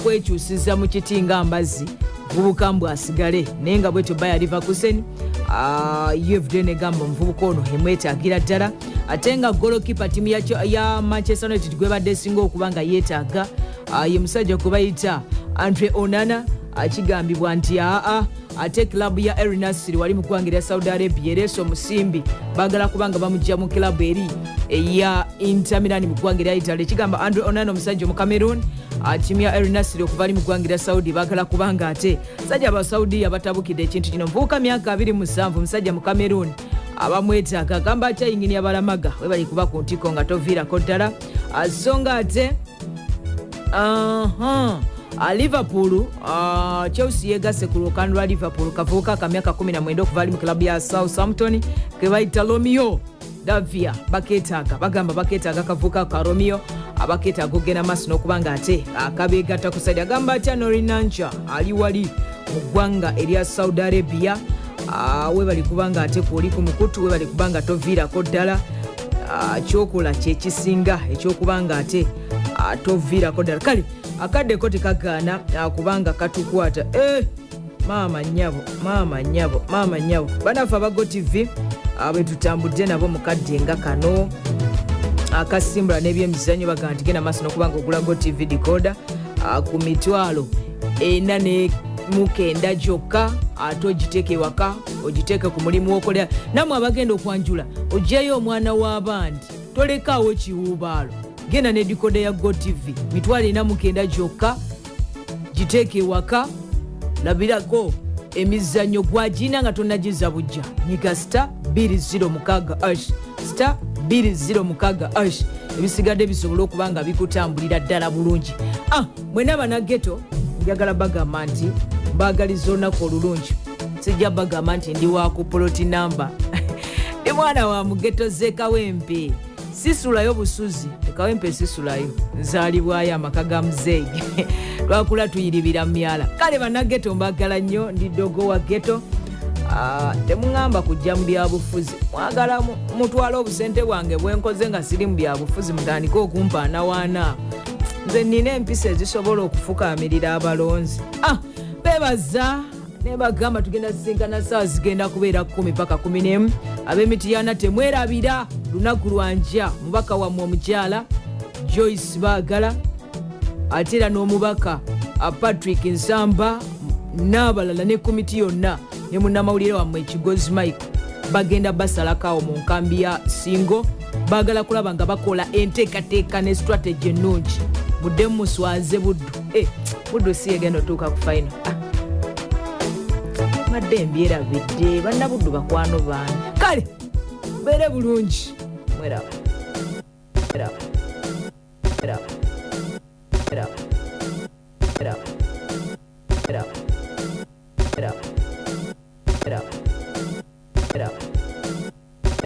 Speaker 11: kwekyusiza mu kiti nga mbazzi muvubuka mbw asigale naye nga bwetyo Bayer Leverkusen yevudde negamba omuvubuka ono emwetaagira ddala ate nga golokipa ttiimu ya Manchester United gwe badde esinga okuba nga yeetaaga ye musajja gwe bayita Andre Onana akigambibwa nti ate kilabu ya El Nassr wali mu ggwanga erya Saudi Arabia ereese omusimbi baagala kubanga bamujja mu kilabu eri eya Inter Milan mu ggwanga erya Italy ekigamba Andre Onana omusajja mu Cameroon ttiimu ya El Nassr okuva ali mu ggwanga erya Saudi baagala kubanga ate musajja Abasaudiya batabukidde ekintu kino muvubuka myaka 27 musajja mu Cameroon abamwetaaga agamba akyayingini abalamaga we bali kuba ku ntiko nga toviirako ddala so nga ate Liverpool Chelsea yegasse ku lukanda lwa Liverpool kavubuka ka myaka 19 okuva ali mu kilabu ya Southampton ke bayita Romeo Davia baketaaga bagamba baketaaga kavubuka ka Romeo abaketaaga okugenda maaso n'okubanga ate akabeegatta ku saidi agamba atya norinancha ali wali mu ggwanga erya Saudi Arabia. Webali kubanga ate kuoli ku mukutu, webali kubanga toviirako ddala. Kyokola kyekisinga ekyokubanga ate toviirako ddala. Kale akaddeko tekagaana kubanga katukwata. Maama nnyabo banaffe abago TV bwe tutambudde nabo mu kadde nga kano akasimbula n'ebyemizannyo bagamba nti genda maaso n'okubanga ogula Go TV decoder ku mitwalo 49 gyokka, ate ogiteeke ewaka, ogiteeke ku mulimu w'okolera. Nammwe abagenda okwanjula oggyeyo omwana w'abandi, tolekaawo kiwuubaalo, genda ne decoder ya Go TV mitwalo 49 gyokka, giteeke ewaka, labirako emizannyo gwagina nga tonnagiza bujja. Nyiga star 206 star 206 ebisigadde bisobola okuba nga bikutambulira ddala bulungi. Mwena banageto njagala bagamba nti baagaliza olunaku olulungi, sijja bagamba nti ndi wa ku poloti namba ndi mwana wa mugeto ze Kawempe, sisulayo busuzi Kawempe, sisulayo nzaalibwayo amaka ga muzeeyi lwakula tuyiribira myala. Kale banageto mbagala nnyo, ndi dogo wa geto. Temuŋŋamba kujja mu byabufuzi, mwagala mutwala obusente bwange bwenkoze nga siri mu byabufuzi mutandike okumpaanawaana. Nze nina empisa ezisobola okufukaamirira abalonzi. Bebaza ne bagamba tugenda zisinkana ssaawa zigenda kubeera 10 paka 11. Ab'Emityana temwerabira lunaku lwanja, mubaka wammwe omukyala Joyce Baagala, ate era n'omubaka Patrick Nsamba n'abalala ne komiti yonna ne munnamawulire wammwe Kigozi Mike bagenda basalakaawo mu nkambi ya Singo. Baagala kulaba nga bakola enteekateeka ne strategy ennungi. Muddemu muswaze Buddu. Buddu si yegenda otuuka ku final. Madde mbyerabidde banna Buddu bakwano baani. Kale mbeere bulungi. Mweraba. Mweraba. Mweraba. Mweraba. Mweraba.